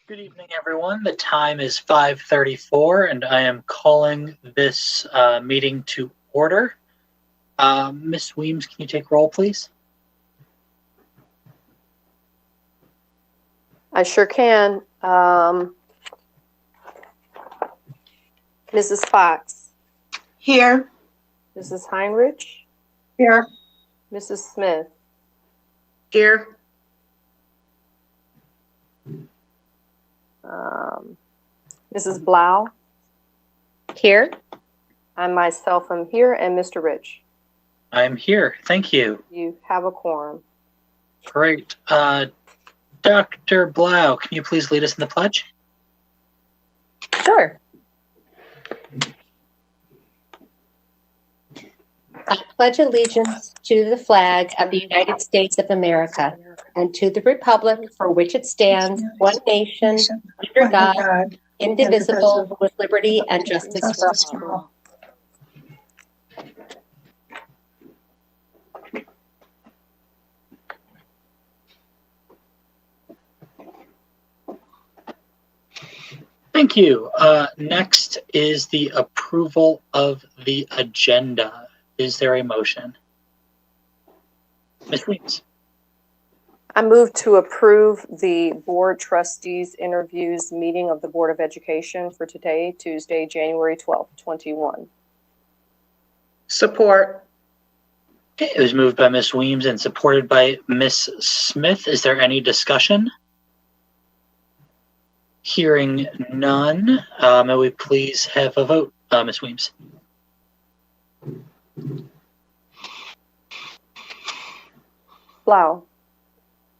Good evening, everyone. The time is 5:34, and I am calling this meeting to order. Ms. Weems, can you take roll, please? I sure can. Mrs. Fox. Here. Mrs. Heinrich. Here. Mrs. Smith. Here. Mrs. Blau. Here. I myself am here, and Mr. Rich. I'm here. Thank you. You have a quorum. Great. Dr. Blau, can you please lead us in the pledge? Sure. I pledge allegiance to the flag of the United States of America and to the republic for which it stands, one nation, under God, indivisible, with liberty and justice for all. Thank you. Next is the approval of the agenda. Is there a motion? Ms. Weems. I move to approve the board trustees interviews meeting of the Board of Education for today, Tuesday, January 12th, 21. Support. Okay, it was moved by Ms. Weems and supported by Ms. Smith. Is there any discussion? Hearing none, may we please have a vote, Ms. Weems? Blau.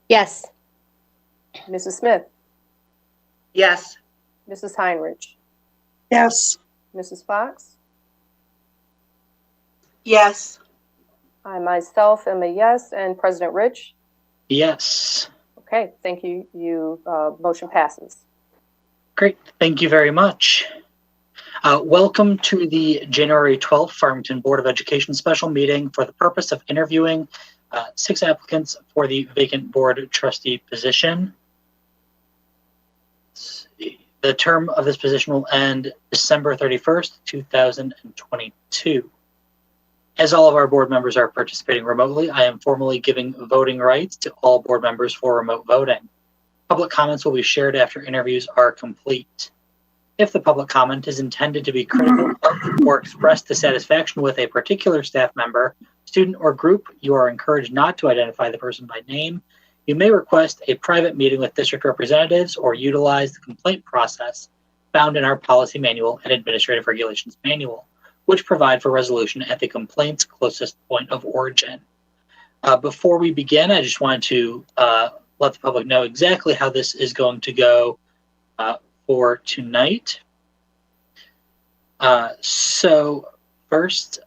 Yes. Mrs. Smith. Yes. Mrs. Heinrich. Yes. Mrs. Fox. Yes. I myself am a yes, and President Rich. Yes. Okay, thank you. Motion passes. Great. Thank you very much. Welcome to the January 12th Farmington Board of Education special meeting for the purpose of interviewing 6 applicants for the vacant board trustee position. The term of this position will end December 31st, 2022. As all of our board members are participating remotely, I am formally giving voting rights to all board members for remote voting. Public comments will be shared after interviews are complete. If the public comment is intended to be critical of or express dissatisfaction with a particular staff member, student, or group, you are encouraged not to identify the person by name. You may request a private meeting with district representatives or utilize the complaint process found in our policy manual and administrative regulations manual, which provide for resolution at the complaint's closest point of origin. Before we begin, I just wanted to let the public know exactly how this is going to go for tonight. So first,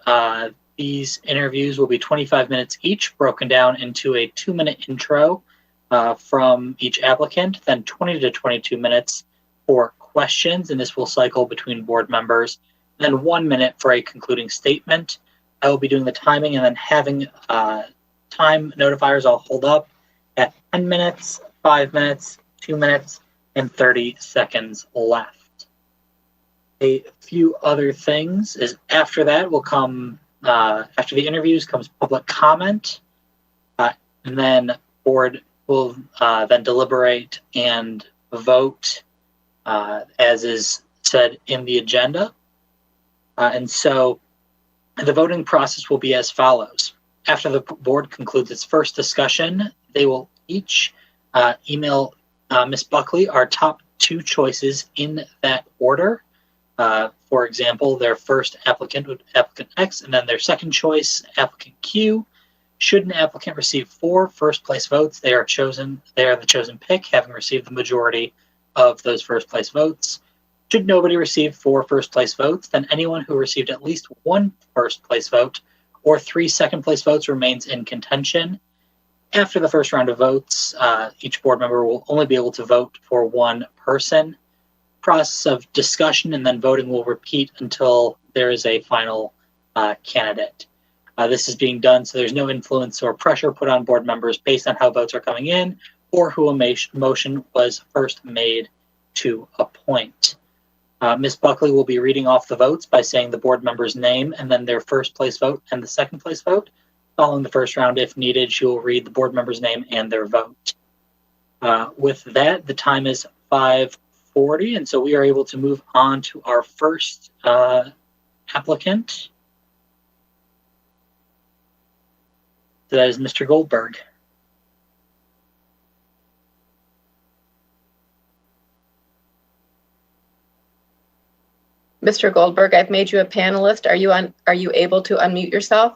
these interviews will be 25 minutes each, broken down into a 2-minute intro from each applicant, then 20 to 22 minutes for questions, and this will cycle between board members, and then 1 minute for a concluding statement. I will be doing the timing and then having time notifiers all hold up at 10 minutes, 5 minutes, 2 minutes, and 30 seconds left. A few other things is after that will come, after the interviews comes public comment, and then board will then deliberate and vote as is said in the agenda. And so the voting process will be as follows. After the board concludes its first discussion, they will each email Ms. Buckley our top 2 choices in that order. For example, their first applicant would applicant X, and then their second choice, applicant Q. Should an applicant receive 4 first place votes, they are the chosen pick, having received the majority of those first place votes. Should nobody receive 4 first place votes, then anyone who received at least 1 first place vote or 3 second place votes remains in contention. After the first round of votes, each board member will only be able to vote for 1 person. Process of discussion and then voting will repeat until there is a final candidate. This is being done so there's no influence or pressure put on board members based on how votes are coming in or who a motion was first made to appoint. Ms. Buckley will be reading off the votes by saying the board member's name and then their first place vote and the second place vote. Following the first round, if needed, she will read the board member's name and their vote. With that, the time is 5:40, and so we are able to move on to our first applicant. That is Mr. Goldberg. Mr. Goldberg, I've made you a panelist. Are you able to unmute yourself?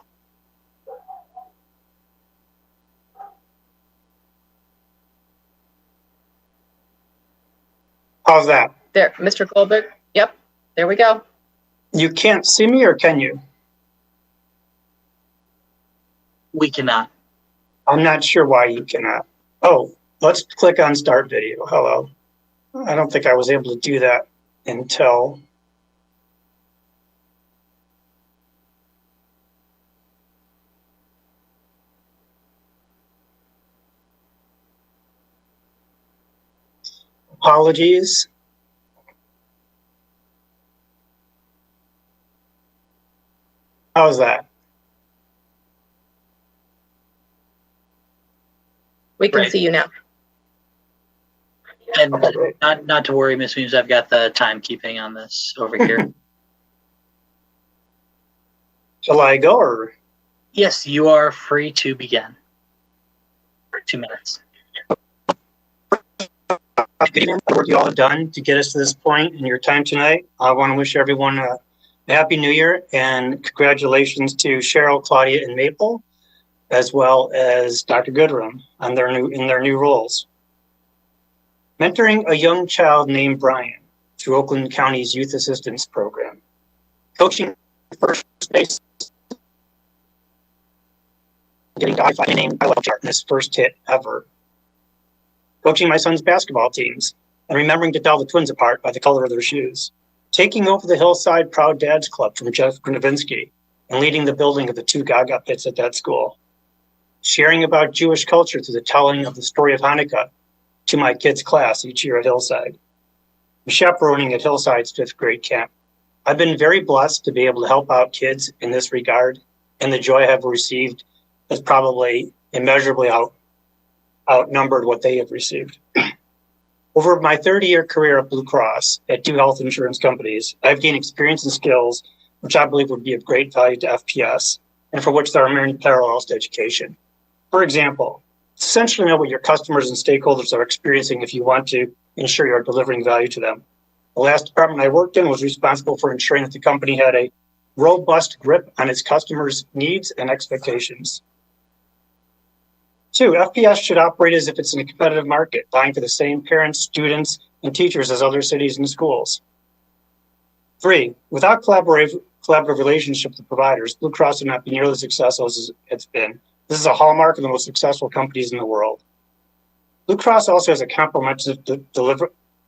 How's that? There, Mr. Goldberg. Yep, there we go. You can't see me, or can you? We cannot. I'm not sure why you cannot. Oh, let's click on start video. Hello. I don't think I was able to do that until... Apologies. How's that? We can Right. see you now. And not to worry, Ms. Weems, I've got the timekeeping on this over here. Shall I go, or? Yes, you are free to begin. 2 minutes. The work you all have done to get us to this point in your time tonight. I want to wish everyone a happy new year, and congratulations to Cheryl, Claudia, and Maple, as well as Dr. Goodrum on in their new roles. Mentoring a young child named Brian through Oakland County's Youth Assistance Program. Coaching first base. Getting to high-five inning I love chart in his first hit ever. Coaching my son's basketball teams and remembering to tell the twins apart by the color of their shoes. Taking over the Hillside Proud Dads Club from Jeff Grunowinski and leading the building of the 2 Gaga pits at that school. Sharing about Jewish culture through the telling of the story of Hanukkah to my kids' class each year at Hillside. I'm chaperoning at Hillside's 5th grade camp. I've been very blessed to be able to help out kids in this regard, and the joy I have received has probably immeasurably outnumbered what they have received. Over my 30-year career at Blue Cross at 2 health insurance companies, I've gained experience and skills which I believe would be of great value to FPS and for which there are many parallels to education. For example, essentially know what your customers and stakeholders are experiencing if you want to ensure you're delivering value to them. The last department I worked in was responsible for ensuring that the company had a robust grip on its customers' needs and expectations. 2, FPS should operate as if it's in a competitive market, vying for the same parents, students, and teachers as other cities and schools. 3, without collaborative relationship with providers, Blue Cross would not be nearly as successful as it's been. This is a hallmark of the most successful companies in the world. Blue Cross also has a comprehensive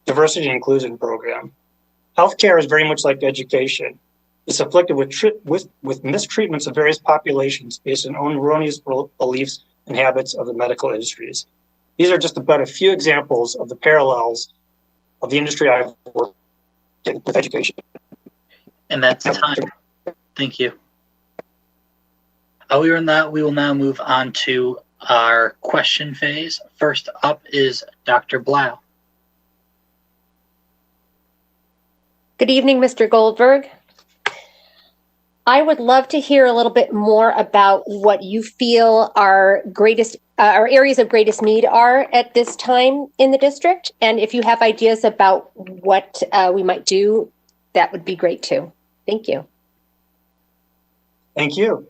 diversity and inclusion program. Healthcare is very much like education. It's afflicted with mistreatments of various populations based on erroneous beliefs and habits of the medical industries. These are just about a few examples of the parallels of the industry I've worked in with education. And that's time. Thank you. We will now move on to our question phase. First up is Dr. Blau. Good evening, Mr. Goldberg. I would love to hear a little bit more about what you feel our areas of greatest need are at this time in the district. And if you have ideas about what we might do, that would be great too. Thank you. Thank you.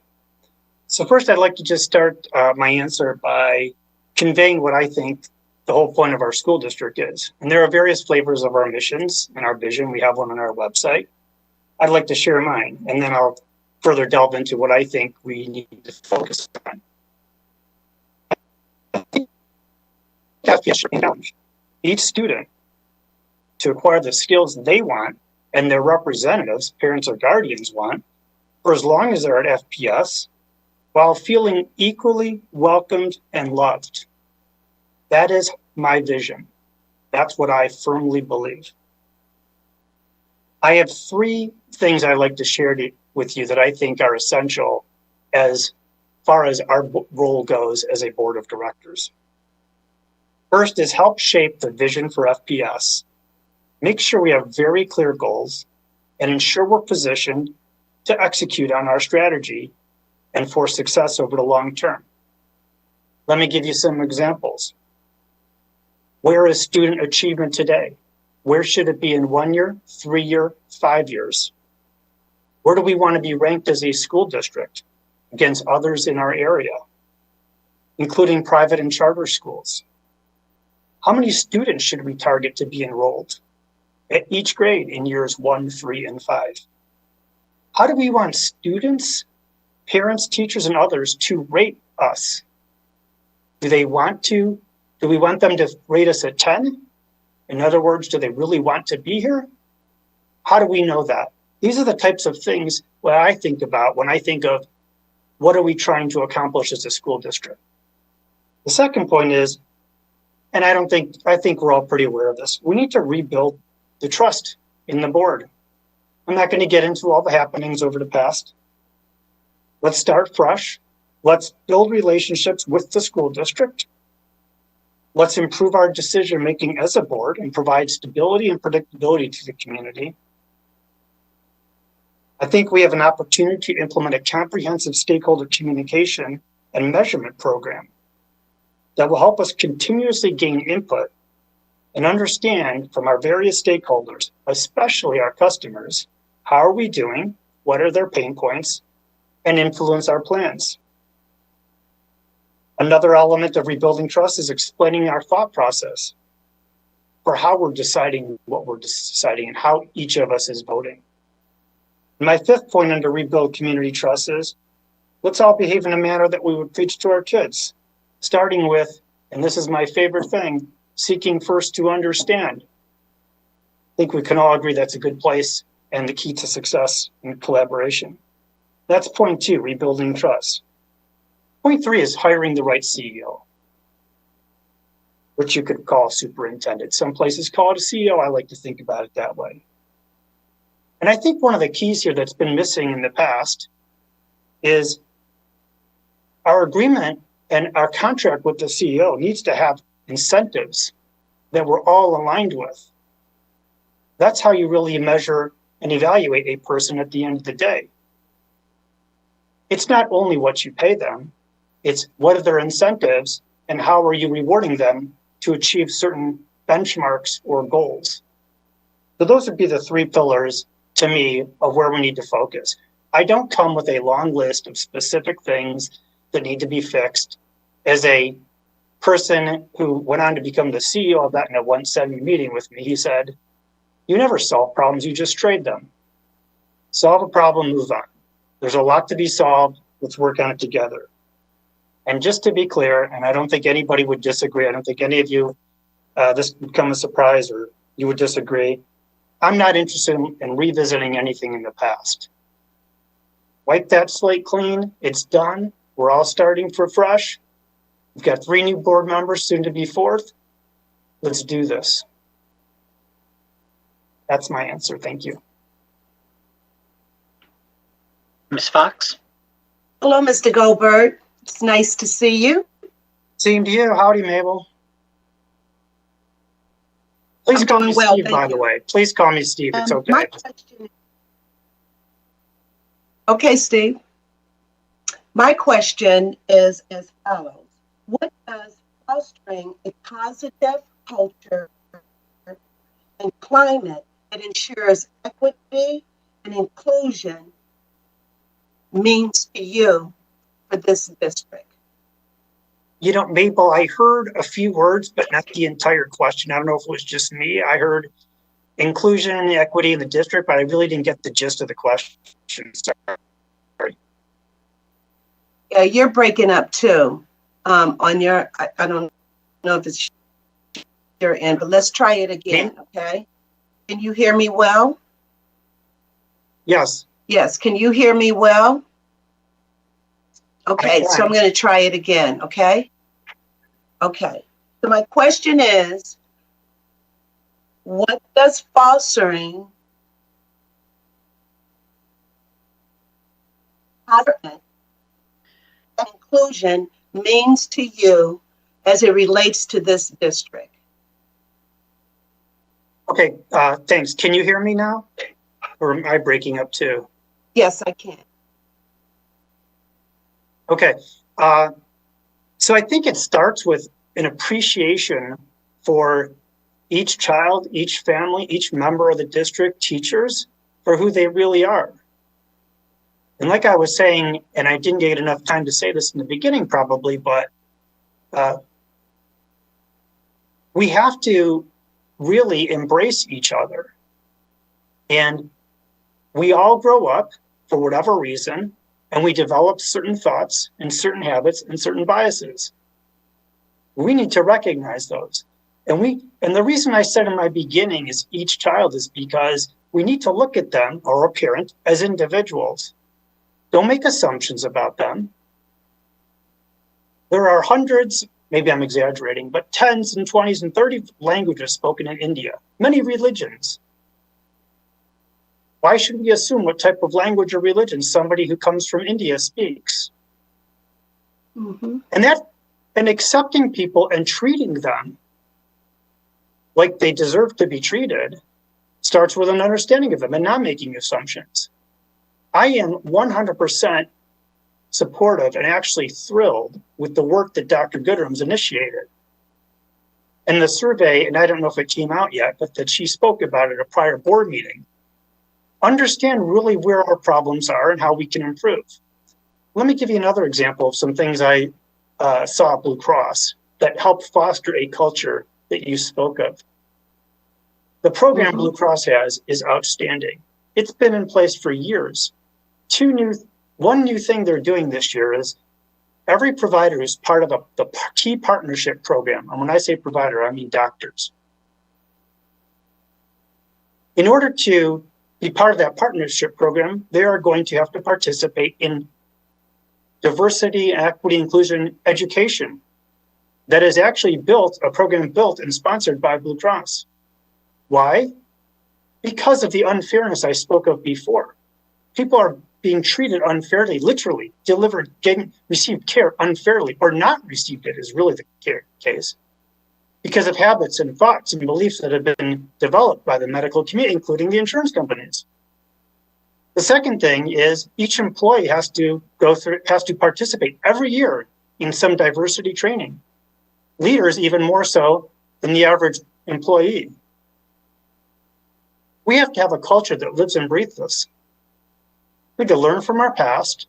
So first, I'd like to just start my answer by conveying what I think the whole point of our school district is. And there are various flavors of our missions and our vision. We have one on our website. I'd like to share mine, and then I'll further delve into what I think we need to focus on. Each student to acquire the skills they want and their representatives, parents or guardians want, for as long as they're at FPS, while feeling equally welcomed and loved. That is my vision. That's what I firmly believe. I have 3 things I'd like to share with you that I think are essential as far as our role goes as a board of directors. First is help shape the vision for FPS, make sure we have very clear goals, and ensure we're positioned to execute on our strategy and for success over the long term. Let me give you some examples. Where is student achievement today? Where should it be in 1 year, 3 year, 5 years? Where do we want to be ranked as a school district against others in our area, including private and charter schools? How many students should we target to be enrolled at each grade in years 1, 3, and 5? How do we want students, parents, teachers, and others to rate us? Do we want them to rate us at 10? In other words, do they really want to be here? How do we know that? These are the types of things that I think about when I think of what are we trying to accomplish as a school district. The second point is, and I think we're all pretty aware of this, we need to rebuild the trust in the board. I'm not going to get into all the happenings over the past. Let's start fresh. Let's build relationships with the school district. Let's improve our decision-making as a board and provide stability and predictability to the community. I think we have an opportunity to implement a comprehensive stakeholder communication and measurement program that will help us continuously gain input and understand from our various stakeholders, especially our customers, how are we doing, what are their pain points, and influence our plans. Another element of rebuilding trust is explaining our thought process for how we're deciding what we're deciding and how each of us is voting. My 5th point under rebuild community trust is, let's all behave in a manner that we would preach to our kids, starting with, and this is my favorite thing, seeking first to understand. I think we can all agree that's a good place and the key to success and collaboration. That's point 2, rebuilding trust. Point 3 is hiring the right CEO, which you could call superintendent. Some places call it a CEO. I like to think about it that way. And I think one of the keys here that's been missing in the past is our agreement and our contract with the CEO needs to have incentives that we're all aligned with. That's how you really measure and evaluate a person at the end of the day. It's not only what you pay them, it's what are their incentives and how are you rewarding them to achieve certain benchmarks or goals. So those would be the 3 pillars to me of where we need to focus. I don't come with a long list of specific things that need to be fixed. As a person who went on to become the CEO of that in a 170 meeting with me, he said, you never solve problems, you just trade them. Solve a problem, move on. There's a lot to be solved, let's work on it together. And just to be clear, and I don't think anybody would disagree, I don't think any of you, this would come as a surprise or you would disagree, I'm not interested in revisiting anything in the past. Wipe that slate clean, it's done, we're all starting for fresh. We've got 3 new board members, soon to be 4th. Let's do this. That's my answer, thank you. Ms. Fox? Hello, Mr. Goldberg. It's nice to see you. Same to you. Howdy, Mabel. Please call me Steve, by the way. Please call me Steve. It's okay. My question. Okay, Steve. My question is as follows. What does fostering a positive culture and climate that ensures equity and inclusion means to you for this district? You know, Mabel, I heard a few words, but not the entire question. I don't know if it was just me. I heard inclusion and equity in the district, but I really didn't get the gist of the question. Sorry. Yeah, you're breaking up too. On your, I don't know if it's your end, but let's try it again, okay? Can you hear me well? Yes. Yes, can you hear me well? Okay, so I'm going to try it again, okay? Okay, so my question is, What does fostering and inclusion means to you as it relates to this district? Okay, thanks. Can you hear me now? Or am I breaking up too? Yes, I can. Okay, so I think it starts with an appreciation for each child, each family, each member of the district, teachers, for who they really are. And like I was saying, and I didn't get enough time to say this in the beginning probably, but we have to really embrace each other. And we all grow up for whatever reason, and we develop certain thoughts and certain habits and certain biases. We need to recognize those. And the reason I said in my beginning is each child is because we need to look at them, or a parent, as individuals. Don't make assumptions about them. There are hundreds, maybe I'm exaggerating, but 10s and 20s and 30 languages spoken in India, many religions. Why should we assume what type of language or religion somebody who comes from India speaks? Mm-hmm. And accepting people and treating them like they deserve to be treated starts with an understanding of them and not making assumptions. I am 100% supportive and actually thrilled with the work that Dr. Goodrum's initiated. And the survey, and I don't know if it came out yet, but that she spoke about at a prior board meeting, understand really where our problems are and how we can improve. Let me give you another example of some things I saw at Blue Cross that helped foster a culture that you spoke of. The program Blue Cross has is outstanding. It's been in place for years. One new thing they're doing this year is every provider is part of the key partnership program. And when I say provider, I mean doctors. In order to be part of that partnership program, they are going to have to participate in diversity, equity, inclusion education that is actually a program built and sponsored by Blue Cross. Why? Because of the unfairness I spoke of before. People are being treated unfairly, literally, received care unfairly, or not received it is really the case, because of habits and thoughts and beliefs that have been developed by the medical community, including the insurance companies. The second thing is each employee has to participate every year in some diversity training. Leaders even more so than the average employee. We have to have a culture that lives and breathes this. We need to learn from our past,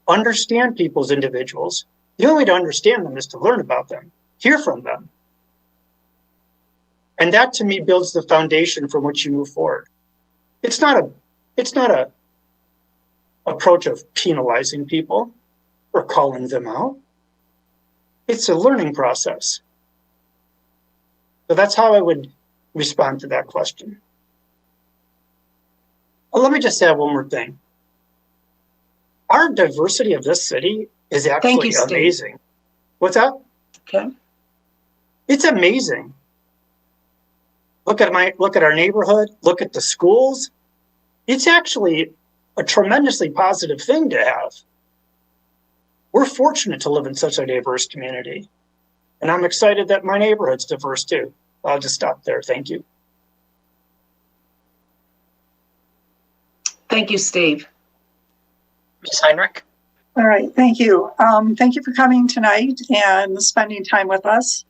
understand people as individuals. The only way to understand them is to learn about them, hear from them. And that to me builds the foundation from which you move forward. It's not a approach of penalizing people or calling them out. It's a learning process. So that's how I would respond to that question. Let me just add one more thing. Our diversity of this city is actually amazing. What's that? Okay. It's amazing. Look at our neighborhood, look at the schools. It's actually a tremendously positive thing to have. We're fortunate to live in such a diverse community. And I'm excited that my neighborhood's diverse too. I'll just stop there. Thank you. Thank you, Steve. Ms. Heinrich? All right, thank you. Thank you for coming tonight and spending time with us.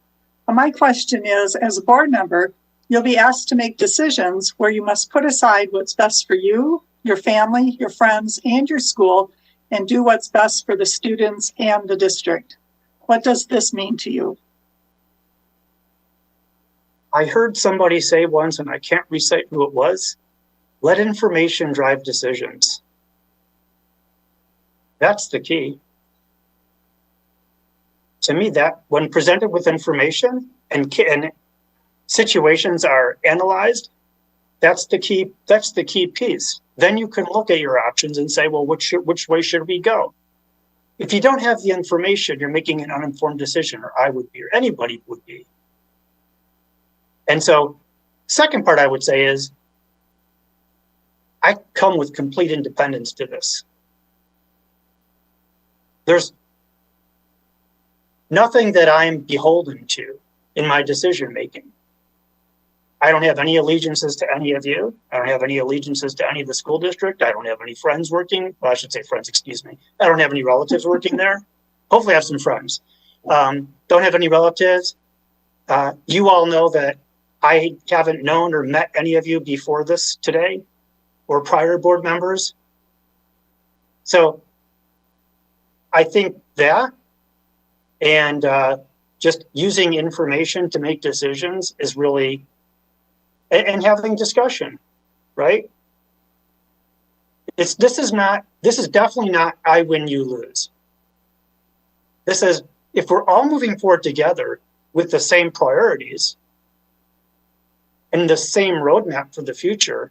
My question is, as a board member, you'll be asked to make decisions where you must put aside what's best for you, your family, your friends, and your school, and do what's best for the students and the district. What does this mean to you? I heard somebody say once, and I can't recite who it was, let information drive decisions. That's the key. To me, that when presented with information and situations are analyzed, that's the key piece. Then you can look at your options and say, well, which way should we go? If you don't have the information, you're making an uninformed decision, or I would be, or anybody would be. And so Second part I would say is I come with complete independence to this. There's nothing that I'm beholden to in my decision making. I don't have any allegiances to any of you. I don't have any allegiances to any of the school district. I don't have any friends working. Well, I should say friends, excuse me. I don't have any relatives working there. Hopefully I have some friends. Don't have any relatives. You all know that I haven't known or met any of you before this today or prior board members. So I think that and just using information to make decisions is really, and having discussion, right? This is definitely not I win, you lose. This is, if we're all moving forward together with the same priorities and the same roadmap for the future,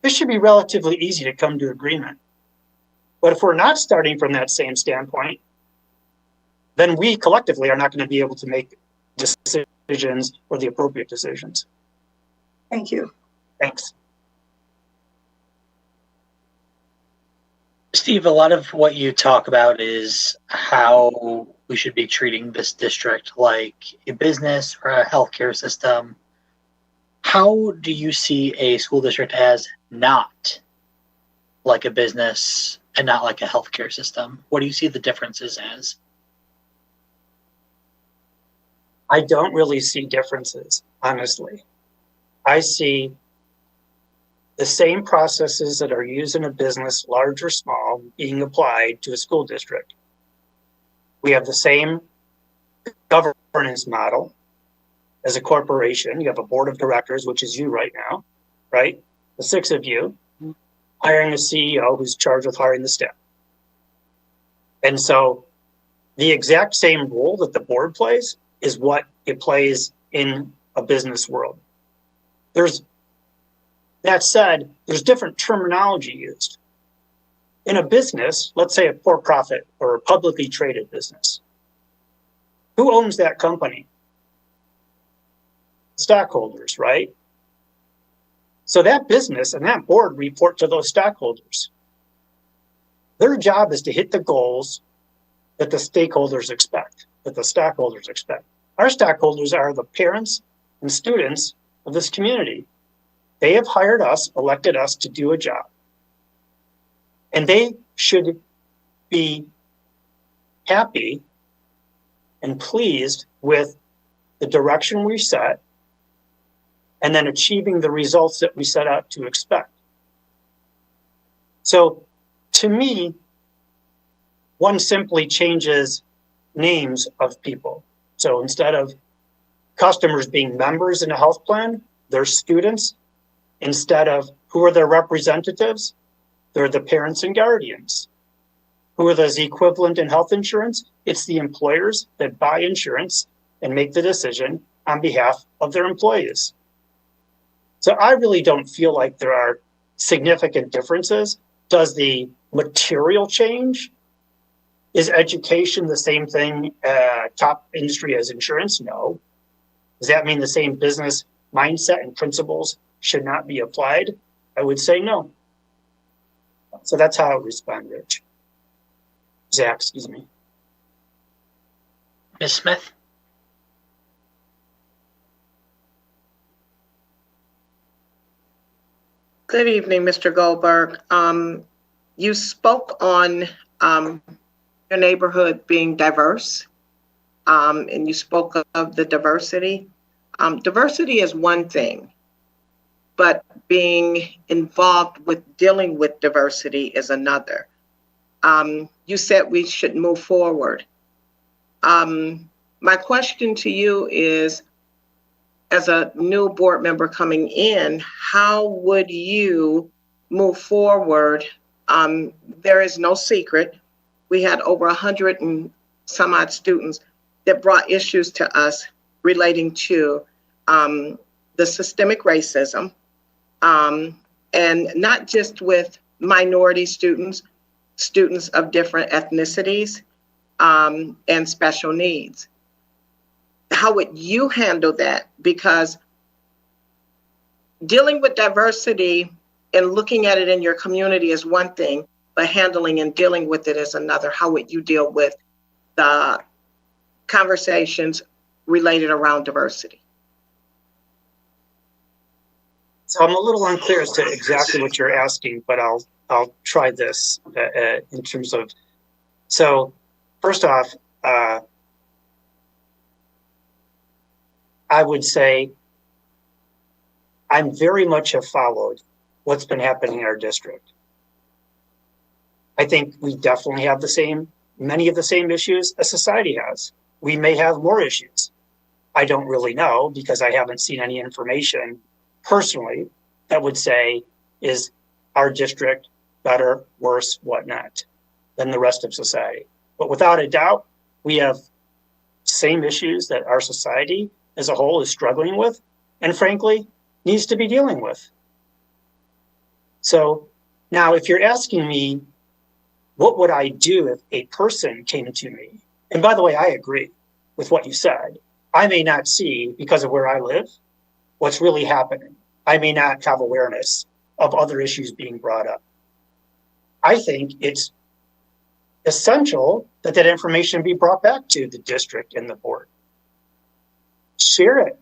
this should be relatively easy to come to agreement. But if we're not starting from that same standpoint, then we collectively are not going to be able to make decisions or the appropriate decisions. Thank you. Thanks. Steve, a lot of what you talk about is how we should be treating this district like a business or a healthcare system. How do you see a school district as not like a business and not like a healthcare system? What do you see the differences as? I don't really see differences, honestly. I see the same processes that are used in a business, large or small, being applied to a school district. We have the same governance model as a corporation. You have a board of directors, which is you right now, right? The 6 of you, hiring a CEO who's charged with hiring the staff. And so the exact same role that the board plays is what it plays in a business world. That said, there's different terminology used. In a business, let's say a for-profit or a publicly traded business, who owns that company? Stockholders, right? So that business and that board report to those stockholders. Their job is to hit the goals that the stakeholders expect, that the stockholders expect. Our stockholders are the parents and students of this community. They have hired us, elected us to do a job. And they should be happy and pleased with the direction we set and then achieving the results that we set out to expect. So to me, one simply changes names of people. So instead of customers being members in a health plan, they're students. Instead of who are their representatives, they're the parents and guardians. Who are those equivalent in health insurance? It's the employers that buy insurance and make the decision on behalf of their employees. So I really don't feel like there are significant differences. Does the material change? Is education the same thing, top industry as insurance? No. Does that mean the same business mindset and principles should not be applied? I would say no. So that's how I would respond, Rich. Zach, excuse me. Ms. Smith? Good evening, Mr. Goldberg. You spoke on your neighborhood being diverse, and you spoke of the diversity. Diversity is one thing, but being involved with dealing with diversity is another. You said we should move forward. My question to you is, as a new board member coming in, how would you move forward? There is no secret. We had over 100 and some odd students that brought issues to us relating to the systemic racism, and not just with minority students, students of different ethnicities, and special needs. How would you handle that? Because dealing with diversity and looking at it in your community is one thing, but handling and dealing with it is another. How would you deal with the conversations related around diversity? So I'm a little unclear as to exactly what you're asking, but I'll try this in terms of. So first off, I would say I'm very much have followed what's been happening in our district. I think we definitely have many of the same issues as society has. We may have more issues. I don't really know because I haven't seen any information personally that would say, is our district better, worse, whatnot than the rest of society? But without a doubt, we have same issues that our society as a whole is struggling with, and frankly, needs to be dealing with. So now if you're asking me, what would I do if a person came to me? And by the way, I agree with what you said. I may not see, because of where I live, what's really happening. I may not have awareness of other issues being brought up. I think it's essential that that information be brought back to the district and the board. Share it.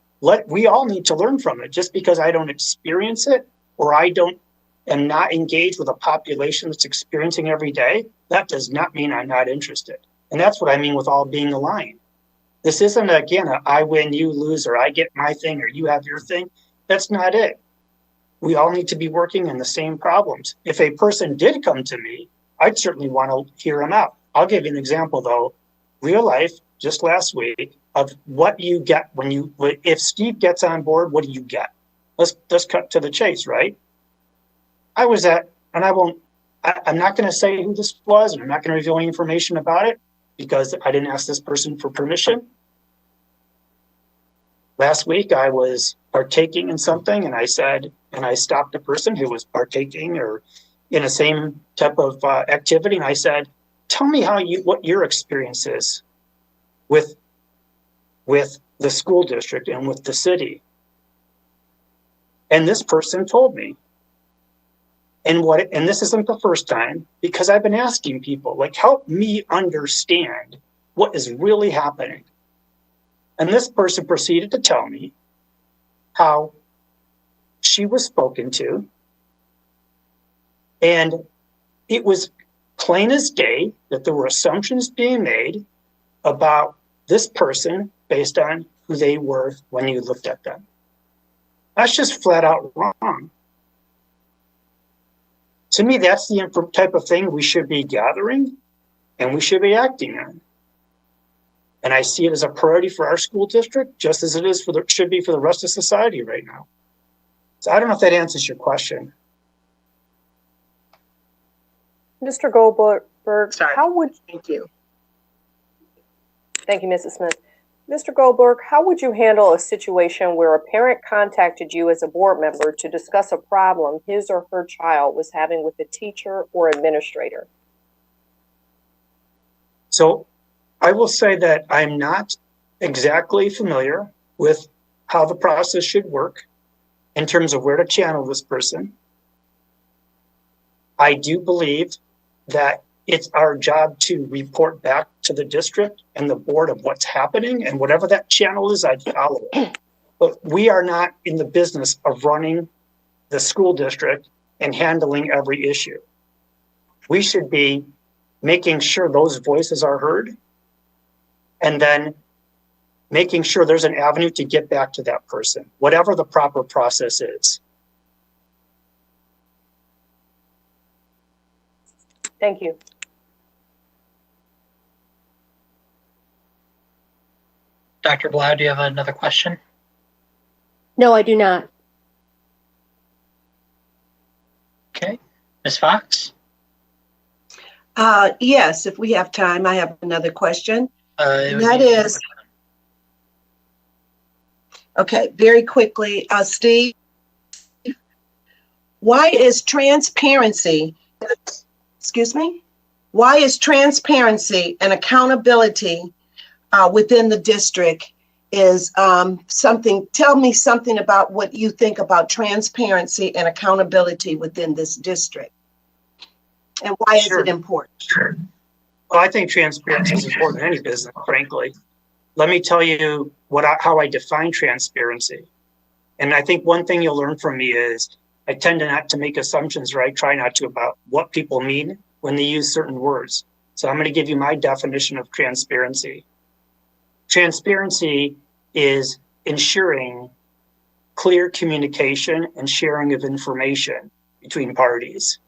We all need to learn from it. Just because I don't experience it or I am not engaged with a population that's experiencing every day, that does not mean I'm not interested. And that's what I mean with all being aligned. This isn't, again, I win, you lose, or I get my thing, or you have your thing. That's not it. We all need to be working on the same problems. If a person did come to me, I'd certainly want to hear them out. I'll give you an example, though. Real life, just last week, of what you get if Steve gets on board, what do you get? Let's cut to the chase, right? I was at, and I'm not going to say who this was, and I'm not going to reveal any information about it because I didn't ask this person for permission. Last week, I was partaking in something, and I stopped a person who was partaking or in the same type of activity, and I said, "Tell me what your experience is with the school district and with the city." And this person told me. And this isn't the first time, because I've been asking people, like, help me understand what is really happening. And this person proceeded to tell me how she was spoken to. And it was plain as day that there were assumptions being made about this person based on who they were when you looked at them. That's just flat out wrong. To me, that's the type of thing we should be gathering and we should be acting on. And I see it as a priority for our school district, just as it is should be for the rest of society right now. So I don't know if that answers your question. Mr. Goldberg, Sorry. Thank you. Thank you, Mrs. Smith. Mr. Goldberg, how would you handle a situation where a parent contacted you as a board member to discuss a problem his or her child was having with a teacher or administrator? So I will say that I'm not exactly familiar with how the process should work in terms of where to channel this person. I do believe that it's our job to report back to the district and the board of what's happening, and whatever that channel is, I'd follow it. But we are not in the business of running the school district and handling every issue. We should be making sure those voices are heard and then making sure there's an avenue to get back to that person, whatever the proper process is. Thank you. Dr. Blau, do you have another question? No, I do not. Okay. Ms. Fox? Yes, if we have time, I have another question. And that is, okay, very quickly, Steve, why is transparency and accountability within the district is tell me something about what you think about transparency and accountability within this district. And why is it important? Sure. Well, I think transparency is important in any business, frankly. Let me tell you how I define transparency. And I think one thing you'll learn from me is I tend not to make assumptions, or I try not to, about what people mean when they use certain words. So I'm going to give you my definition of transparency. Transparency is ensuring clear communication and sharing of information between parties.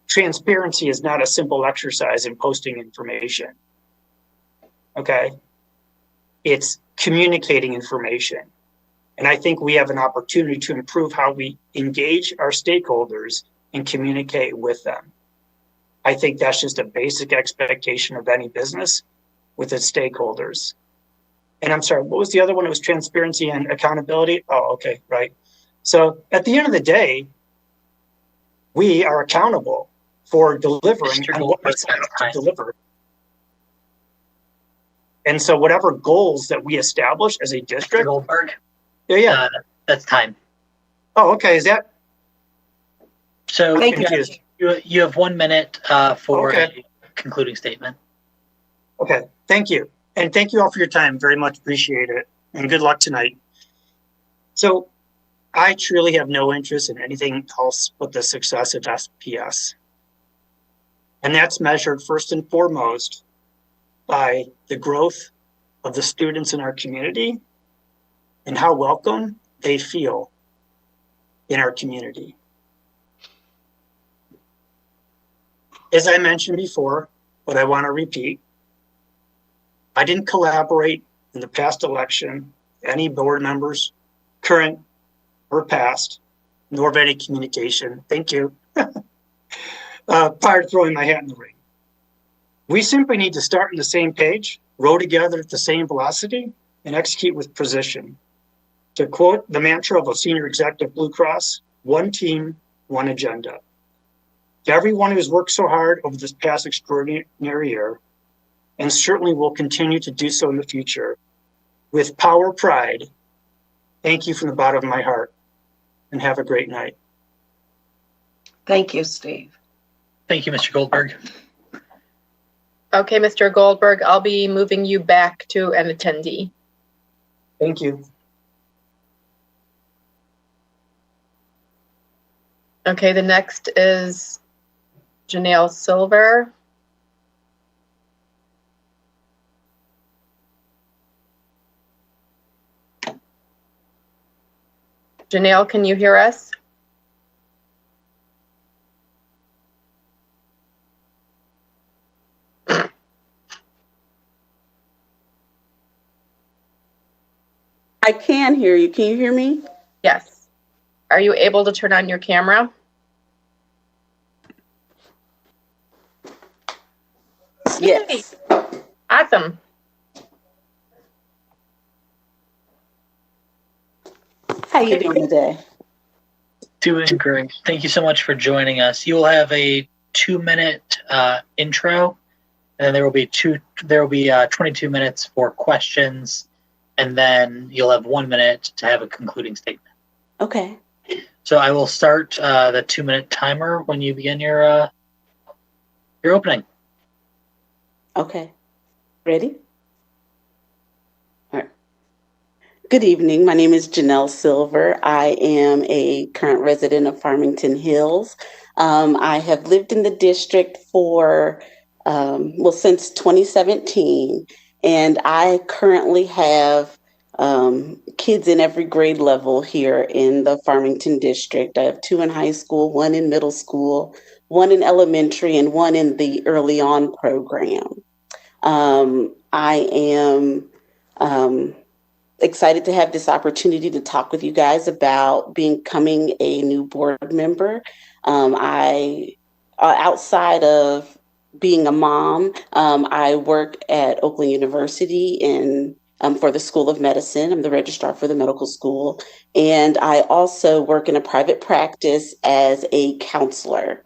Transparency is not a simple exercise in posting information. Okay? It's communicating information. And I think we have an opportunity to improve how we engage our stakeholders and communicate with them. I think that's just a basic expectation of any business with its stakeholders. And I'm sorry, what was the other one? It was transparency and accountability. Oh, okay, right. So at the end of the day, we are accountable for delivering on what we're supposed to deliver. And so whatever goals that we establish as a district. Goldberg. Yeah. That's time. Oh, okay. Is that? So confused. You have 1 minute for a concluding statement. Okay. Thank you. And thank you all for your time. Very much appreciate it. And good luck tonight. So I truly have no interest in anything else but the success of SPS. And that's measured first and foremost by the growth of the students in our community and how welcome they feel in our community. As I mentioned before, but I want to repeat, I didn't collaborate in the past election, any board members, current or past, nor of any communication. Thank you. Prior to throwing my hat in the ring. We simply need to start on the same page, row together at the same velocity, and execute with precision. To quote the mantra of a senior executive Blue Cross, one team, one agenda. To everyone who's worked so hard over this past extraordinary year, and certainly will continue to do so in the future, with power, pride, thank you from the bottom of my heart, and have a great night. Thank you, Steve. Thank you, Mr. Goldberg. Okay, Mr. Goldberg, I'll be moving you back to an attendee. Thank you. Okay, the next is Janelle Silver. Janail, can you hear us? I can hear you. Can you hear me? Yes. Are you able to turn on your camera? Yes. Yay. Awesome. How you doing today? Doing great. Thank you so much for joining us. You will have a 2-minute intro, and then there will be 22 minutes for questions, and then you'll have 1 minute to have a concluding statement. Okay. So I will start the 2-minute timer when you begin your opening. Okay. Ready? All right. Good evening. My name is Janelle Silver. I am a current resident of Farmington Hills. I have lived in the district for, since 2017, and I currently have kids in every grade level here in the Farmington district. I have 2 in high school, 1 in middle school, 1 in elementary, and 1 in the early on program. I am excited to have this opportunity to talk with you guys about becoming a new board member. Outside of being a mom, I work at Oakland University for the School of Medicine. I'm the registrar for the medical school. And I also work in a private practice as a counselor.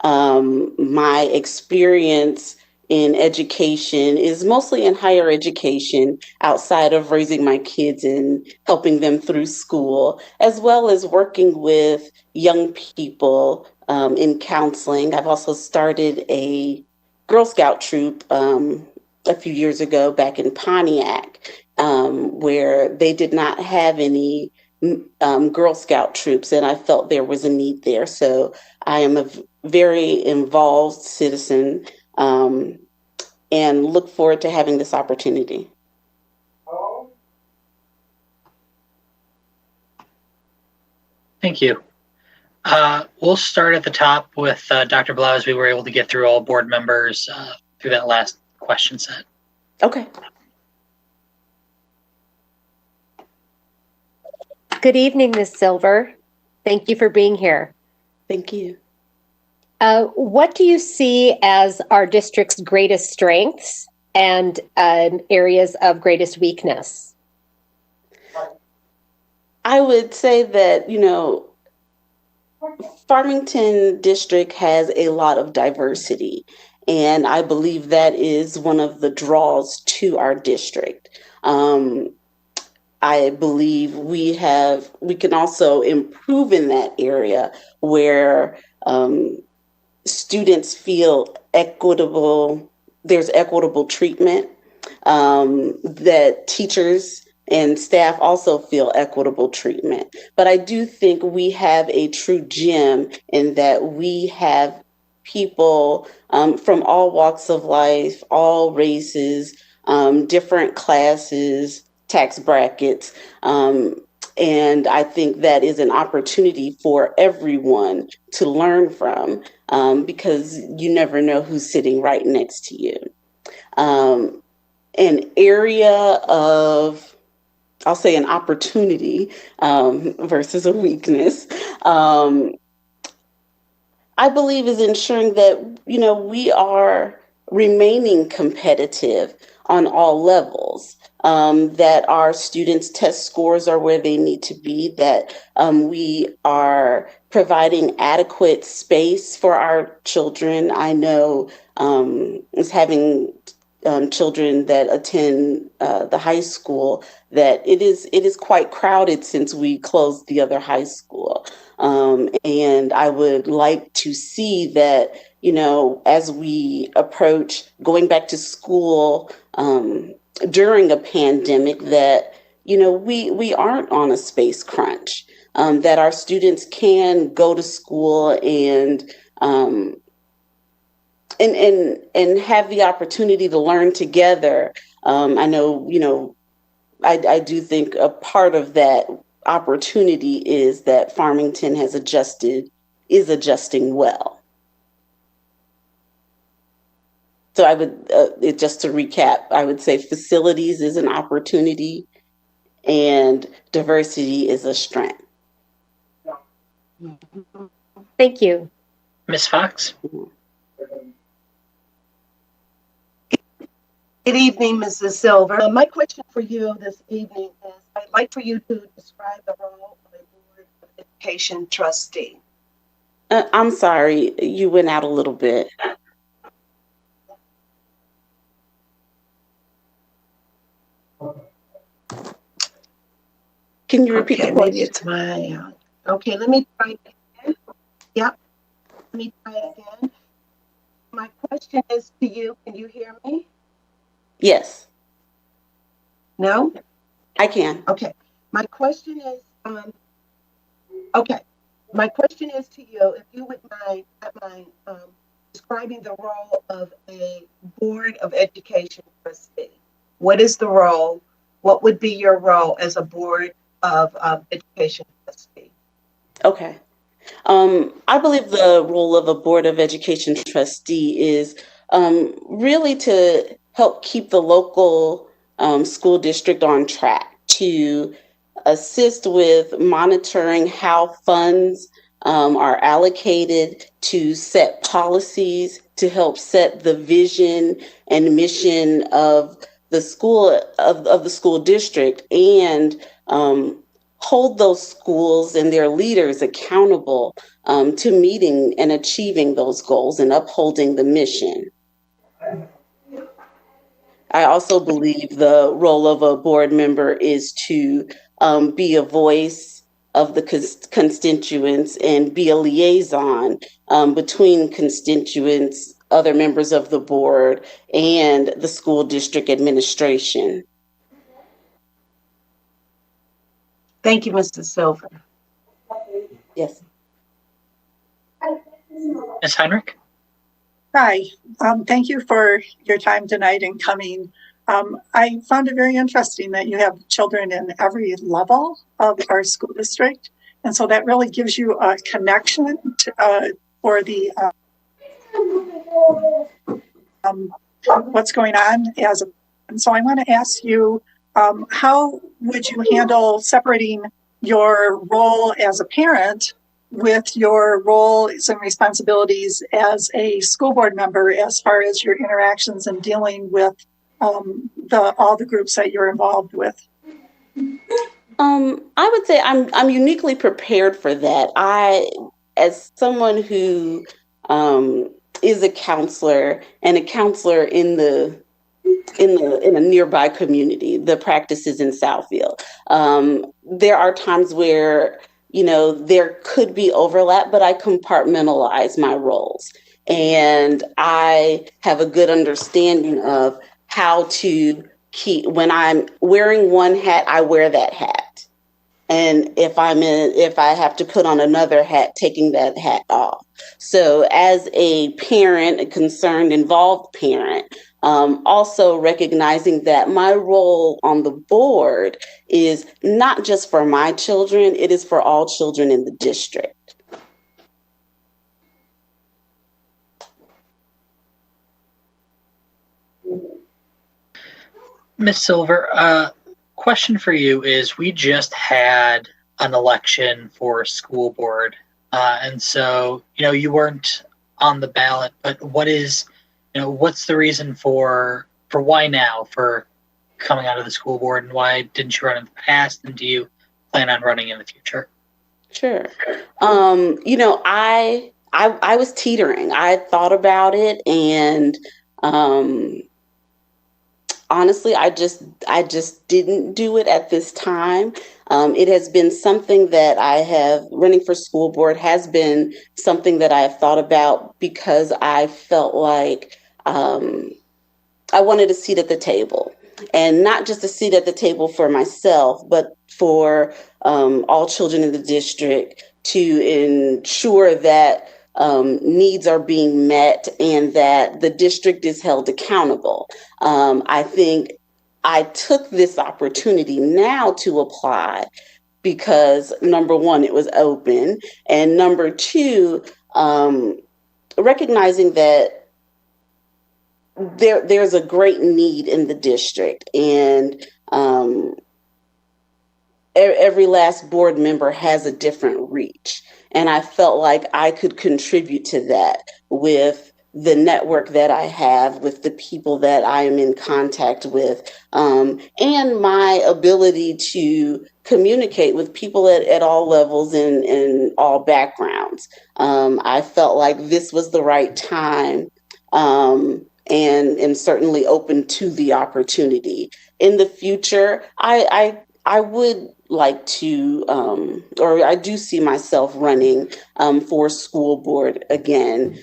My experience in education is mostly in higher education, outside of raising my kids and helping them through school, as well as working with young people in counseling. I've also started a Girl Scout troop a few years ago back in Pontiac, where they did not have any Girl Scout troops, and I felt there was a need there. So I am a very involved citizen and look forward to having this opportunity. Thank you. We'll start at the top with Dr. Blau, as we were able to get through all board members through that last question set. Okay. Good evening, Ms. Silver. Thank you for being here. Thank you. What do you see as our district's greatest strengths and areas of greatest weakness? I would say that, Farmington district has a lot of diversity, and I believe that is one of the draws to our district. I believe we can also improve in that area where students feel there's equitable treatment, that teachers and staff also feel equitable treatment. But I do think we have a true gem in that we have people from all walks of life, all races, different classes, tax brackets. And I think that is an opportunity for everyone to learn from, because you never know who's sitting right next to you. An area of, I'll say, an opportunity versus a weakness, I believe is ensuring that, we are remaining competitive on all levels, that our students' test scores are where they need to be, that we are providing adequate space for our children. I know as having children that attend the high school, that it is quite crowded since we closed the other high school. And I would like to see that, as we approach going back to school during a pandemic, that, we aren't on a space crunch, that our students can go to school and have the opportunity to learn together. I know, I do think a part of that opportunity is that Farmington is adjusting well. So I would, just to recap, I would say facilities is an opportunity and diversity is a strength. Thank you. Ms. Fox? Good evening, Mrs. Silver. My question for you this evening is, I'd like for you to describe the role of a Board of Education trustee. I'm sorry, you went out a little bit. Can you repeat the question? Maybe it's my, okay, let me try again. Yep, let me try again. My question is to you, can you hear me? Yes. No? I can. Okay. My question is, my question is to you, if you would mind describing the role of a Board of Education trustee. What is the role? What would be your role as a Board of Education trustee? Okay. I believe the role of a Board of Education trustee is really to help keep the local school district on track, to assist with monitoring how funds are allocated, to set policies, to help set the vision and mission of the school of the school district, and hold those schools and their leaders accountable to meeting and achieving those goals and upholding the mission. I also believe the role of a board member is to be a voice of the constituents and be a liaison between constituents, other members of the board, and the school district administration. Thank you, Mr. Silver. Yes. Ms. Heinrich? Hi, thank you for your time tonight and coming. I found it very interesting that you have children in every level of our school district. And so that really gives you a connection to, for the what's going on and so I want to ask you, how would you handle separating your role as a parent with your roles and responsibilities as a school board member, as far as your interactions and dealing with all the groups that you're involved with? I would say I'm uniquely prepared for that. As someone who is a counselor and a counselor in a nearby community, the practice is in Southfield. There are times where, there could be overlap, but I compartmentalize my roles. And I have a good understanding of how to when I'm wearing one hat, I wear that hat. And if I have to put on another hat, taking that hat off. So as a parent, a concerned, involved parent, also recognizing that my role on the board is not just for my children, it is for all children in the district. Ms. Silver, question for you is, we just had an election for school board. And so, you weren't on the ballot, but what's the reason for why now for coming out of the school board, and why didn't you run in the past, and do you plan on running in the future? Sure. I was teetering. I thought about it, and honestly, I just didn't do it at this time. It has been something that running for school board has been something that I have thought about, because I felt like I wanted a seat at the table, and not just a seat at the table for myself, but for all children in the district, to ensure that needs are being met and that the district is held accountable. I think I took this opportunity now to apply because, number one, it was open, and number two, recognizing that there's a great need in the district, and every last board member has a different reach. And I felt like I could contribute to that with the network that I have, with the people that I am in contact with, and my ability to communicate with people at all levels and all backgrounds. I felt like this was the right time, and certainly open to the opportunity. In the future, I would like to, or I do see myself running for school board again,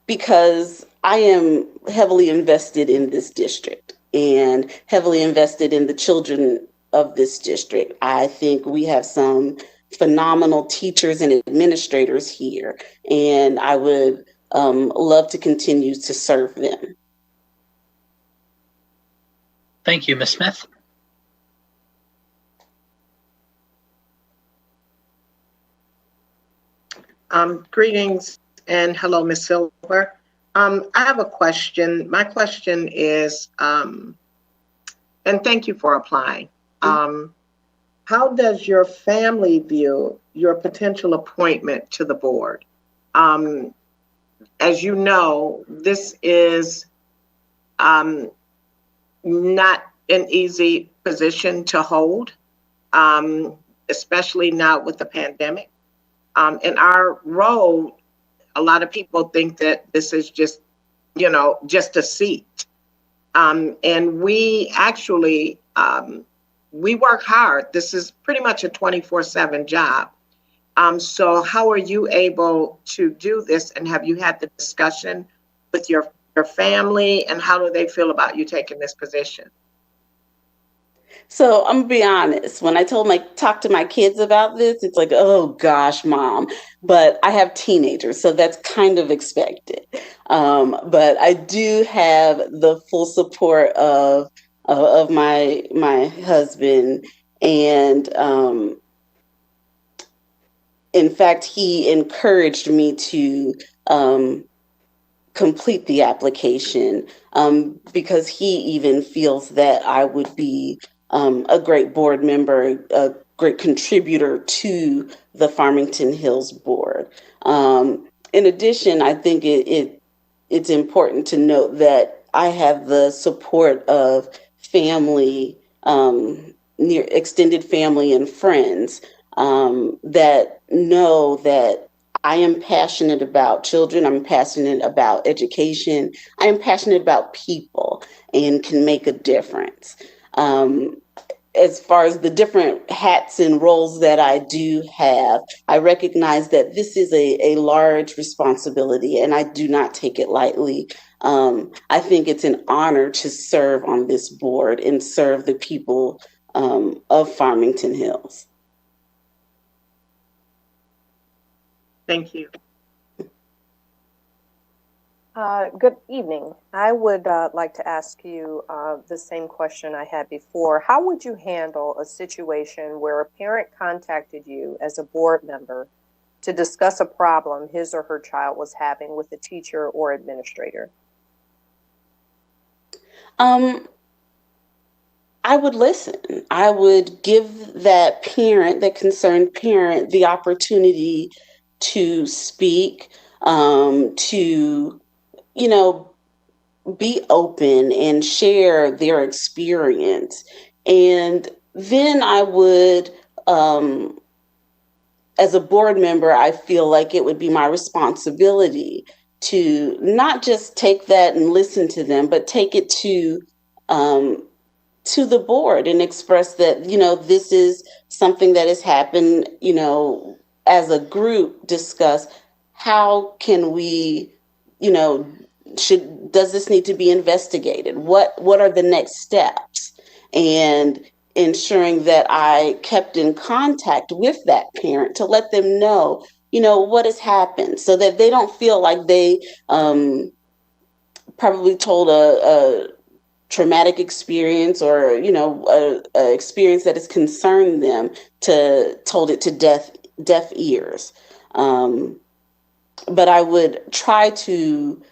because I am heavily invested in this district and heavily invested in the children of this district. I think we have some phenomenal teachers and administrators here, and I would love to continue to serve them. Thank you, Ms. Smith. Greetings and hello, Ms. Silver. I have a question. My question is, and thank you for applying. How does your family view your potential appointment to the board? As you know, this is not an easy position to hold, especially now with the pandemic. In our role, a lot of people think that this is just, just a seat. And we actually, we work hard. This is pretty much a 24/7 job. So how are you able to do this? And have you had the discussion with your family, and how do they feel about you taking this position? So I'm gonna be honest. When I talk to my kids about this, it's like, oh gosh, mom. But I have teenagers, so that's kind of expected. But I do have the full support of my husband, and in fact, he encouraged me to complete the application because he even feels that I would be a great board member, a great contributor to the Farmington Hills Board. In addition, I think it's important to note that I have the support of family, near extended family and friends that know that I am passionate about children. I'm passionate about education. I am passionate about people and can make a difference. As far as the different hats and roles that I do have, I recognize that this is a large responsibility and I do not take it lightly. I think it's an honor to serve on this board and serve the people of Farmington Hills. Thank you. Good evening. I would like to ask you the same question I had before. How would you handle a situation where a parent contacted you as a board member to discuss a problem his or her child was having with a teacher or administrator? I would listen. I would give that parent, that concerned parent, the opportunity to speak, to, be open and share their experience. And then I would, as a board member, I feel like it would be my responsibility to not just take that and listen to them, but take it to the board and express that, this is something that has happened, as a group discuss how can we, does this need to be investigated? What are the next steps? And ensuring that I kept in contact with that parent to let them know, what has happened so that they don't feel like they probably told a traumatic experience or, a experience that has concerned them told it to deaf ears. But I would try to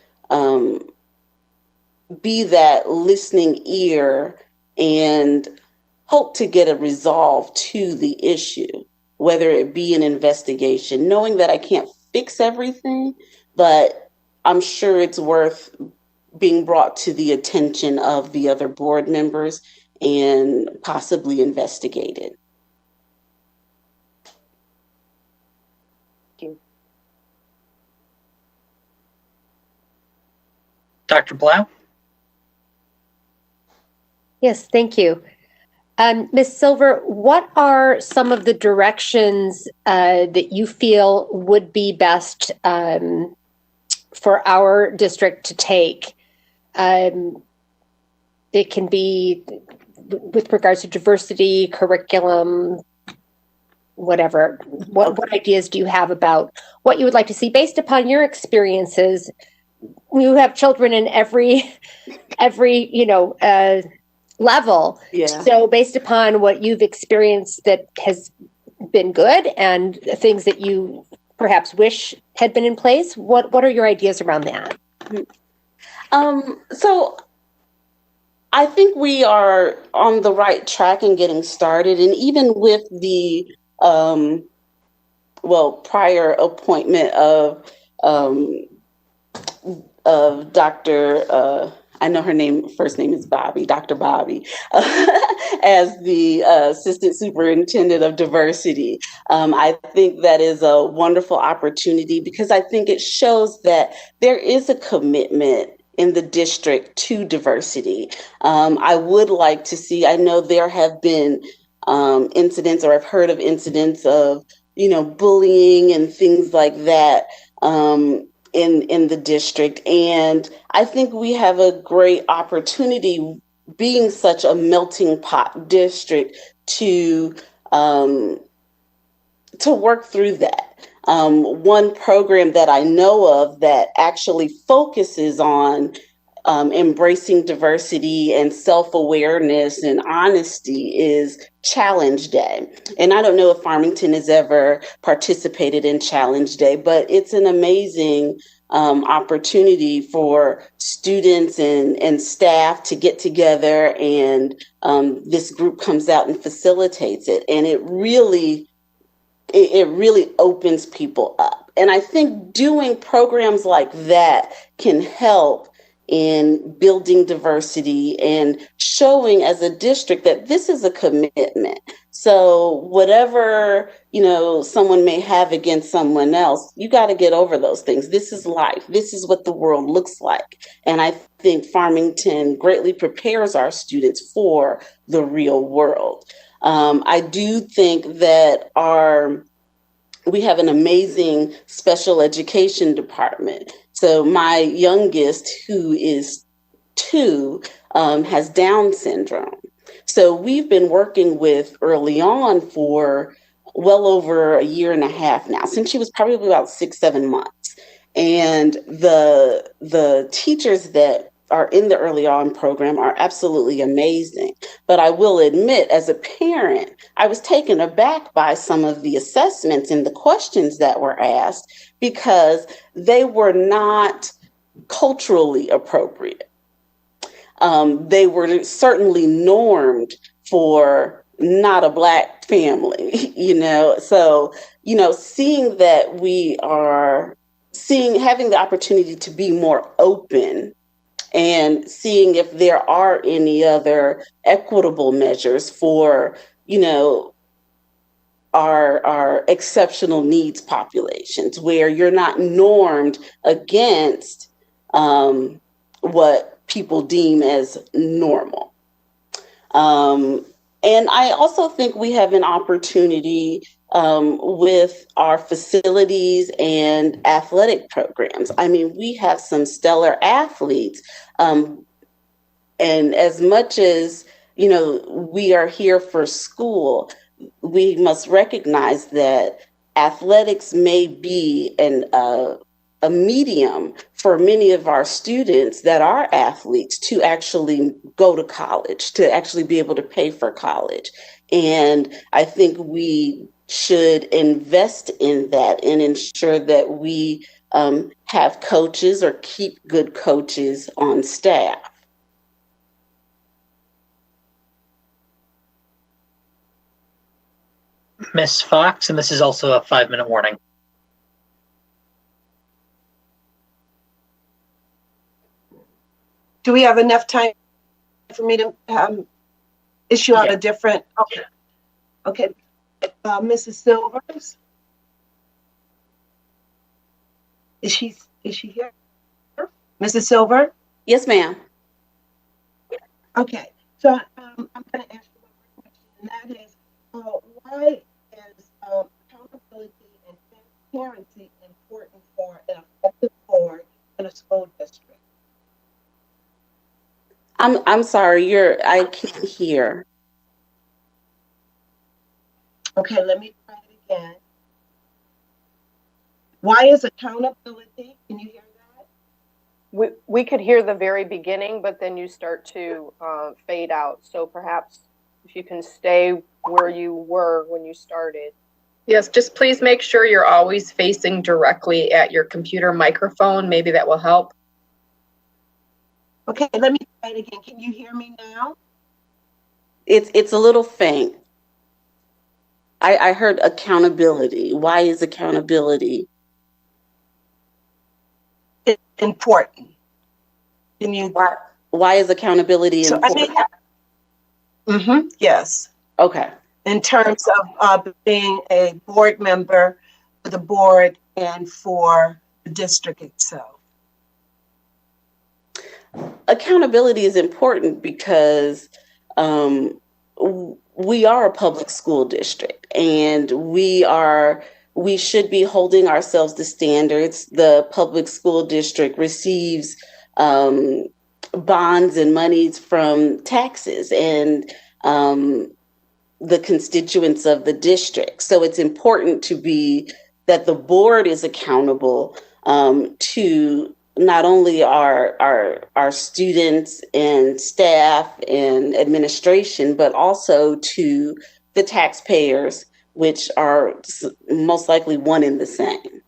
be that listening ear and hope to get a resolve to the issue, whether it be an investigation, knowing that I can't fix everything, but I'm sure it's worth being brought to the attention of the other board members and possibly investigated. Thank you. Dr. Blau? Yes, thank you. Ms. Silver, what are some of the directions that you feel would be best for our district to take? It can be with regards to diversity, curriculum, whatever. What ideas do you have about what you would like to see based upon your experiences? You have children in every level. Yeah. So based upon what you've experienced that has been good and things that you perhaps wish had been in place, what are your ideas around that? So I think we are on the right track in getting started. And even with the prior appointment of Dr. I know her first name is Bobby, Dr. Bobby, as the Assistant Superintendent of Diversity. I think that is a wonderful opportunity because I think it shows that there is a commitment in the district to diversity. I would like to see, I know there have been incidents, or I've heard of incidents of, bullying and things like that in the district. And I think we have a great opportunity, being such a melting pot district, to work through that. One program that I know of that actually focuses on embracing diversity and self-awareness and honesty is Challenge Day. And I don't know if Farmington has ever participated in Challenge Day, but it's an amazing opportunity for students and staff to get together, and this group comes out and facilitates it. And it really opens people up. And I think doing programs like that can help in building diversity and showing as a district that this is a commitment. So whatever, someone may have against someone else, you got to get over those things. This is life. This is what the world looks like. And I think Farmington greatly prepares our students for the real world. I do think that we have an amazing special education department. So my youngest, who is 2, has Down syndrome. So we've been working with early on for well over a year and a half now, since she was probably about 6-7 months. And the teachers that are in the early on program are absolutely amazing. But I will admit, as a parent, I was taken aback by some of the assessments and the questions that were asked, because they were not culturally appropriate. They were certainly normed for not a Black family, So, seeing that we are having the opportunity to be more open, and seeing if there are any other equitable measures for, our exceptional needs populations, where you're not normed against what people deem as normal. And I also think we have an opportunity with our facilities and athletic programs. I mean, we have some stellar athletes. And as much as, we are here for school, we must recognize that athletics may be a medium for many of our students that are athletes to actually go to college, to actually be able to pay for college. And I think we should invest in that and ensure that we have coaches, or keep good coaches on staff. Miss Fox, and this is also a 5-minute warning. Do we have enough time for me to issue out a different? Okay. Mrs. Silvers, is she here? Mrs. Silver? Yes, ma'am. Okay. So I'm going to ask you one question, and that is, why is accountability and transparency important for an effective board in a school district? I'm sorry, I can't hear. Okay, let me try it again. Why is accountability? Can you hear that? We could hear the very beginning, but then you start to fade out. So perhaps if you can stay where you were when you started. Yes, just please make sure you're always facing directly at your computer microphone. Maybe that will help. Okay, let me try it again. Can you hear me now? It's a little faint. I heard accountability. Why is accountability important? Can you? Why is accountability important? Yes. Okay. In terms of being a board member for the board and for the district itself. accountability is important because we are a public school district, and we should be holding ourselves to standards. The public school district receives bonds and monies from taxes and the constituents of the district. So it's important that the board is accountable to not only our students and staff and administration, but also to the taxpayers, which are most likely one and the same.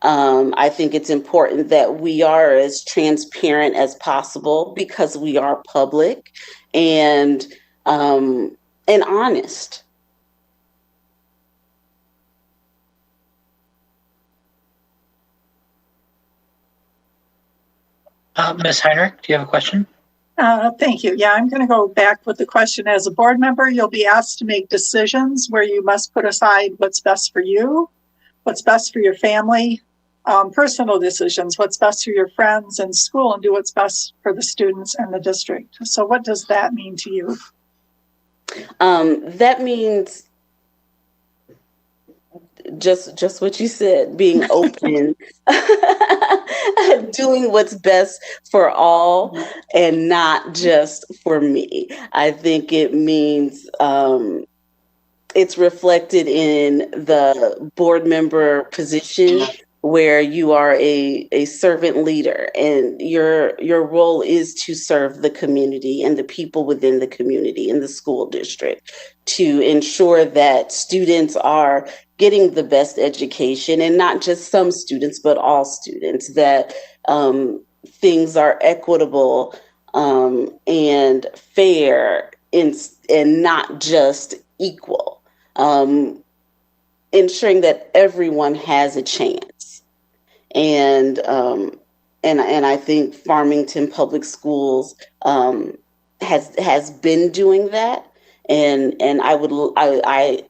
I think it's important that we are as transparent as possible because we are public and honest. Ms. Heinrich, do you have a question? Thank you. Yeah, I'm going to go back with the question. As a board member, you'll be asked to make decisions where you must put aside what's best for you, what's best for your family, personal decisions, what's best for your friends and school, and do what's best for the students and the district. So what does that mean to you? That means just what you said, being open, doing what's best for all and not just for me. I think it means it's reflected in the board member position where you are a servant leader, and your role is to serve the community and the people within the community in the school district to ensure that students are getting the best education, and not just some students, but all students, that things are equitable and fair and not just equal, ensuring that everyone has a chance. And I think Farmington Public Schools has been doing that, and I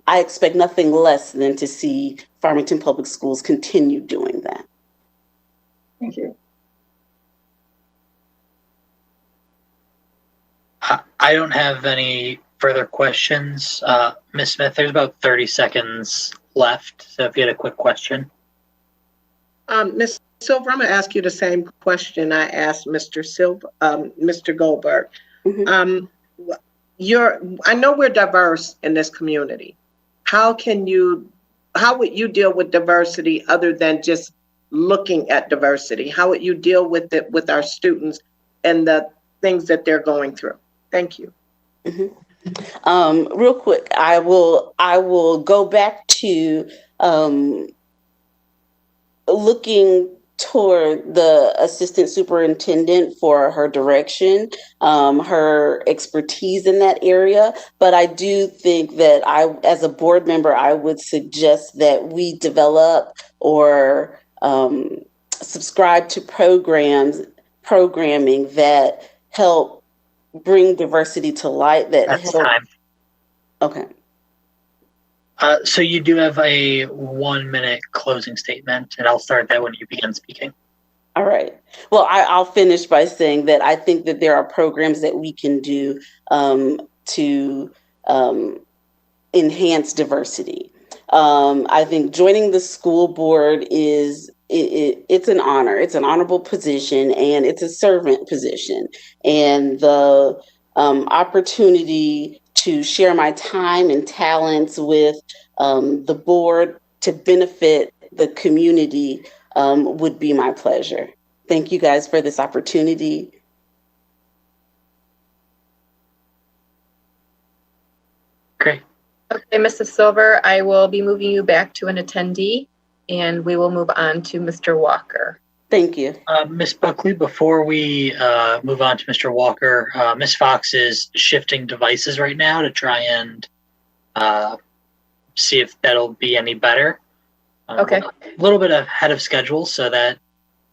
expect nothing less than to see Farmington Public Schools continue doing that. Thank you. I don't have any further questions. Ms. Smith, there's about 30 seconds left, so if you had a quick question. Ms. Silver, I'm going to ask you the same question I asked Mr. Silver, Mr. Goldberg. Mm-hmm. I know we're diverse in this community. How would you deal with diversity other than just looking at diversity? How would you deal with it with our students and the things that they're going through? Thank you. Mm-hmm. Real quick, I will go back to looking toward the assistant superintendent for her direction, her expertise in that area. But I do think that as a board member, I would suggest that we develop or subscribe to programming that help bring diversity to light. That's time. Okay. So you do have a 1 minute closing statement, and I'll start that when you begin speaking. All right. Well, I'll finish by saying that I think that there are programs that we can do to enhance diversity. I think joining the school board it's an honor. It's an honorable position, and it's a servant position. And the opportunity to share my time and talents with the board to benefit the community would be my pleasure. Thank you guys for this opportunity. Great. Okay, Mrs. Silver, I will be moving you back to an attendee, and we will move on to Mr. Walker. Thank you. Ms. Buckley, before we move on to Mr. Walker, Ms. Fox is shifting devices right now to try and see if that'll be any better. Okay. A little bit ahead of schedule, so that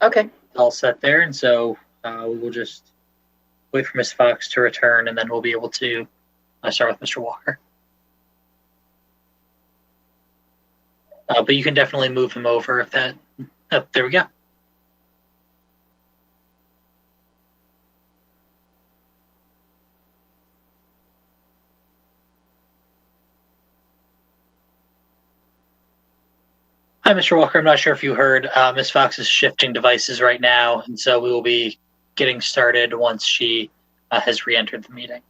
okay, all set there. And so we will just wait for Ms. Fox to return, and then we'll be able to start with Mr. Walker. But you can definitely move him over if that. Oh, there we go. Hi, Mr. Walker. I'm not sure if you heard, Ms. Fox is shifting devices right now, and so we will be getting started once she has re-entered the meeting.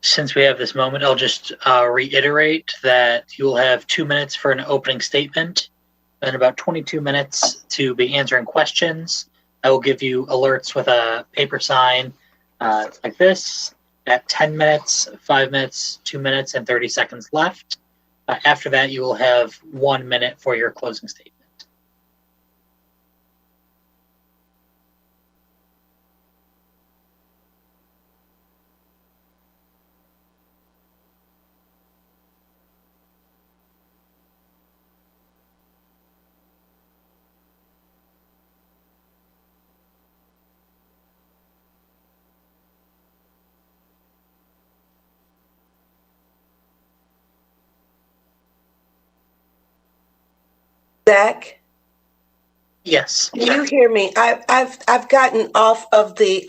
Since we have this moment, I'll just reiterate that you will have 2 minutes for an opening statement and about 22 minutes to be answering questions. I will give you alerts with a paper sign like this at 10 minutes, 5 minutes, 2 minutes, and 30 seconds left. After that, you will have 1 minute for your closing statement. Zach, Yes. can you hear me? I've gotten off of the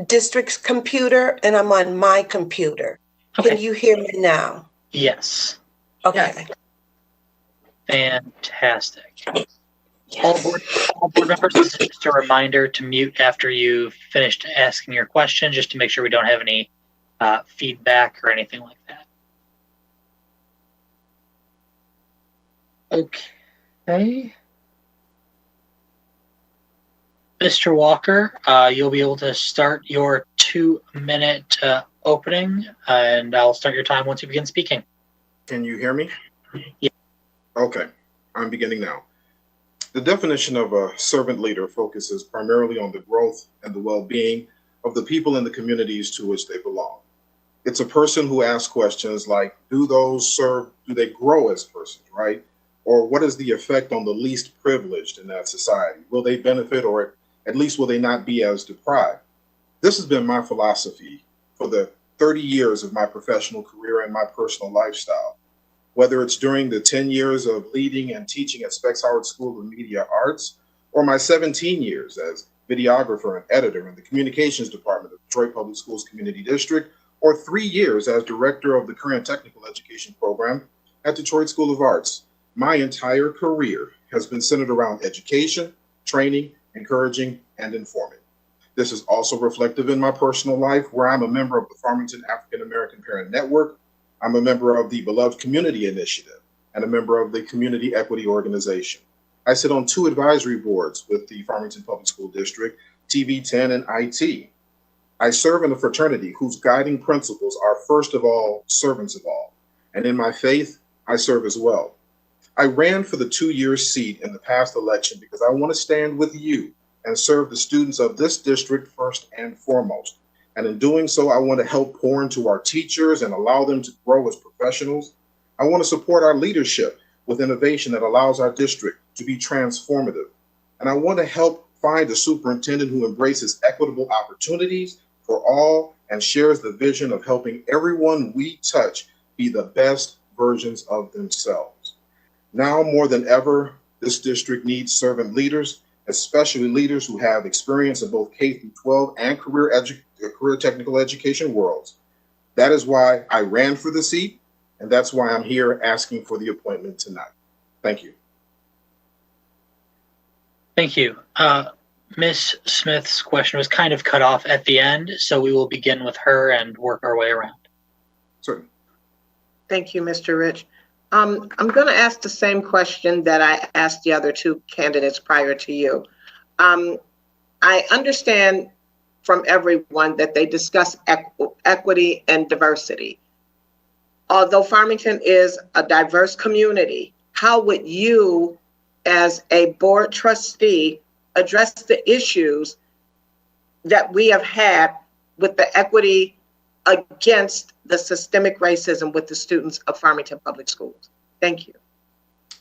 district's computer and I'm on my computer. Okay. Can you hear me now? Yes. Okay. Fantastic. All board members, this is just a reminder to mute after you've finished asking your question, just to make sure we don't have any feedback or anything like that. Okay. Mr. Walker, you'll be able to start your 2-minute opening, and I'll start your time once you begin speaking. Can you hear me? Yeah. Okay, I'm beginning now. The definition of a servant leader focuses primarily on the growth and the well-being of the people in the communities to which they belong. It's a person who asks questions like, do they grow as persons, right? Or what is the effect on the least privileged in that society? Will they benefit, or at least will they not be as deprived? This has been my philosophy for the 30 years of my professional career and my personal lifestyle. Whether it's during the 10 years of leading and teaching at Specs Howard School of Media Arts, or my 17 years as videographer and editor in the communications department of Detroit Public Schools Community District, or 3 years as director of the current technical education program at Detroit School of Arts, my entire career has been centered around education, training, encouraging, and informing. This is also reflective in my personal life, where I'm a member of the Farmington African American Parent Network. I'm a member of the Beloved Community Initiative and a member of the Community Equity Organization. I sit on 2 advisory boards with the Farmington Public School District, TV10 and IT. I serve in a fraternity whose guiding principles are, first of all, servants of all. And in my faith, I serve as well. I ran for the 2-year seat in the past election because I want to stand with you and serve the students of this district first and foremost. And in doing so, I want to help pour into our teachers and allow them to grow as professionals. I want to support our leadership with innovation that allows our district to be transformative. And I want to help find a superintendent who embraces equitable opportunities for all and shares the vision of helping everyone we touch be the best versions of themselves. Now more than ever, this district needs servant leaders, especially leaders who have experience in both K-12 and career technical education worlds. That is why I ran for the seat, and that's why I'm here asking for the appointment tonight. Thank you. Thank you. Ms. Smith's question was kind of cut off at the end, so we will begin with her and work our way around. Certainly. Thank you, Mr. Rich. I'm going to ask the same question that I asked the other 2 candidates prior to you. I understand from everyone that they discuss equity and diversity. Although Farmington is a diverse community, how would you, as a board trustee, address the issues that we have had with the equity against the systemic racism with the students of Farmington Public Schools? Thank you.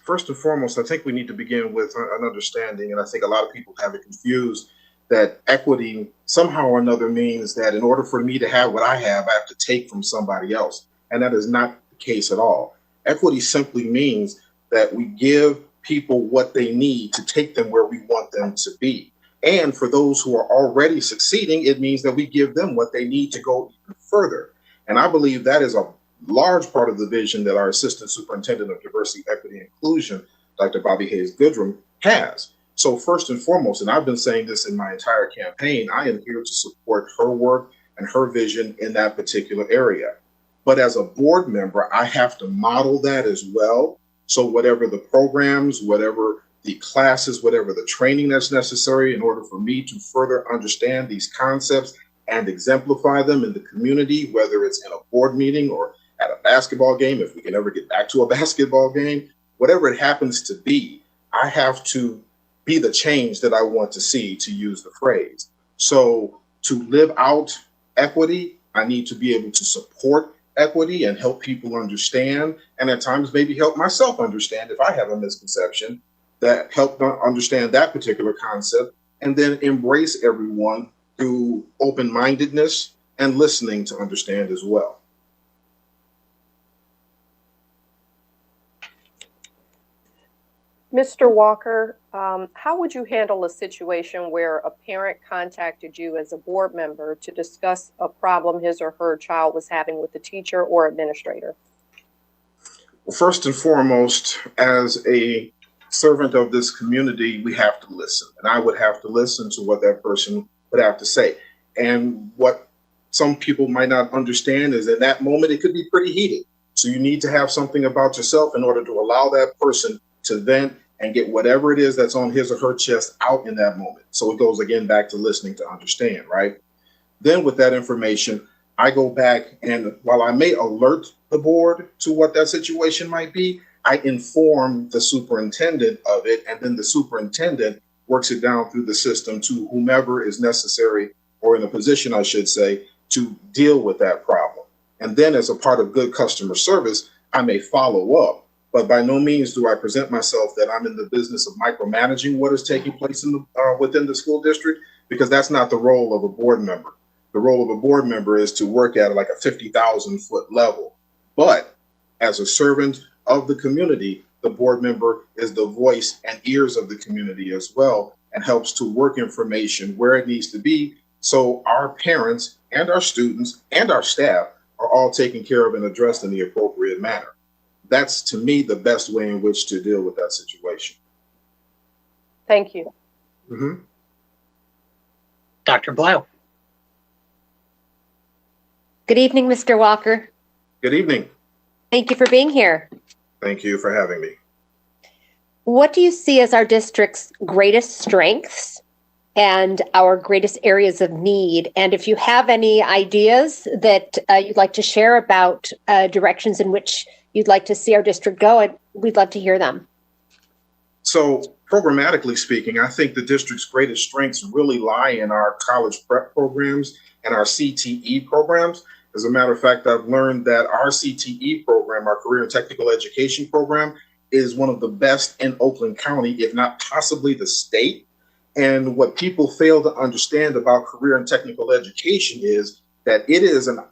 First and foremost, I think we need to begin with an understanding, and I think a lot of people have it confused, that equity somehow or another means that in order for me to have what I have to take from somebody else. And that is not the case at all. Equity simply means that we give people what they need to take them where we want them to be. And for those who are already succeeding, it means that we give them what they need to go even further. And I believe that is a large part of the vision that our Assistant Superintendent of Diversity, Equity, and Inclusion, Dr. Bobby Hayes Goodrum, has. So first and foremost, and I've been saying this in my entire campaign, I am here to support her work and her vision in that particular area. But as a board member, I have to model that as well. So whatever the programs, whatever the classes, whatever the training that's necessary in order for me to further understand these concepts and exemplify them in the community, whether it's in a board meeting or at a basketball game, if we can ever get back to a basketball game, whatever it happens to be, I have to be the change that I want to see, to use the phrase. So to live out equity, I need to be able to support equity and help people understand, and at times maybe help myself understand if I have a misconception, that help understand that particular concept, and then embrace everyone through open-mindedness and listening to understand as well. Mr. Walker, how would you handle a situation where a parent contacted you as a board member to discuss a problem his or her child was having with the teacher or administrator? Well, first and foremost, as a servant of this community, we have to listen. And I would have to listen to what that person would have to say. And what some people might not understand is in that moment, it could be pretty heated. So you need to have something about yourself in order to allow that person to vent and get whatever it is that's on his or her chest out in that moment. So it goes again back to listening to understand, right? Then with that information, I go back, and while I may alert the board to what that situation might be, I inform the superintendent of it, and then the superintendent works it down through the system to whomever is necessary, or in a position, I should say, to deal with that problem. And then as a part of good customer service, I may follow up. But by no means do I present myself that I'm in the business of micromanaging what is taking place in the, within the school district, because that's not the role of a board member. The role of a board member is to work at like a 50,000-foot level. But as a servant of the community, the board member is the voice and ears of the community as well, and helps to work information where it needs to be, so our parents and our students and our staff are all taken care of and addressed in the appropriate manner. That's, to me, the best way in which to deal with that situation. Thank you. Mm-hmm. Dr. Blau. Good evening, Mr. Walker. Good evening. Thank you for being here. Thank you for having me. What do you see as our district's greatest strengths and our greatest areas of need? And if you have any ideas that you'd like to share about directions in which you'd like to see our district go, we'd love to hear them. So programmatically speaking, I think the district's greatest strengths really lie in our college prep programs and our CTE programs. As a matter of fact, I've learned that our CTE program, our Career and Technical Education program, is one of the best in Oakland County, if not possibly the state. And what people fail to understand about career and technical education is that it is a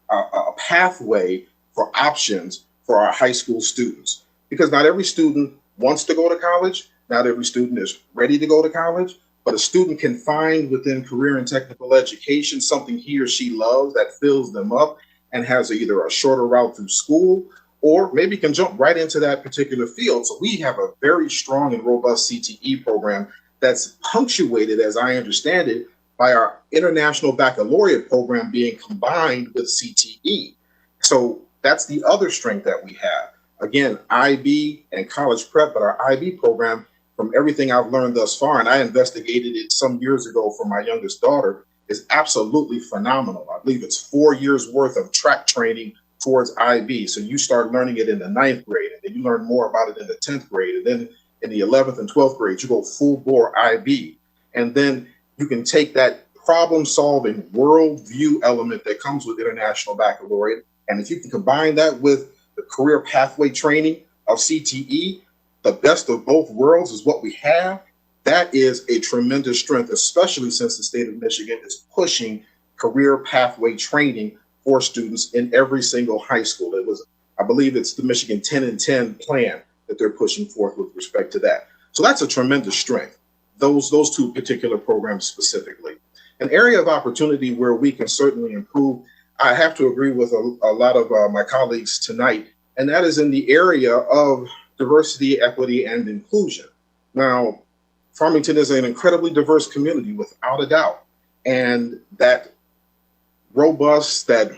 pathway for options for our high school students. Because not every student wants to go to college, not every student is ready to go to college, but a student can find within career and technical education something he or she loves that fills them up and has either a shorter route through school, or maybe can jump right into that particular field. So we have a very strong and robust CTE program that's punctuated, as I understand it, by our International Baccalaureate program being combined with CTE. So that's the other strength that we have. Again, IB and college prep, but our IB program, from everything I've learned thus far, and I investigated it some years ago for my youngest daughter, is absolutely phenomenal. I believe it's 4 years worth of track training towards IB. So you start learning it in the 9th grade, and then you learn more about it in the 10th grade. And then in the 11th and 12th grade, you go full bore IB. And then you can take that problem solving worldview element that comes with International Baccalaureate. And if you can combine that with the career pathway training of CTE, the best of both worlds is what we have. That is a tremendous strength, especially since the state of Michigan is pushing career pathway training for students in every single high school. It was, I believe it's the Michigan 10 and 10 plan that they're pushing forth with respect to that. So that's a tremendous strength, those two particular programs specifically. An area of opportunity where we can certainly improve, I have to agree with a lot of my colleagues tonight, and that is in the area of diversity, equity, and inclusion. Now, Farmington is an incredibly diverse community, without a doubt, and that robust, that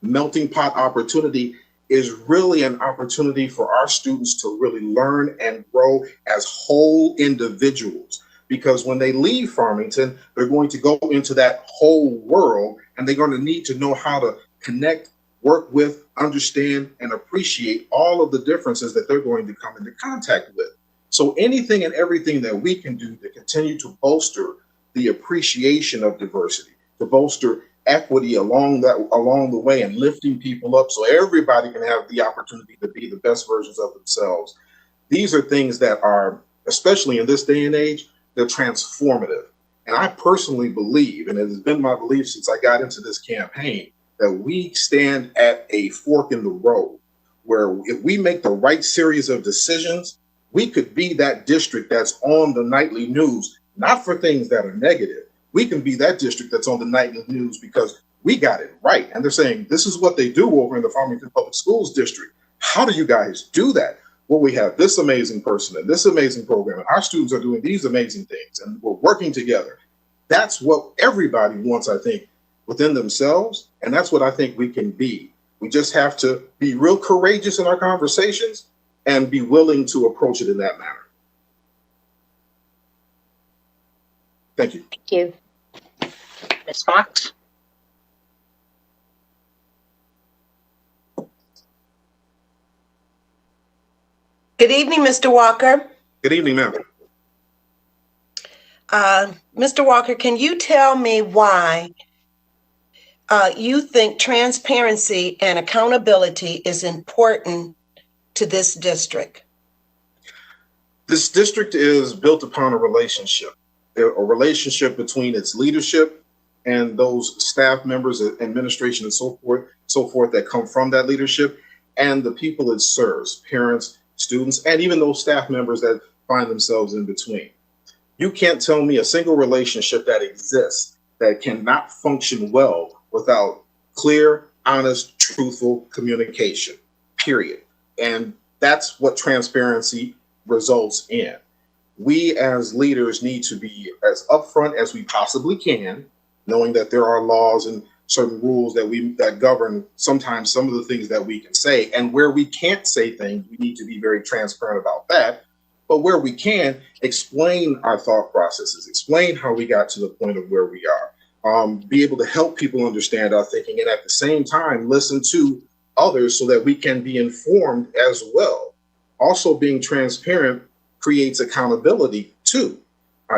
melting pot opportunity is really an opportunity for our students to really learn and grow as whole individuals. Because when they leave Farmington, they're going to go into that whole world, and they're going to need to know how to connect, work with, understand, and appreciate all of the differences that they're going to come into contact with. So anything and everything that we can do to continue to bolster the appreciation of diversity, to bolster equity along the way, and lifting people up so everybody can have the opportunity to be the best versions of themselves. These are things that are, especially in this day and age, they're transformative. And I personally believe, and it has been my belief since I got into this campaign, that we stand at a fork in the road where if we make the right series of decisions, we could be that district that's on the nightly news, not for things that are negative. We can be that district that's on the nightly news because we got it right. And they're saying, this is what they do over in the Farmington Public Schools district. How do you guys do that? Well, we have this amazing person and this amazing program, and our students are doing these amazing things, and we're working together. That's what everybody wants, I think, within themselves. And that's what I think we can be. We just have to be real courageous in our conversations and be willing to approach it in that manner. Thank you. Thank you. Ms. Fox? Good evening, Mr. Walker. Good evening, ma'am. Mr. Walker, can you tell me why you think transparency and accountability is important to this district? This district is built upon a relationship between its leadership and those staff members, administration, and so forth that come from that leadership, and the people it serves, parents, students, and even those staff members that find themselves in between. You can't tell me a single relationship that exists that cannot function well without clear, honest, truthful communication, period. And that's what transparency results in. We as leaders need to be as upfront as we possibly can, knowing that there are laws and certain rules that govern sometimes some of the things that we can say. And where we can't say things, we need to be very transparent about that. But where we can, explain our thought processes, explain how we got to the point of where we are, be able to help people understand our thinking, and at the same time, listen to others so that we can be informed as well. Also, being transparent creates accountability too.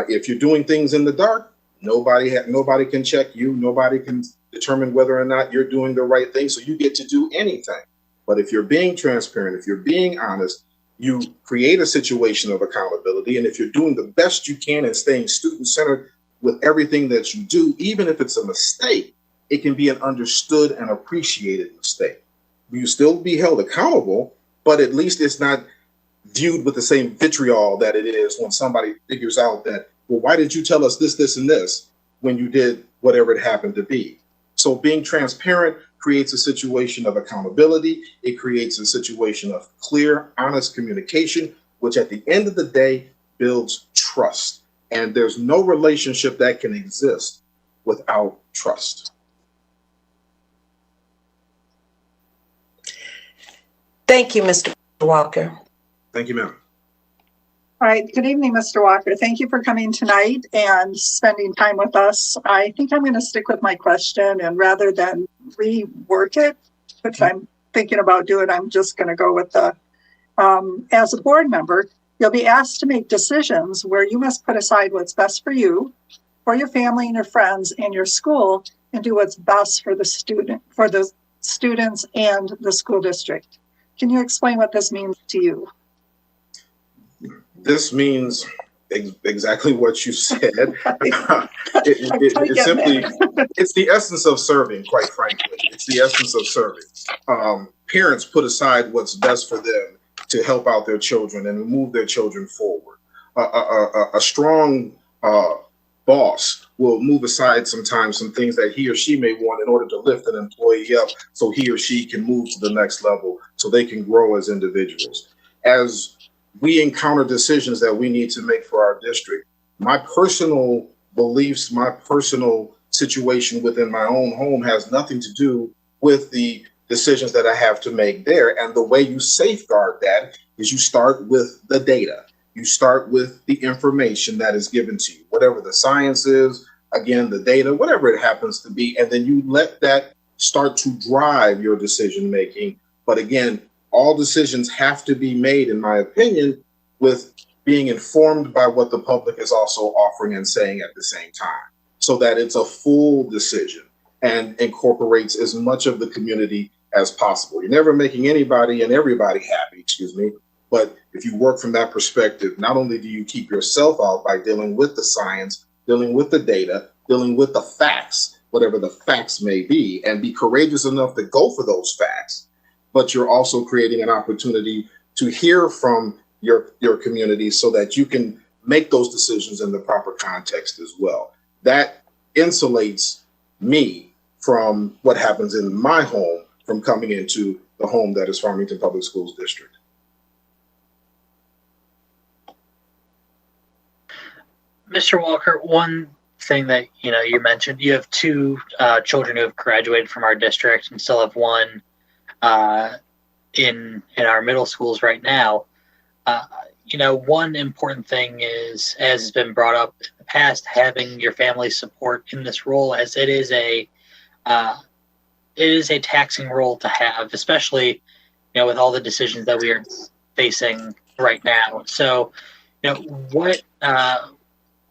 If you're doing things in the dark, nobody can check you. Nobody can determine whether or not you're doing the right thing. So you get to do anything. But if you're being transparent, if you're being honest, you create a situation of accountability. And if you're doing the best you can and staying student-centered with everything that you do, even if it's a mistake, it can be an understood and appreciated mistake. You still be held accountable, but at least it's not viewed with the same vitriol that it is when somebody figures out that, well, why did you tell us this, this, and this when you did whatever it happened to be? So being transparent creates a situation of accountability. It creates a situation of clear, honest communication, which at the end of the day builds trust. And there's no relationship that can exist without trust. Thank you, Mr. Walker. Thank you, ma'am. All right. Good evening, Mr. Walker. Thank you for coming tonight and spending time with us. I think I'm going to stick with my question, and rather than rework it, which I'm thinking about doing, I'm just going to go with the, as a board member, you'll be asked to make decisions where you must put aside what's best for you, for your family and your friends and your school, and do what's best for the students and the school district. Can you explain what this means to you? This means exactly what you said. It's the essence of serving, quite frankly. It's the essence of serving. Parents put aside what's best for them to help out their children and move their children forward. A strong boss will move aside sometimes some things that he or she may want in order to lift an employee up so he or she can move to the next level so they can grow as individuals. As we encounter decisions that we need to make for our district, my personal beliefs, my personal situation within my own home has nothing to do with the decisions that I have to make there. And the way you safeguard that is you start with the data. You start with the information that is given to you, whatever the science is, again, the data, whatever it happens to be, and then you let that start to drive your decision making. But again, all decisions have to be made, in my opinion, with being informed by what the public is also offering and saying at the same time, so that it's a full decision and incorporates as much of the community as possible. You're never making anybody and everybody happy, but if you work from that perspective, not only do you keep yourself out by dealing with the science, dealing with the data, dealing with the facts, whatever the facts may be, and be courageous enough to go for those facts, but you're also creating an opportunity to hear from your community so that you can make those decisions in the proper context as well. That insulates me from what happens in my home from coming into the home that is Farmington Public Schools District. Mr. Walker, one thing that you mentioned, you have two children who have graduated from our district and still have one in our middle schools right now. One important thing is, as has been brought up in the past, having your family's support in this role, as it is a taxing role to have, especially with all the decisions that we are facing right now. So, what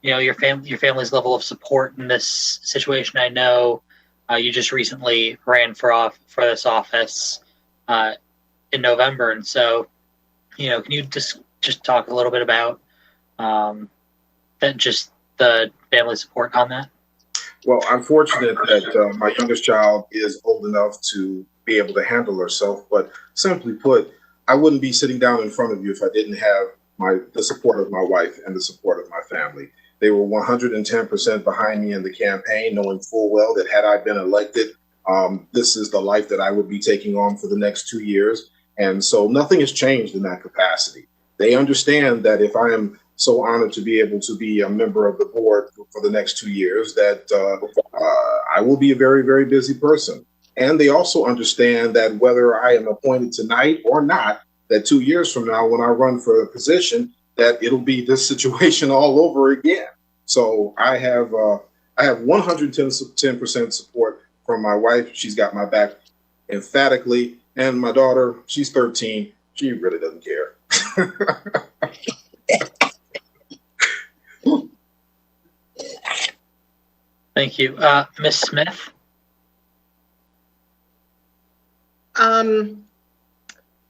your family's level of support in this situation. I know you just recently ran for this office in November, and so can you just talk a little bit about just the family support on that? Well, I'm fortunate that my youngest child is old enough to be able to handle herself, but simply put, I wouldn't be sitting down in front of you if I didn't have the support of my wife and the support of my family. They were 110% behind me in the campaign, knowing full well that had I been elected, this is the life that I would be taking on for the next 2 years. And so nothing has changed in that capacity. They understand that if I am so honored to be able to be a member of the board for the next 2 years, that I will be a very, very busy person. And they also understand that whether I am appointed tonight or not, that 2 years from now, when I run for a position, that it'll be this situation all over again. So I have 110% support from my wife. She's got my back emphatically. And my daughter, she's 13. She really doesn't care. Thank you. Ms. Smith?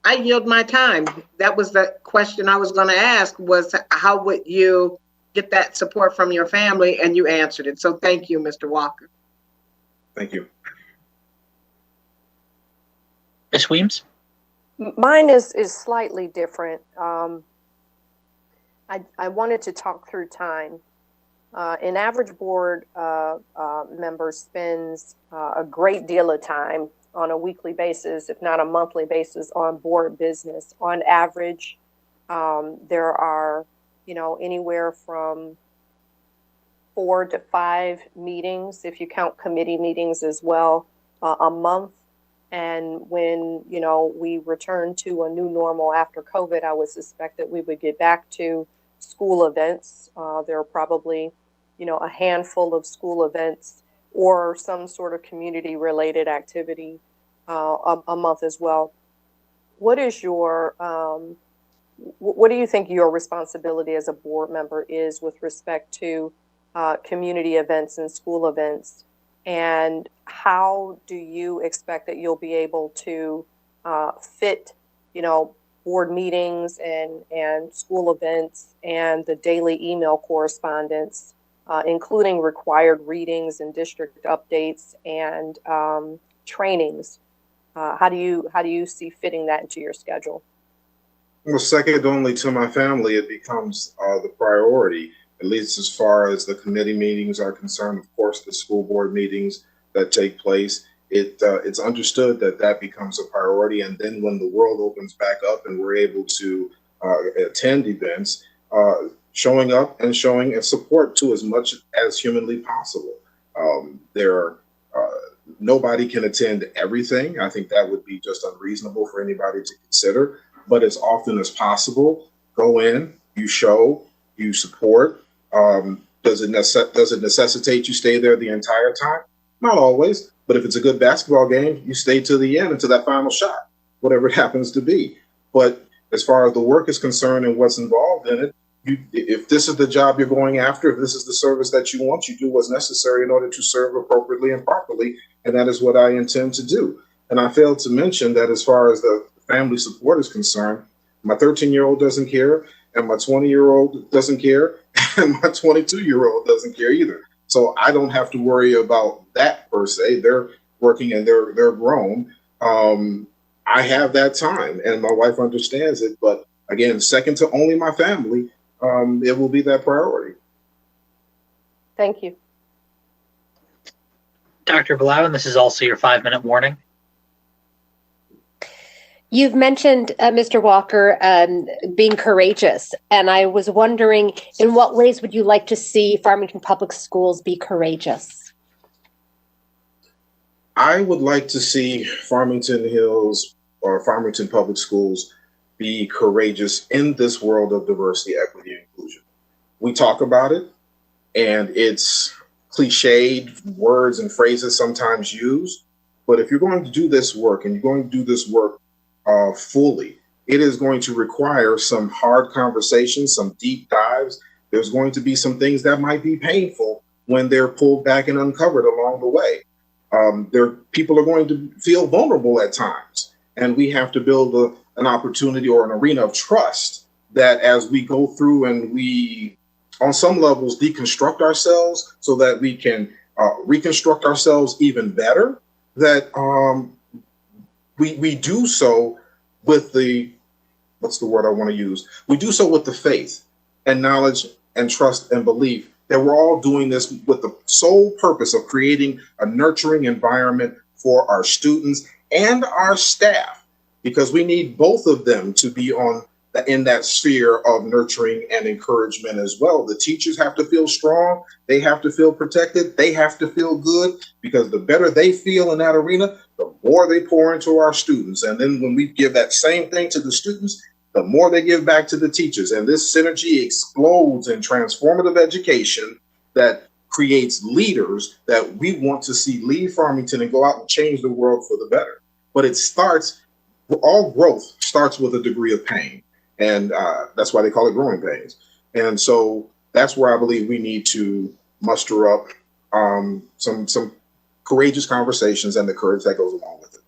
I yield my time. That was the question I was going to ask, was how would you get that support from your family? And you answered it. So thank you, Mr. Walker. Thank you. Ms. Weems? Mine is slightly different. I wanted to talk through time. An average board member spends a great deal of time on a weekly basis, if not a monthly basis, on board business. On average, there are, anywhere from 4 to 5 meetings, if you count committee meetings as well, a month. And when, we return to a new normal after COVID, I would suspect that we would get back to school events. There are probably, a handful of school events or some sort of community related activity a month as well. What is your, what do you think your responsibility as a board member is with respect to community events and school events? And how do you expect that you'll be able to fit, board meetings and school events and the daily email correspondence, including required readings and district updates and trainings? How do you see fitting that into your schedule? Well, second only to my family, it becomes the priority, at least as far as the committee meetings are concerned. Of course, the school board meetings that take place, it's understood that that becomes a priority. And then when the world opens back up and we're able to attend events, showing up and showing support to as much as humanly possible. Nobody can attend everything. I think that would be just unreasonable for anybody to consider. But as often as possible, go in, you show, you support. Does it necessitate you stay there the entire time? Not always, but if it's a good basketball game, you stay to the end, until that final shot, whatever it happens to be. But as far as the work is concerned and what's involved in it, if this is the job you're going after, if this is the service that you want, you do what's necessary in order to serve appropriately and properly, and that is what I intend to do. And I failed to mention that as far as the family support is concerned, my 13-year-old doesn't care, and my 20-year-old doesn't care, and my 22-year-old doesn't care either. So I don't have to worry about that per se. They're working and they're grown. I have that time, and my wife understands it. But again, second to only my family, it will be that priority. Thank you. Dr. Blau, and this is also your 5-minute warning. You've mentioned, Mr. Walker, being courageous, and I was wondering, in what ways would you like to see Farmington Public Schools be courageous? I would like to see Farmington Hills or Farmington Public Schools be courageous in this world of diversity, equity, and inclusion. We talk about it, and it's cliched words and phrases sometimes used, but if you're going to do this work and you're going to do this work fully, it is going to require some hard conversations, some deep dives. There's going to be some things that might be painful when they're pulled back and uncovered along the way. People are going to feel vulnerable at times, and we have to build an opportunity or an arena of trust that as we go through and we, on some levels, deconstruct ourselves so that we can reconstruct ourselves even better, that we do so with what's the word I want to use? We do so with the faith and knowledge and trust and belief that we're all doing this with the sole purpose of creating a nurturing environment for our students and our staff, because we need both of them to be in that sphere of nurturing and encouragement as well. The teachers have to feel strong. They have to feel protected. They have to feel good, because the better they feel in that arena, the more they pour into our students. And then when we give that same thing to the students, the more they give back to the teachers. And this synergy explodes in transformative education that creates leaders that we want to see leave Farmington and go out and change the world for the better. But all growth starts with a degree of pain. And that's why they call it growing pains. And so that's where I believe we need to muster up some courageous conversations and the courage that goes along with it.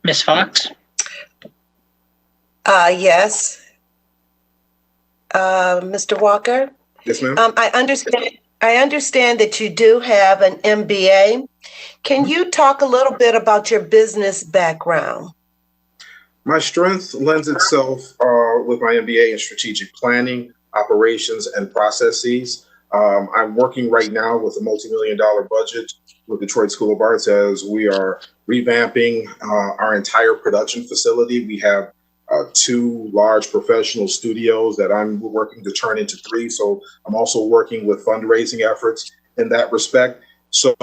Ms. Fox? Yes. Mr. Walker? Yes, ma'am. I understand that you do have an MBA. Can you talk a little bit about your business background? My strength lends itself with my MBA in strategic planning, operations, and processes. I'm working right now with a multi-million-dollar budget with Detroit School of Arts as we are revamping our entire production facility. We have 2 large professional studios that I'm working to turn into 3. So I'm also working with fundraising efforts in that respect. So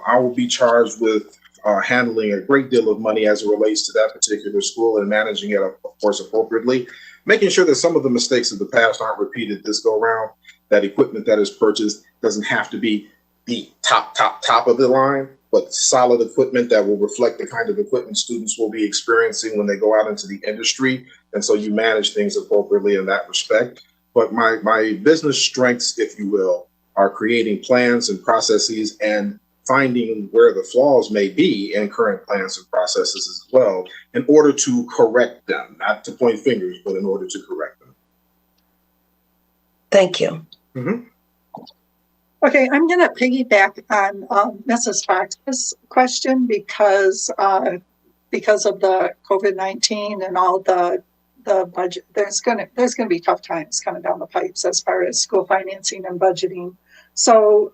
I will be charged with handling a great deal of money as it relates to that particular school and managing it, of course, appropriately, making sure that some of the mistakes of the past aren't repeated this go round, that equipment that is purchased doesn't have to be the top of the line, but solid equipment that will reflect the kind of equipment students will be experiencing when they go out into the industry. And so you manage things appropriately in that respect. But my business strengths, if you will, are creating plans and processes and finding where the flaws may be in current plans and processes as well, in order to correct them, not to point fingers, but in order to correct them. Thank you. Mm-hmm. Okay, I'm going to piggyback on Mrs. Fox's question because of the COVID-19 and all the budget. There's going to be tough times coming down the pipes as far as school financing and budgeting. So,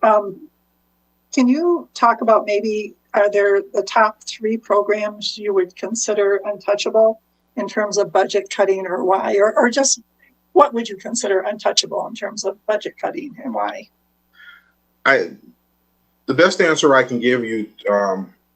can you talk about maybe are there the top 3 programs you would consider untouchable in terms of budget cutting, or why, or just what would you consider untouchable in terms of budget cutting and why? The best answer I can give you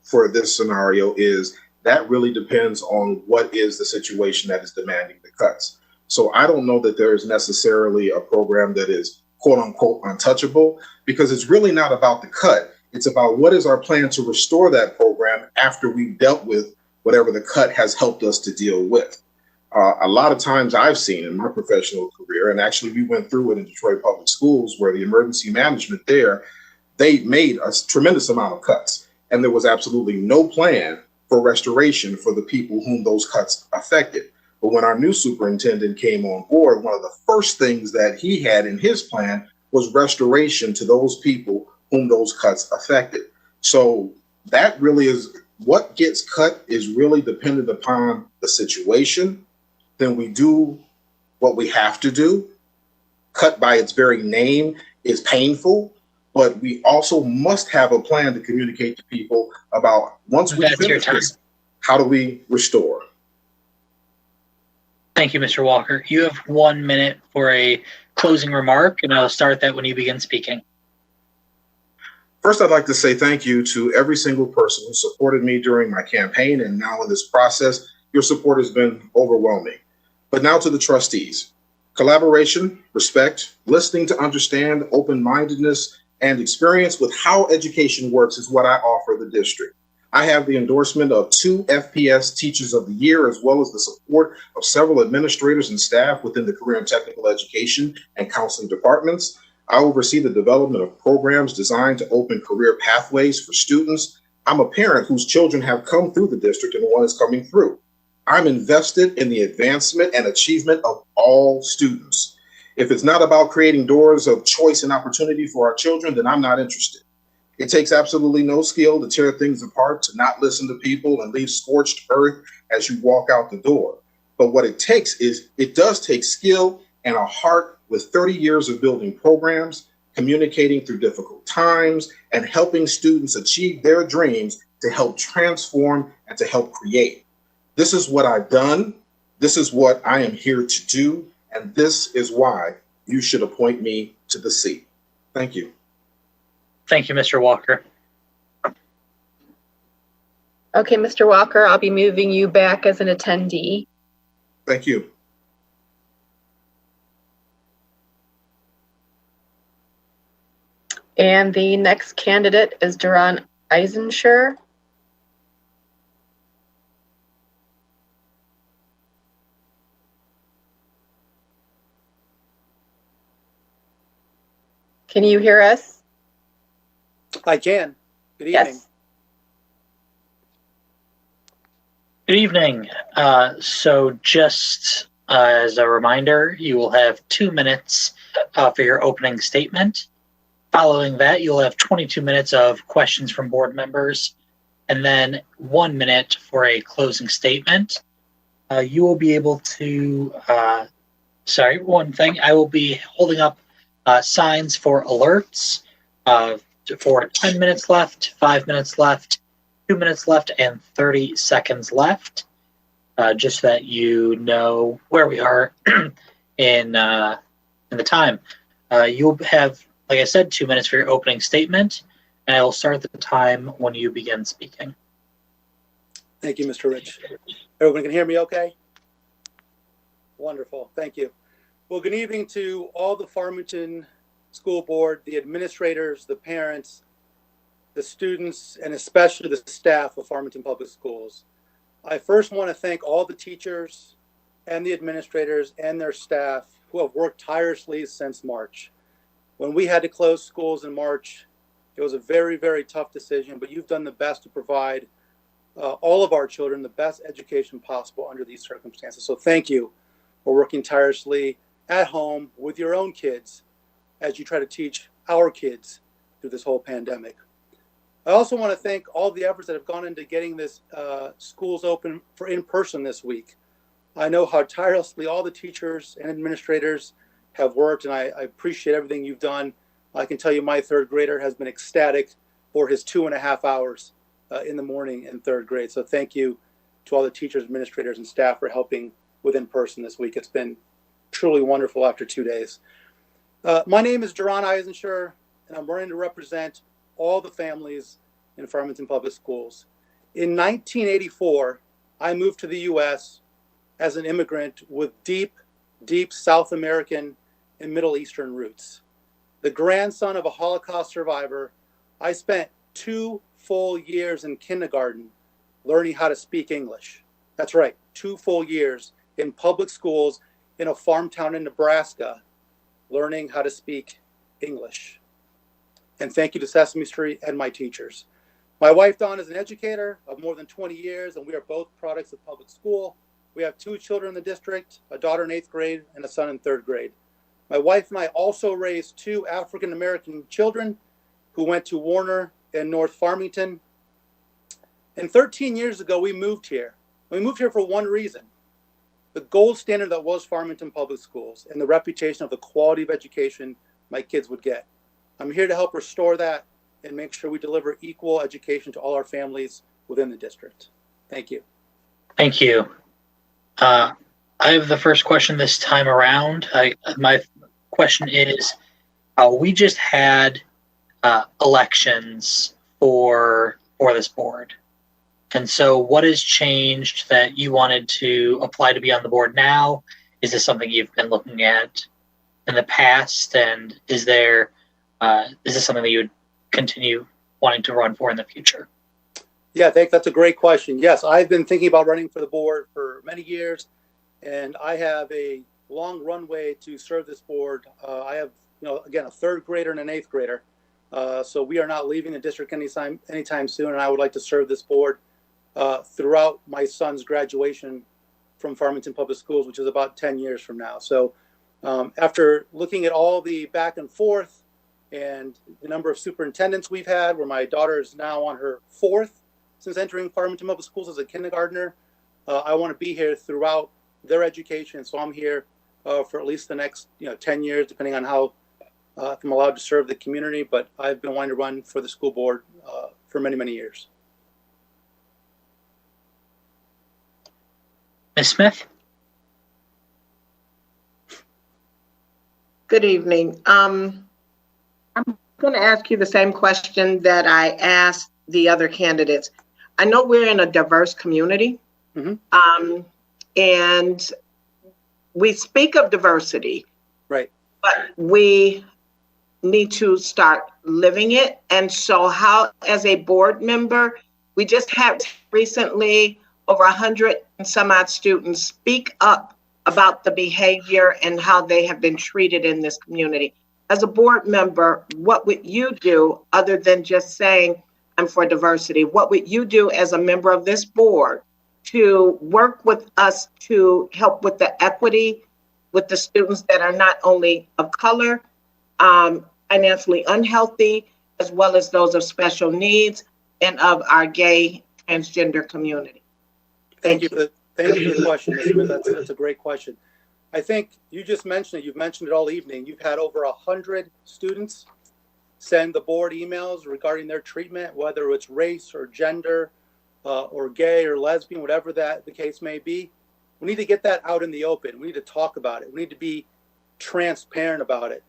for this scenario is that really depends on what is the situation that is demanding the cuts. So I don't know that there is necessarily a program that is quote unquote untouchable, because it's really not about the cut. It's about what is our plan to restore that program after we've dealt with whatever the cut has helped us to deal with. A lot of times I've seen in my professional career, and actually we went through it in Detroit Public Schools, where the emergency management there, they made a tremendous amount of cuts, and there was absolutely no plan for restoration for the people whom those cuts affected. But when our new superintendent came on board, one of the first things that he had in his plan was restoration to those people whom those cuts affected. So that really is what gets cut is really dependent upon the situation. Then we do what we have to do. Cut by its very name is painful, but we also must have a plan to communicate to people about once we finish this, how do we restore? Thank you, Mr. Walker. You have 1 minute for a closing remark, and I'll start that when you begin speaking. First, I'd like to say thank you to every single person who supported me during my campaign, and now in this process, your support has been overwhelming. But now to the trustees. Collaboration, respect, listening to understand, open-mindedness, and experience with how education works is what I offer the district. I have the endorsement of 2 FPS Teachers of the Year, as well as the support of several administrators and staff within the Career and Technical Education and Counseling departments. I oversee the development of programs designed to open career pathways for students. I'm a parent whose children have come through the district and one is coming through. I'm invested in the advancement and achievement of all students. If it's not about creating doors of choice and opportunity for our children, then I'm not interested. It takes absolutely no skill to tear things apart, to not listen to people and leave scorched earth as you walk out the door. But what it takes is, it does take skill and a heart with 30 years of building programs, communicating through difficult times, and helping students achieve their dreams to help transform and to help create. This is what I've done. This is what I am here to do. And this is why you should appoint me to the seat. Thank you. Thank you, Mr. Walker. Okay, Mr. Walker, I'll be moving you back as an attendee. Thank you. And the next candidate is Doron Eisenscher. Can you hear us? I can. Good evening. Yes. Good evening. So just as a reminder, you will have 2 minutes for your opening statement. Following that, you'll have 22 minutes of questions from board members, and then 1 minute for a closing statement. You will be able to, one thing, I will be holding up signs for alerts for 10 minutes left, 5 minutes left, 2 minutes left, and 30 seconds left, just so that you know where we are in the time. You'll have, like I said, 2 minutes for your opening statement, and I will start the time when you begin speaking. Thank you, Mr. Rich. Everyone can hear me okay? Wonderful. Thank you. Well, good evening to all the Farmington School Board, the administrators, the parents, the students, and especially the staff of Farmington Public Schools. I first want to thank all the teachers and the administrators and their staff who have worked tirelessly since March. When we had to close schools in March, it was a very, very tough decision, but you've done the best to provide all of our children the best education possible under these circumstances. So thank you for working tirelessly at home with your own kids as you try to teach our kids through this whole pandemic. I also want to thank all the efforts that have gone into getting this schools open for in-person this week. I know how tirelessly all the teachers and administrators have worked, and I appreciate everything you've done. I can tell you my third grader has been ecstatic for his 2.5 hours in the morning in third grade. So thank you to all the teachers, administrators, and staff for helping with in-person this week. It's been truly wonderful after 2 days. My name is Doron Eisenscher, and I'm running to represent all the families in Farmington Public Schools. In 1984, I moved to the U.S. as an immigrant with deep, deep South American and Middle Eastern roots. The grandson of a Holocaust survivor, I spent 2 full years in kindergarten learning how to speak English. That's right, 2 full years in public schools in a farm town in Nebraska, learning how to speak English. And thank you to Sesame Street and my teachers. My wife, Dawn, is an educator of more than 20 years, and we are both products of public school. We have 2 children in the district, a daughter in 8th grade and a son in 3rd grade. My wife and I also raised 2 African-American children who went to Warner and North Farmington. And 13 years ago, we moved here. We moved here for one reason: the gold standard that was Farmington Public Schools and the reputation of the quality of education my kids would get. I'm here to help restore that and make sure we deliver equal education to all our families within the district. Thank you. Thank you. I have the first question this time around. My question is, we just had elections for this board. And so what has changed that you wanted to apply to be on the board now? Is this something you've been looking at in the past? And is this something that you would continue wanting to run for in the future? Yeah, I think that's a great question. Yes, I've been thinking about running for the board for many years, and I have a long runway to serve this board. I have, again, a 3rd grader and an 8th grader. So we are not leaving the district anytime soon, and I would like to serve this board throughout my son's graduation from Farmington Public Schools, which is about 10 years from now. So after looking at all the back and forth and the number of superintendents we've had, where my daughter is now on her 4th since entering Farmington Public Schools as a kindergartner, I want to be here throughout their education. So I'm here for at least the next 10 years, depending on how if I'm allowed to serve the community. But I've been wanting to run for the school board for many, many years. Ms. Smith? Good evening. I'm going to ask you the same question that I asked the other candidates. I know we're in a diverse community, and we speak of diversity, right? But we need to start living it. And so how, as a board member, we just had recently over 100 and some odd students speak up about the behavior and how they have been treated in this community. As a board member, what would you do other than just saying, I'm for diversity? What would you do as a member of this board to work with us to help with the equity with the students that are not only of color, financially unhealthy, as well as those of special needs and of our gay transgender community? Thank you for the question, Ms. Smith. That's a great question. I think you just mentioned it. You've mentioned it all evening. You've had over 100 students send the board emails regarding their treatment, whether it's race or gender or gay or lesbian, whatever the case may be. We need to get that out in the open. We need to talk about it. We need to be transparent about it.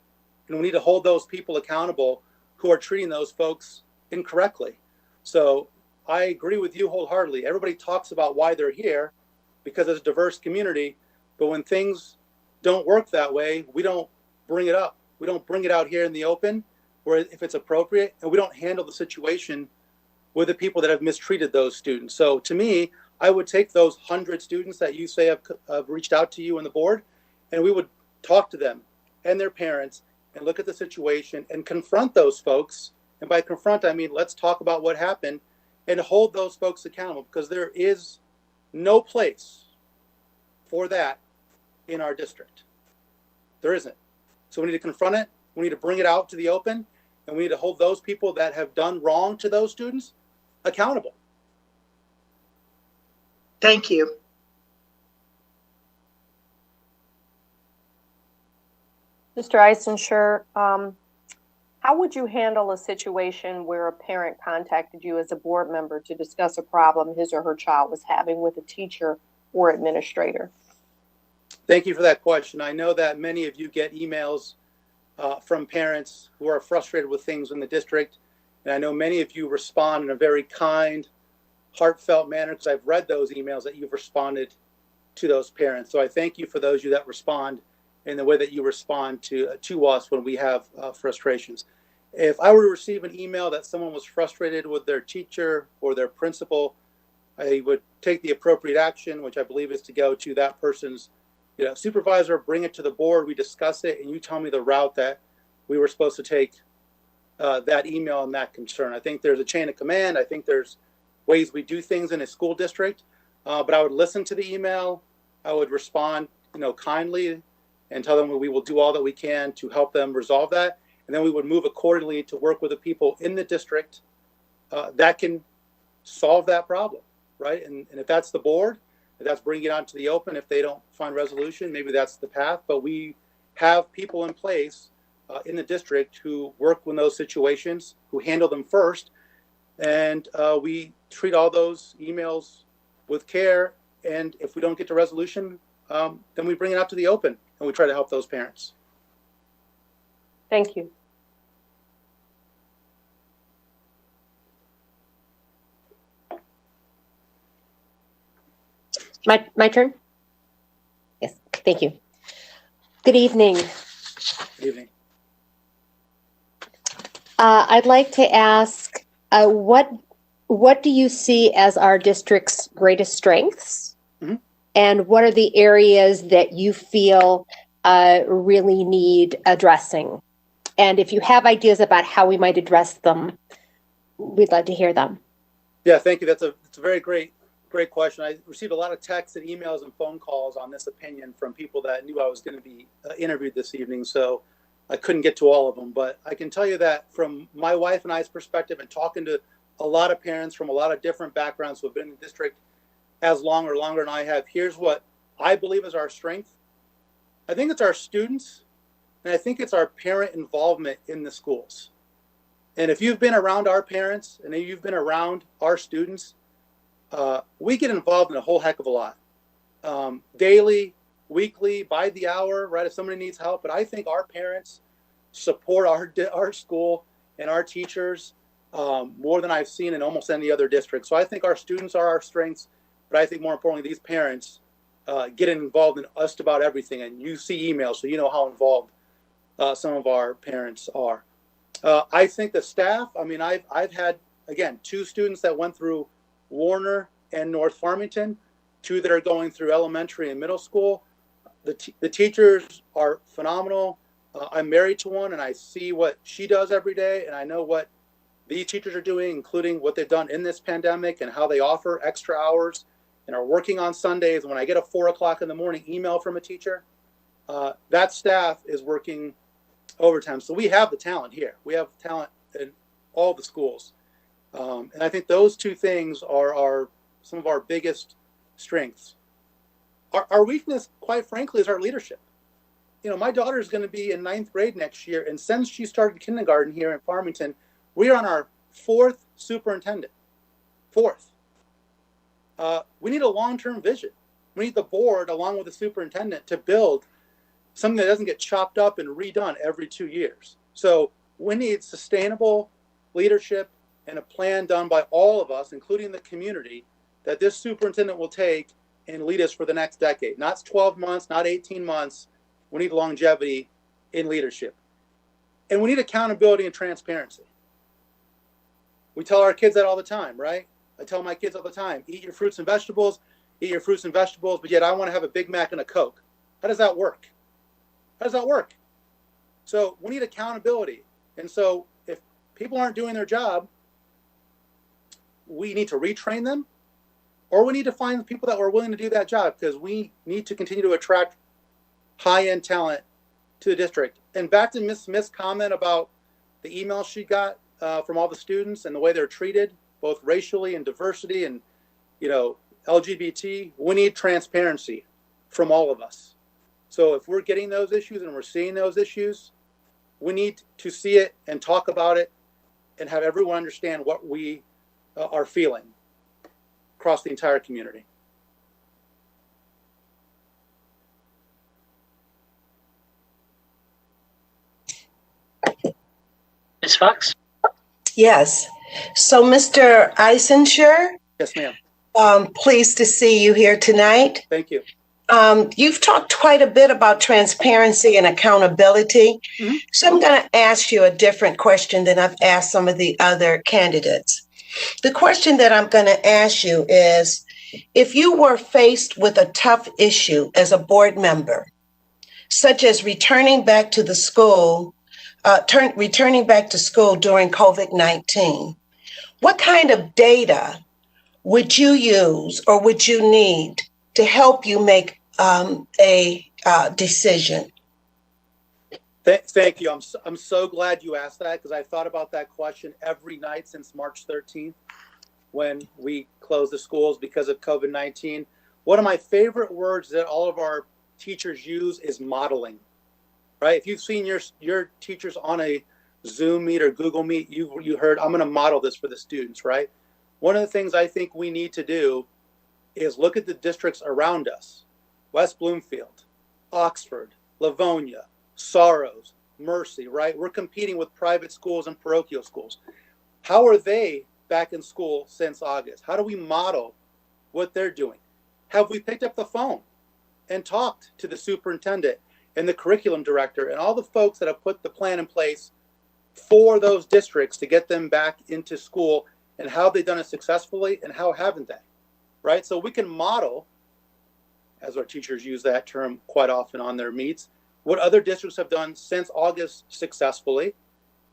And we need to hold those people accountable who are treating those folks incorrectly. So I agree with you wholeheartedly. Everybody talks about why they're here because it's a diverse community. But when things don't work that way, we don't bring it up. We don't bring it out here in the open where if it's appropriate, and we don't handle the situation with the people that have mistreated those students. So to me, I would take those 100 students that you say have reached out to you and the board, and we would talk to them and their parents and look at the situation and confront those folks. And by confront, I mean, let's talk about what happened and hold those folks accountable, because there is no place for that in our district. There isn't. So we need to confront it. We need to bring it out to the open, and we need to hold those people that have done wrong to those students accountable. Thank you. Mr. Eisenscher, how would you handle a situation where a parent contacted you as a board member to discuss a problem his or her child was having with a teacher or administrator? Thank you for that question. I know that many of you get emails from parents who are frustrated with things in the district, and I know many of you respond in a very kind, heartfelt manner, because I've read those emails that you've responded to those parents. So I thank you for those of you that respond in the way that you respond to us when we have frustrations. If I were to receive an email that someone was frustrated with their teacher or their principal, I would take the appropriate action, which I believe is to go to that person's supervisor, bring it to the board, we discuss it, and you tell me the route that we were supposed to take that email and that concern. I think there's a chain of command. I think there's ways we do things in a school district, but I would listen to the email. I would respond, kindly, and tell them we will do all that we can to help them resolve that. And then we would move accordingly to work with the people in the district that can solve that problem, right? And if that's the board, if that's bringing it out to the open, if they don't find resolution, maybe that's the path. But we have people in place in the district who work in those situations, who handle them first. And we treat all those emails with care. And if we don't get to resolution, then we bring it out to the open and we try to help those parents. Thank you. My turn? Yes, thank you. Good evening. Good evening. I'd like to ask, what do you see as our district's greatest strengths? Mm-hmm. And what are the areas that you feel really need addressing? And if you have ideas about how we might address them, we'd like to hear them. Yeah, thank you. That's a very great question. I received a lot of texts and emails and phone calls on this opinion from people that knew I was going to be interviewed this evening. So I couldn't get to all of them, but I can tell you that from my wife and I's perspective and talking to a lot of parents from a lot of different backgrounds who have been in the district as long or longer than I have, here's what I believe is our strength. I think it's our students, and I think it's our parent involvement in the schools. And if you've been around our parents and if you've been around our students, we get involved in a whole heck of a lot. Daily, weekly, by the hour, right? If somebody needs help. But I think our parents support our school and our teachers more than I've seen in almost any other district. So I think our students are our strengths, but I think more importantly, these parents get involved in just about everything. And you see emails, so you know how involved some of our parents are. I think the staff, I've had, again, 2 students that went through Warner and North Farmington, 2 that are going through elementary and middle school. The teachers are phenomenal. I'm married to one, and I see what she does every day, and I know what these teachers are doing, including what they've done in this pandemic and how they offer extra hours and are working on Sundays. When I get a 4 o'clock in the morning email from a teacher, that staff is working overtime. So we have the talent here. We have talent in all the schools. And I think those 2 things are some of our biggest strengths. Our weakness, quite frankly, is our leadership. My daughter is going to be in 9th grade next year. And since she started kindergarten here in Farmington, we're on our 4th superintendent. 4th. We need a long-term vision. We need the board, along with the superintendent, to build something that doesn't get chopped up and redone every 2 years. So we need sustainable leadership and a plan done by all of us, including the community, that this superintendent will take and lead us for the next decade. Not 12 months, not 18 months. We need longevity in leadership. And we need accountability and transparency. We tell our kids that all the time, right? I tell my kids all the time, eat your fruits and vegetables, but yet I want to have a Big Mac and a Coke. How does that work? So we need accountability. And so if people aren't doing their job, we need to retrain them, or we need to find people that are willing to do that job, because we need to continue to attract high-end talent to the district. And back to Ms. Smith's comment about the emails she got from all the students and the way they're treated, both racially and diversity and, LGBT, we need transparency from all of us. So if we're getting those issues and we're seeing those issues, we need to see it and talk about it and have everyone understand what we are feeling across the entire community. Ms. Fox? Yes. So, Mr. Eisenscher, Yes, ma'am. Pleased to see you here tonight. Thank you. You've talked quite a bit about transparency and accountability. Mm-hmm. So I'm going to ask you a different question than I've asked some of the other candidates. The question that I'm going to ask you is, if you were faced with a tough issue as a board member, such as returning back to school during COVID-19, what kind of data would you use or would you need to help you make a decision? Thank you. I'm so glad you asked that, because I thought about that question every night since March 13th when we closed the schools because of COVID-19. One of my favorite words that all of our teachers use is modeling, right? If you've seen your teachers on a Zoom meet or Google Meet, you heard, I'm going to model this for the students, right? One of the things I think we need to do is look at the districts around us: West Bloomfield, Oxford, Livonia, Sorrows, Mercy, right? We're competing with private schools and parochial schools. How are they back in school since August? How do we model what they're doing? Have we picked up the phone and talked to the superintendent and the curriculum director and all the folks that have put the plan in place for those districts to get them back into school, and how they've done it successfully and how haven't they, right? So we can model, as our teachers use that term quite often on their meets, what other districts have done since August successfully,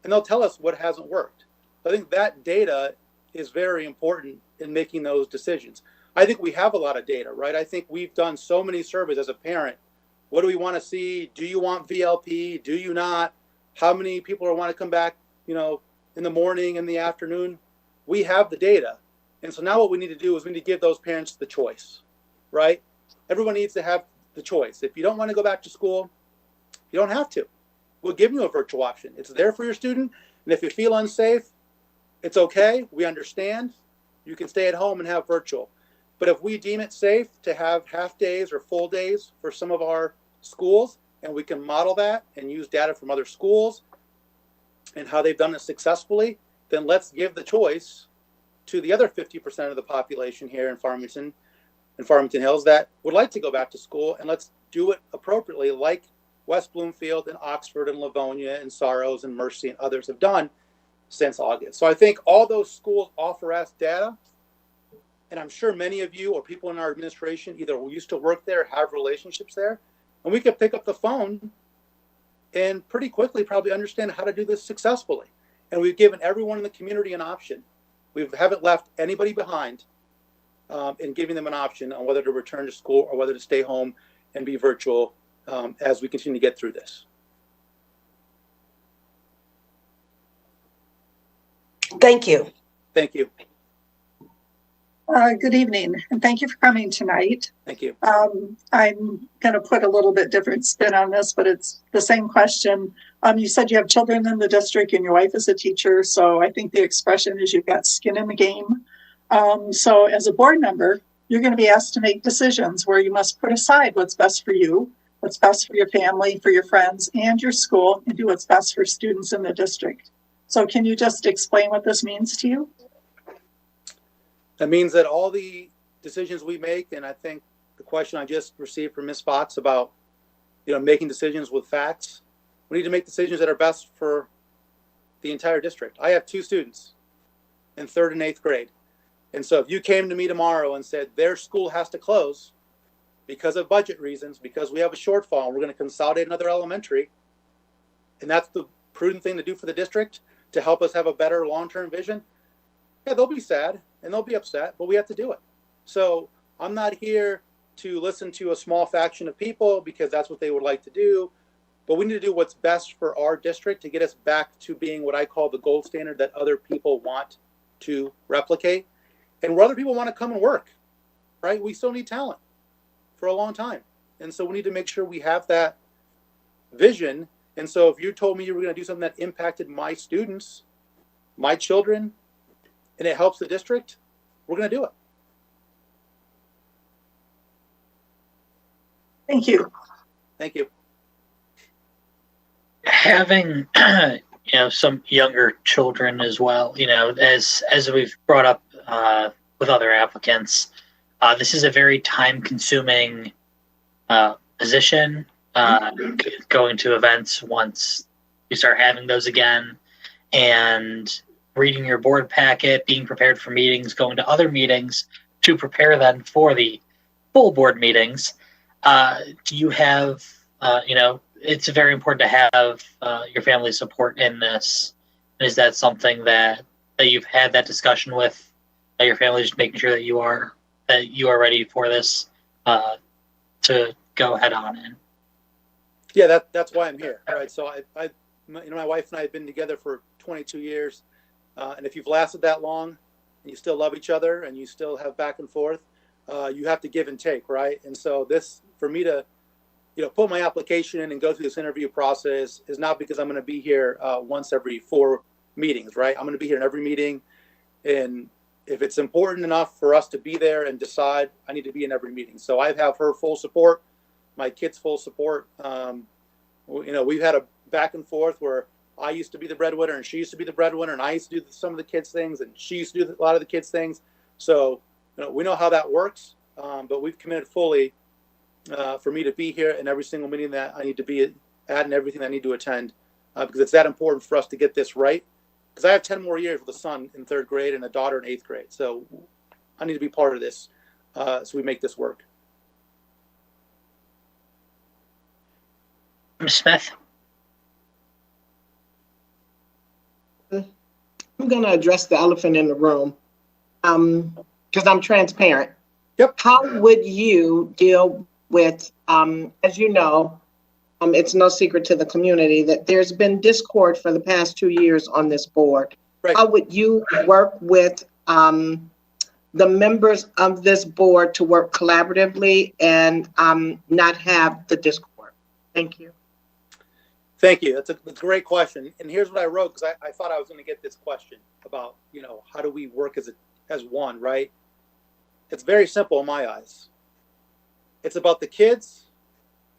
and they'll tell us what hasn't worked. I think that data is very important in making those decisions. I think we have a lot of data, right? I think we've done so many surveys as a parent. What do we want to see? Do you want VLP? Do you not? How many people want to come back, in the morning, in the afternoon? We have the data. And so now what we need to do is we need to give those parents the choice, right? Everyone needs to have the choice. If you don't want to go back to school, you don't have to. We'll give you a virtual option. It's there for your student. And if you feel unsafe, it's okay. We understand. You can stay at home and have virtual. But if we deem it safe to have half days or full days for some of our schools, and we can model that and use data from other schools and how they've done it successfully, then let's give the choice to the other 50% of the population here in Farmington Hills that would like to go back to school, and let's do it appropriately, like West Bloomfield and Oxford and Livonia and Sorrows and Mercy and others have done since August. So I think all those schools offer us data, and I'm sure many of you or people in our administration either used to work there, have relationships there, and we could pick up the phone and pretty quickly probably understand how to do this successfully. And we've given everyone in the community an option. We haven't left anybody behind in giving them an option on whether to return to school or whether to stay home and be virtual as we continue to get through this. Thank you. Thank you. Good evening, and thank you for coming tonight. Thank you. I'm going to put a little bit different spin on this, but it's the same question. You said you have children in the district and your wife is a teacher, so I think the expression is you've got skin in the game. So as a board member, you're going to be asked to make decisions where you must put aside what's best for you, what's best for your family, for your friends, and your school, and do what's best for students in the district. So can you just explain what this means to you? That means that all the decisions we make, and I think the question I just received from Ms. Fox about, making decisions with facts, we need to make decisions that are best for the entire district. I have 2 students in 3rd and 8th grade. And so if you came to me tomorrow and said their school has to close because of budget reasons, because we have a shortfall, and we're going to consolidate another elementary, and that's the prudent thing to do for the district to help us have a better long-term vision, yeah, they'll be sad and they'll be upset, but we have to do it. So I'm not here to listen to a small faction of people because that's what they would like to do. but we need to do what's best for our district to get us back to being what I call the gold standard that other people want to replicate, and where other people want to come and work, right? We still need talent for a long time. And so we need to make sure we have that vision. And so if you told me you were going to do something that impacted my students, my children, and it helps the district, we're going to do it. Thank you. Thank you. Having some younger children as well, as we've brought up with other applicants, this is a very time consuming position, going to events once you start having those again, and reading your board packet, being prepared for meetings, going to other meetings to prepare then for the full board meetings. Do you have, it's very important to have your family's support in this. Is that something that you've had that discussion with your family, just making sure that you are ready for this to go head on in? Yeah, that's why I'm here. Right. So my wife and I have been together for 22 years. And if you've lasted that long and you still love each other and you still have back and forth, you have to give and take, right? And so this, for me to, put my application in and go through this interview process is not because I'm going to be here once every 4 meetings, right? I'm going to be here in every meeting. And if it's important enough for us to be there and decide, I need to be in every meeting. So I have her full support, my kids' full support. We've had a back and forth where I used to be the breadwinner and she used to be the breadwinner, and I used to do some of the kids' things and she used to do a lot of the kids' things. So, we know how that works, but we've committed fully for me to be here in every single meeting that I need to be at and everything I need to attend, because it's that important for us to get this right. Because I have 10 more years with a son in 3rd grade and a daughter in 8th grade. So I need to be part of this so we make this work. Ms. Smith? I'm going to address the elephant in the room because I'm transparent. Yep. How would you deal with, as you know, it's no secret to the community that there's been discord for the past 2 years on this board. Right. How would you work with the members of this board to work collaboratively and not have the discord? Thank you. Thank you. That's a great question. And here's what I wrote, because I thought I was going to get this question about, how do we work as one, right? It's very simple in my eyes. It's about the kids.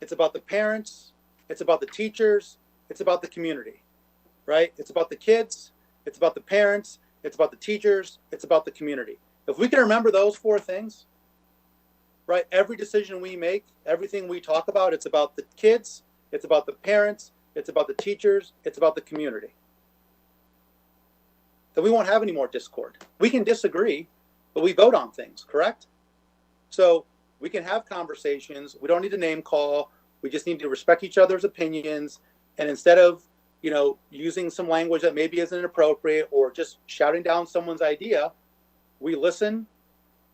It's about the parents. It's about the teachers. It's about the community, right? It's about the kids. It's about the parents. It's about the teachers. It's about the community. If we can remember those 4 things, right? Every decision we make, everything we talk about, it's about the kids. It's about the parents. It's about the teachers. It's about the community. Then we won't have any more discord. We can disagree, but we vote on things, correct? So we can have conversations. We don't need to name call. We just need to respect each other's opinions. And instead of, using some language that maybe isn't appropriate or just shouting down someone's idea, we listen,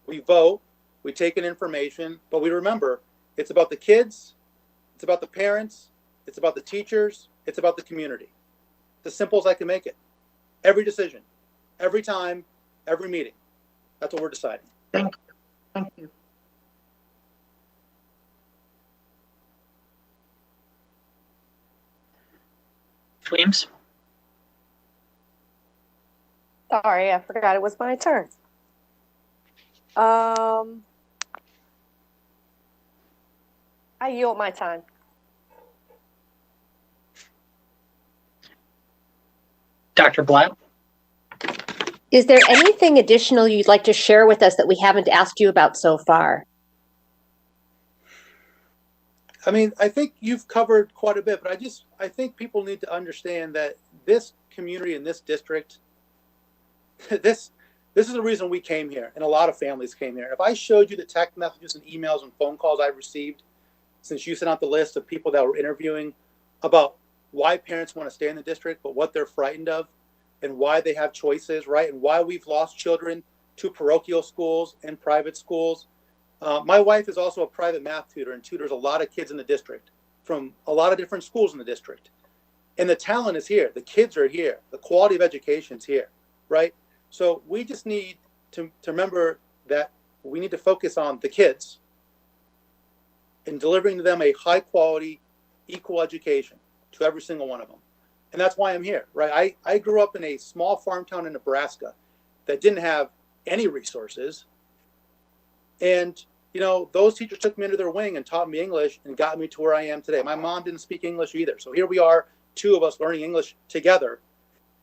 we vote, we take in information, but we remember it's about the kids, it's about the parents, it's about the teachers, it's about the community. It's as simple as I can make it. Every decision, every time, every meeting. That's what we're deciding. Thank you. Thank you. Williams? Sorry, I forgot it was my turn. I yield my time. Dr. Blatt? Is there anything additional you'd like to share with us that we haven't asked you about so far? I mean, I think you've covered quite a bit, but I think people need to understand that this community in this district, this is the reason we came here, and a lot of families came here. If I showed you the text messages and emails and phone calls I received since you sent out the list of people that were interviewing about why parents want to stay in the district, but what they're frightened of and why they have choices, right? And why we've lost children to parochial schools and private schools. My wife is also a private math tutor and tutors a lot of kids in the district. from a lot of different schools in the district. And the talent is here. The kids are here. The quality of education is here, right? So we just need to remember that we need to focus on the kids and delivering to them a high quality, equal education to every single one of them. And that's why I'm here, right? I grew up in a small farm town in Nebraska that didn't have any resources. And, you know, those teachers took me under their wing and taught me English and got me to where I am today. My mom didn't speak English either. So here we are, two of us learning English together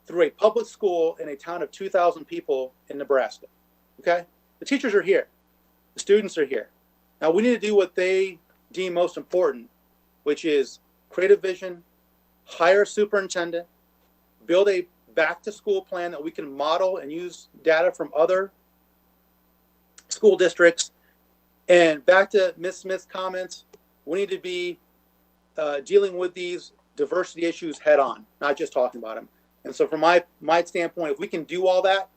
through a public school in a town of 2,000 people in Nebraska. Okay? The teachers are here. The students are here. Now we need to do what they deem most important, which is create a vision, hire a superintendent, build a back to school plan that we can model and use data from other school districts. And back to Ms. Smith's comments, we need to be dealing with these diversity issues head on, not just talking about them. And so from my standpoint, if we can do all that,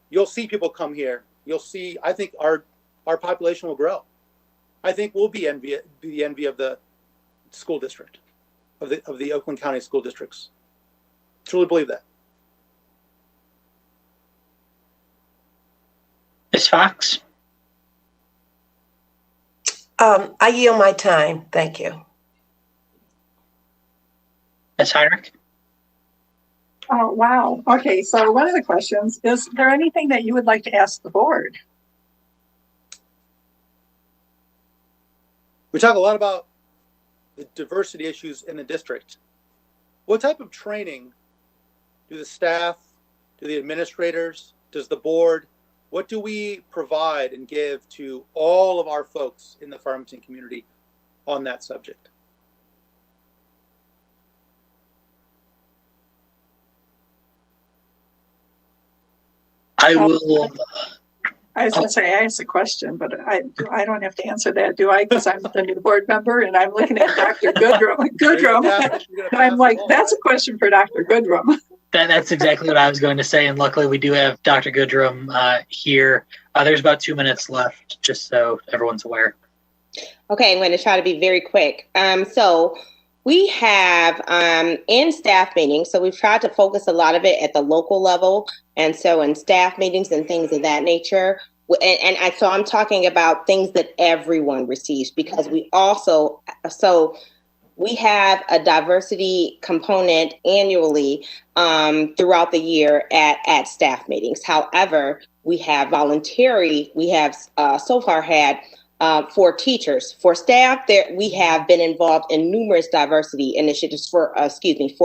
you'll see people come here. You'll see, I think our population will grow. I think we'll be the envy of the school district, of the Oakland County school districts. Truly believe that. Ms. Fox? I yield my time. Thank you. Ms. Heinrich? Oh, wow. Okay, so one of the questions, is there anything that you would like to ask the board? We talk a lot about the diversity issues in the district. What type of training do the staff, do the administrators, does the board, what do we provide and give to all of our folks in the Farmington community on that subject? I will. I was going to say, I asked a question, but I don't have to answer that, do I? Because I'm the new board member and I'm looking at Dr. Goodrum. And I'm like, that's a question for Dr. Goodrum. That's exactly what I was going to say. And luckily we do have Dr. Goodrum here. There's about 2 minutes left, just so everyone's aware. Okay, I'm going to try to be very quick. So we have in staff meetings, so we've tried to focus a lot of it at the local level. And so in staff meetings and things of that nature, so I'm talking about things that everyone receives, because we also, so we have a diversity component annually throughout the year at staff meetings. However, we have so far had for teachers. For staff, we have been involved in numerous diversity initiatives for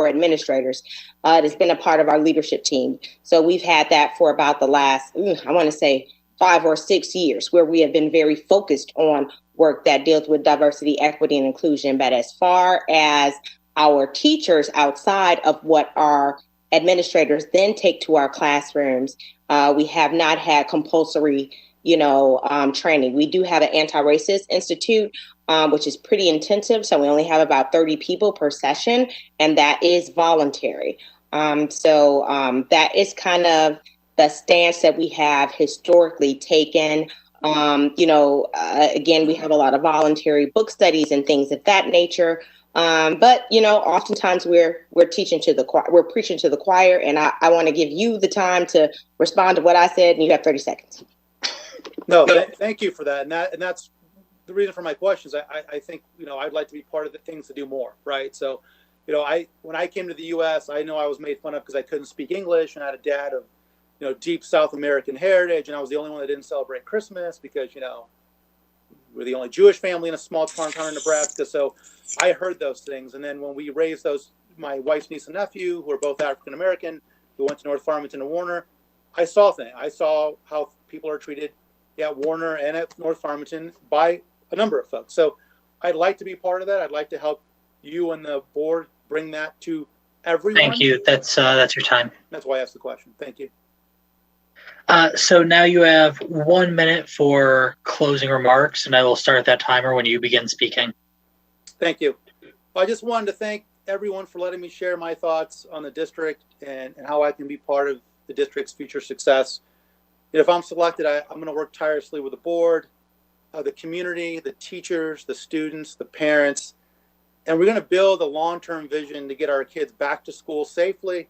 administrators. It has been a part of our leadership team. So we've had that for about the last, I want to say 5 or 6 years, where we have been very focused on work that deals with diversity, equity, and inclusion. But as far as our teachers outside of what our administrators then take to our classrooms, we have not had compulsory training. We do have an anti-racist institute, which is pretty intensive. So we only have about 30 people per session, and that is voluntary. That is kind of the stance that we have historically taken. Again, we have a lot of voluntary book studies and things of that nature. But oftentimes we're preaching to the choir, and I want to give you the time to respond to what I said, and you have 30 seconds. No, thank you for that. And that's the reason for my questions. I think, I'd like to be part of the things to do more, right? So, when I came to the U.S., I know I was made fun of because I couldn't speak English, and I had a dad of, deep South American heritage, and I was the only one that didn't celebrate Christmas because, we're the only Jewish family in a small farm town in Nebraska. So I heard those things. And then when we raised my wife's niece and nephew, who are both African American, who went to North Farmington and Warner, I saw things. I saw how people are treated at Warner and at North Farmington by a number of folks. So I'd like to be part of that. I'd like to help you and the board bring that to everyone. Thank you. That's your time. That's why I asked the question. Thank you. So now you have 1 minute for closing remarks, and I will start that timer when you begin speaking. Thank you. Well, I just wanted to thank everyone for letting me share my thoughts on the district and how I can be part of the district's future success. If I'm selected, I'm going to work tirelessly with the board, the community, the teachers, the students, the parents, And we're going to build a long-term vision to get our kids back to school safely.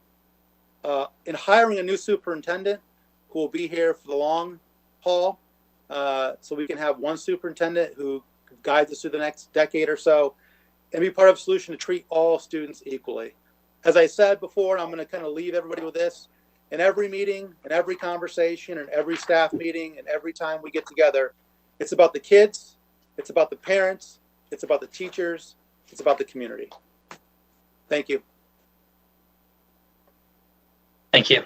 In hiring a new superintendent who will be here for the long haul, so we can have one superintendent who guides us through the next decade or so and be part of a solution to treat all students equally. As I said before, I'm going to kind of leave everybody with this. In every meeting, in every conversation, in every staff meeting, and every time we get together, it's about the kids, it's about the parents, it's about the teachers, it's about the community. Thank you. Thank you.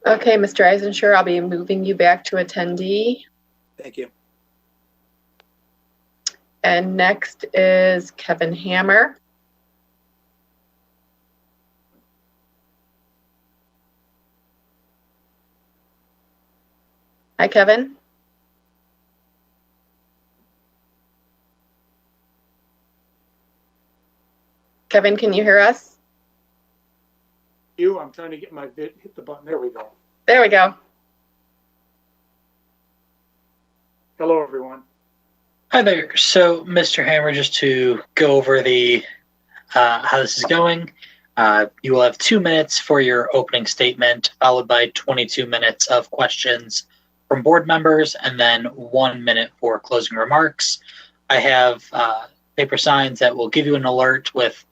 Okay, Mr. Eisenscher, I'll be moving you back to attendee. Thank you. And next is Kevin Hammer. Hi, Kevin. Kevin, can you hear us? I'm trying to get my bit, hit the button. There we go. There we go. Hello, everyone. Hi there. So, Mr. Hammer, just to go over the how this is going, you will have 2 minutes for your opening statement, followed by 22 minutes of questions from board members, and then 1 minute for closing remarks. I have paper signs that will give you an alert with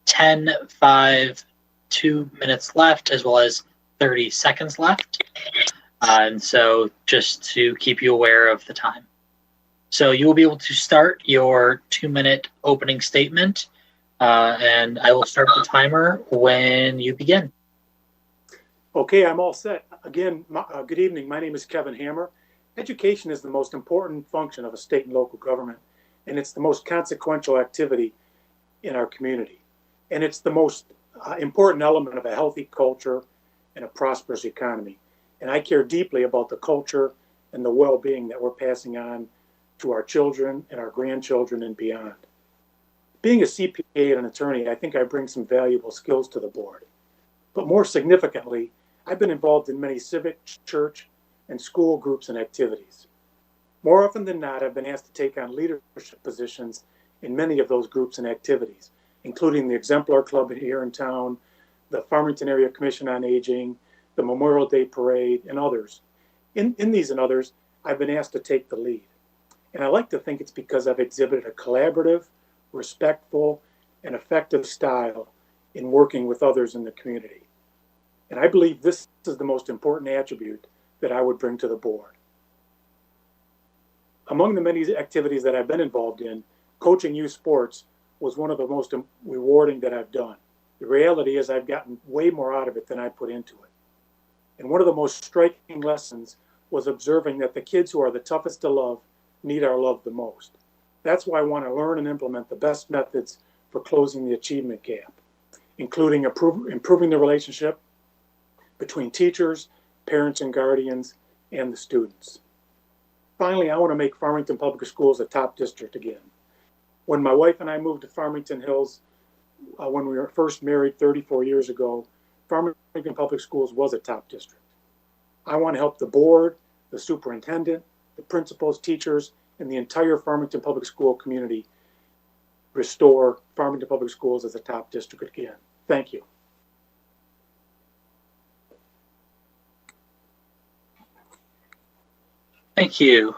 10, 5, 2 minutes left, as well as 30 seconds left. And so just to keep you aware of the time. So you will be able to start your 2-minute opening statement, and I will start the timer when you begin. Okay, I'm all set. Again, good evening. My name is Kevin Hammer. Education is the most important function of a state and local government, and it's the most consequential activity in our community. And it's the most important element of a healthy culture and a prosperous economy. And I care deeply about the culture and the well-being that we're passing on to our children and our grandchildren and beyond. Being a CPA and an attorney, I think I bring some valuable skills to the board. But more significantly, I've been involved in many civic, church, and school groups and activities. More often than not, I've been asked to take on leadership positions in many of those groups and activities, including the Exemplar Club here in town, the Farmington Area Commission on Aging, the Memorial Day Parade, and others. In these and others, I've been asked to take the lead. And I like to think it's because I've exhibited a collaborative, respectful, and effective style in working with others in the community. And I believe this is the most important attribute that I would bring to the board. Among the many activities that I've been involved in, coaching youth sports was one of the most rewarding that I've done. The reality is I've gotten way more out of it than I put into it. And one of the most striking lessons was observing that the kids who are the toughest to love need our love the most. That's why I want to learn and implement the best methods for closing the achievement gap, including improving the relationship between teachers, parents and guardians, and the students. Finally, I want to make Farmington Public Schools a top district again. When my wife and I moved to Farmington Hills, when we were first married 34 years ago, Farmington Public Schools was a top district. I want to help the board, the superintendent, the principals, teachers, and the entire Farmington Public School community restore Farmington Public Schools as a top district again. Thank you. Thank you.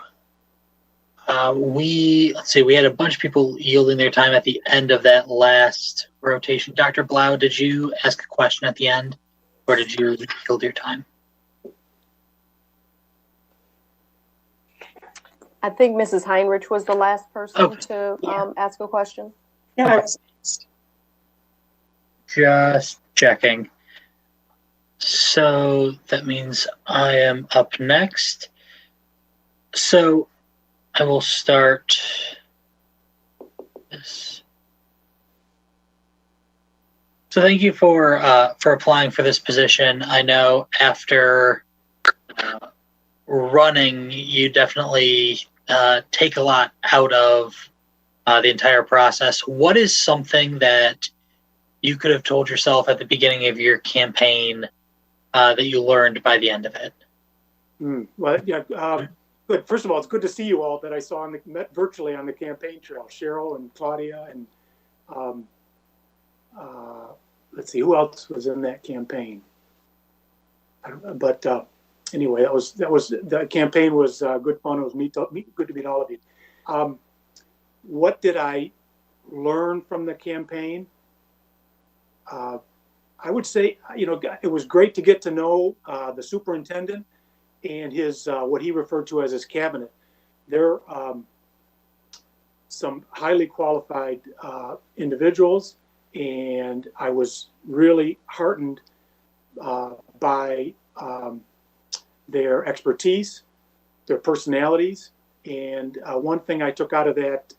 We had a bunch of people yielding their time at the end of that last rotation. Dr. Blau, did you ask a question at the end, or did you yield your time? I think Mrs. Heinrich was the last person to ask a question. Yeah. Just checking. So that means I am up next. So I will start this. So thank you for applying for this position. I know after running, you definitely take a lot out of the entire process. What is something that you could have told yourself at the beginning of your campaign that you learned by the end of it? Well, yeah, Good. First of all, it's good to see you all that I saw met virtually on the campaign trail. Cheryl and Claudia and let's see, who else was in that campaign? But anyway, the campaign was good fun. It was good to meet all of you. What did I learn from the campaign? I would say, it was great to get to know the superintendent and his what he referred to as his cabinet. They're some highly qualified individuals, and I was really heartened by their expertise, their personalities, and one thing I took out of that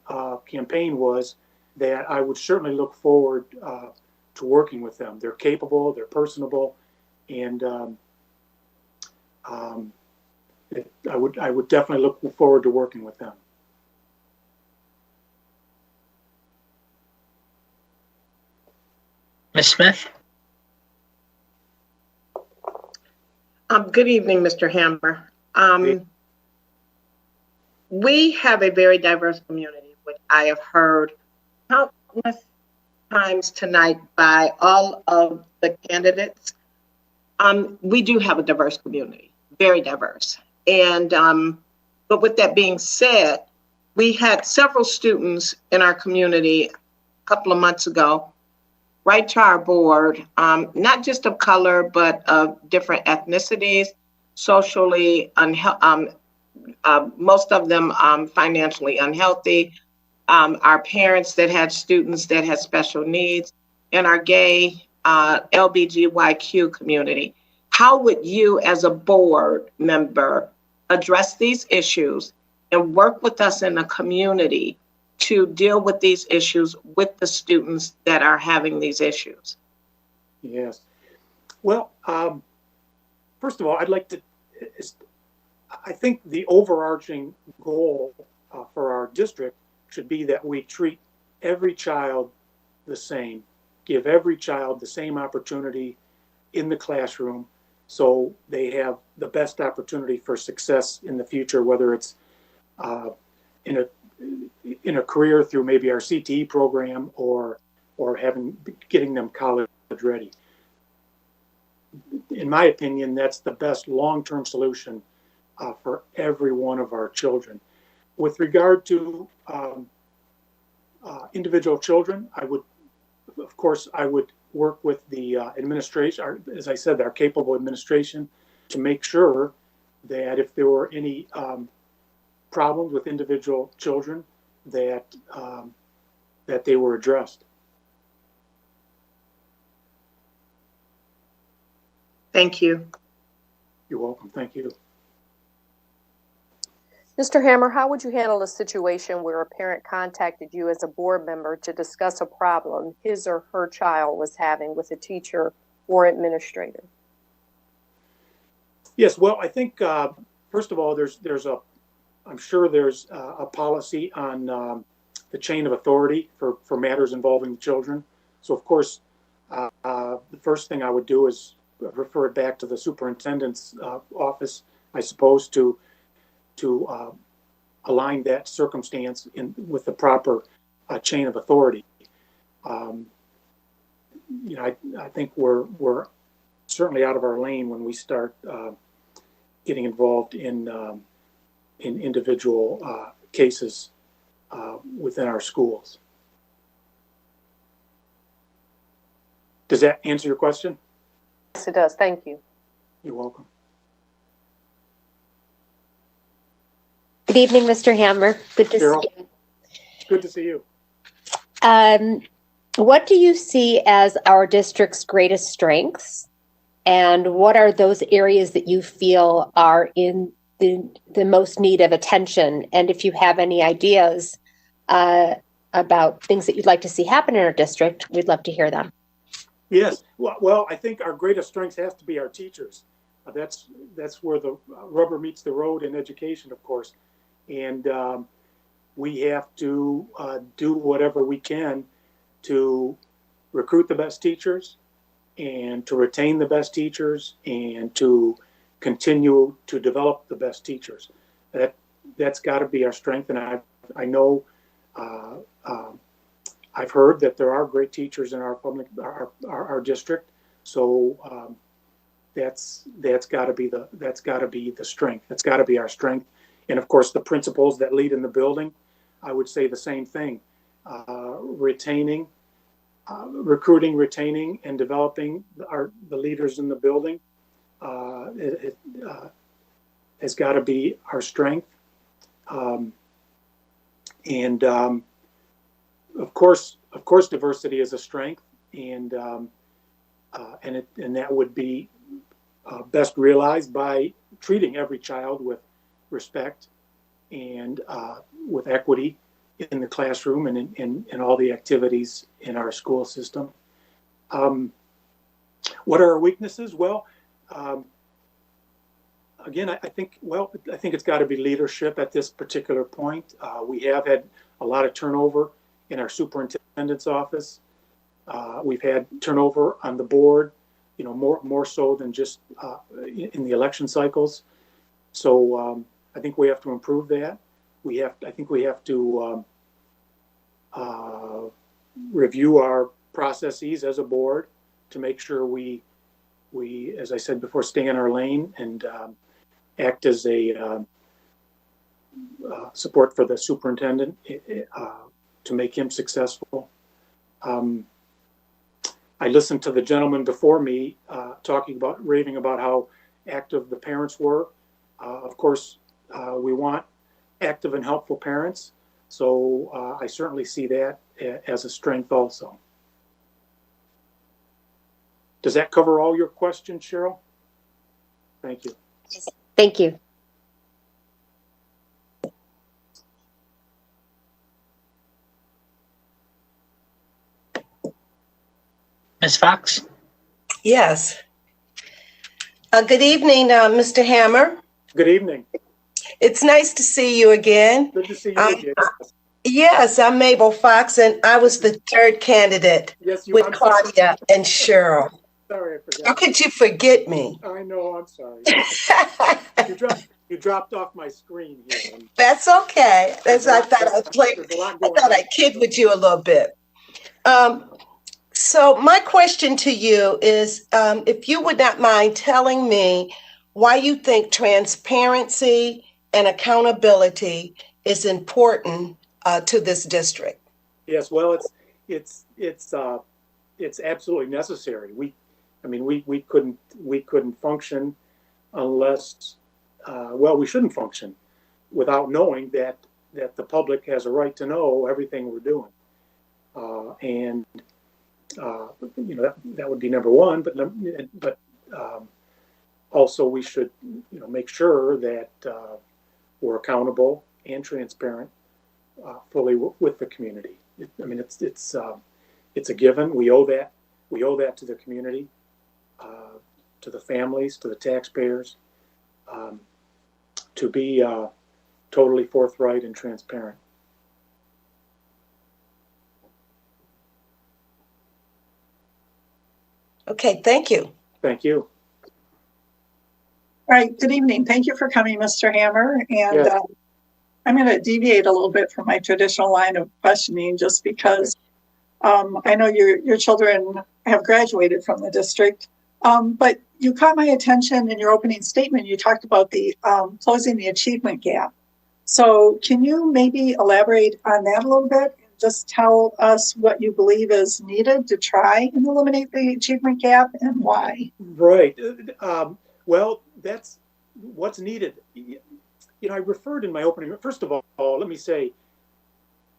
campaign was that I would certainly look forward to working with them. They're capable, they're personable, and I would definitely look forward to working with them. Ms. Smith? Good evening, Mr. Hammer. We have a very diverse community, which I have heard countless times tonight by all of the candidates. We do have a diverse community, very diverse. And, but with that being said, we had several students in our community a couple of months ago write to our board, not just of color, but of different ethnicities, socially, most of them financially unhealthy, our parents that had students that had special needs, and our gay LGBTQ community. How would you as a board member address these issues and work with us in the community to deal with these issues with the students that are having these issues? Yes. Well, first of all, I think the overarching goal for our district should be that we treat every child the same, give every child the same opportunity in the classroom so they have the best opportunity for success in the future, whether it's in a career through maybe our CTE program or getting them college ready. In my opinion, that's the best long-term solution for every one of our children. With regard to individual children, I would work with the administration, as I said, our capable administration, to make sure that if there were any problems with individual children, that they were addressed. Thank you. You're welcome. Thank you. Mr. Hammer, how would you handle a situation where a parent contacted you as a board member to discuss a problem his or her child was having with a teacher or administrator? Yes, well, I think first of all, I'm sure there's a policy on the chain of authority for matters involving children. So of course, the first thing I would do is refer it back to the superintendent's office, I suppose, to align that circumstance with the proper chain of authority. I think we're certainly out of our lane when we start getting involved in individual cases within our schools. Does that answer your question? Yes, it does. Thank you. You're welcome. Good evening, Mr. Hammer. Good to see you. Good to see you. What do you see as our district's greatest strengths? And what are those areas that you feel are in the most need of attention? And if you have any ideas about things that you'd like to see happen in our district, we'd love to hear them. Yes. Well, I think our greatest strengths has to be our teachers. That's where the rubber meets the road in education, of course. And we have to do whatever we can to recruit the best teachers and to retain the best teachers and to continue to develop the best teachers. That's got to be our strength. And I know I've heard that there are great teachers in our district. So that's got to be the strength. That's got to be our strength. And of course, the principals that lead in the building, I would say the same thing. Recruiting, retaining, and developing the leaders in the building has got to be our strength. And of course, diversity is a strength, and that would be best realized by treating every child with respect and with equity in the classroom and in all the activities in our school system. What are our weaknesses? Well, again, I think it's got to be leadership at this particular point. We have had a lot of turnover in our superintendent's office. We've had turnover on the board, more so than just in the election cycles. So I think we have to improve that. I think we have to review our processes as a board to make sure we, as I said before, stay in our lane and act as a support for the superintendent to make him successful. I listened to the gentleman before me raving about how active the parents were. Of course, we want active and helpful parents. So I certainly see that as a strength also. Does that cover all your questions, Cheryl? Thank you. Thank you. Ms. Fox? Yes. Good evening, Mr. Hammer. Good evening. It's nice to see you again. Good to see you again. Yes, I'm Mabel Fox, and I was the third candidate with Claudia and Cheryl. Sorry, I forgot. How could you forget me? I know, I'm sorry. You dropped off my screen here. That's okay. I thought I'd kid with you a little bit. So my question to you is, if you would not mind telling me why you think transparency and accountability is important to this district. Yes, well, it's absolutely necessary. We couldn't function unless, we shouldn't function without knowing that the public has a right to know everything we're doing. That would be number one, but also we should, make sure that we're accountable and transparent fully with the community. It's a given. We owe that to the community, to the families, to the taxpayers, to be totally forthright and transparent. Okay, thank you. Thank you. All right, good evening. Thank you for coming, Mr. Hammer. And yes. I'm going to deviate a little bit from my traditional line of questioning just because I know your children have graduated from the district, but you caught my attention in your opening statement. You talked about the closing the achievement gap. So can you maybe elaborate on that a little bit? Just tell us what you believe is needed to try and eliminate the achievement gap and why. Right. Well, that's what's needed. I referred in my opening. First of all, let me say,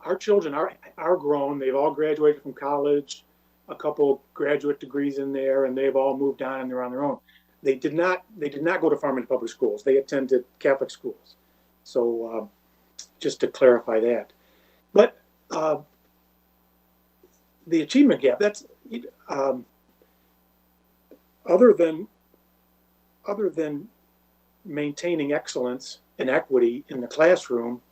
our children are grown. They've all graduated from college, a couple graduate degrees in there, and they've all moved on and they're on their own. They did not go to Farmington Public Schools. They attended Catholic schools. So just to clarify that. But the achievement gap, that's other than maintaining excellence and equity in the classroom,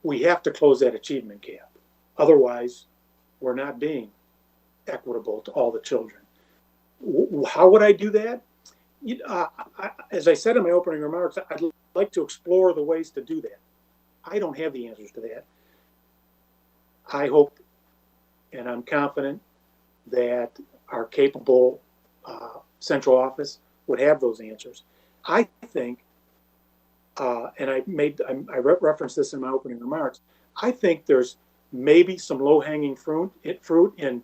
we have to close that achievement gap. Otherwise, we're not being equitable to all the children. How would I do that? As I said in my opening remarks, I'd like to explore the ways to do that. I don't have the answers to that. I hope and I'm confident that our capable central office would have those answers. I think, and I referenced this in my opening remarks, I think there's maybe some low-hanging fruit in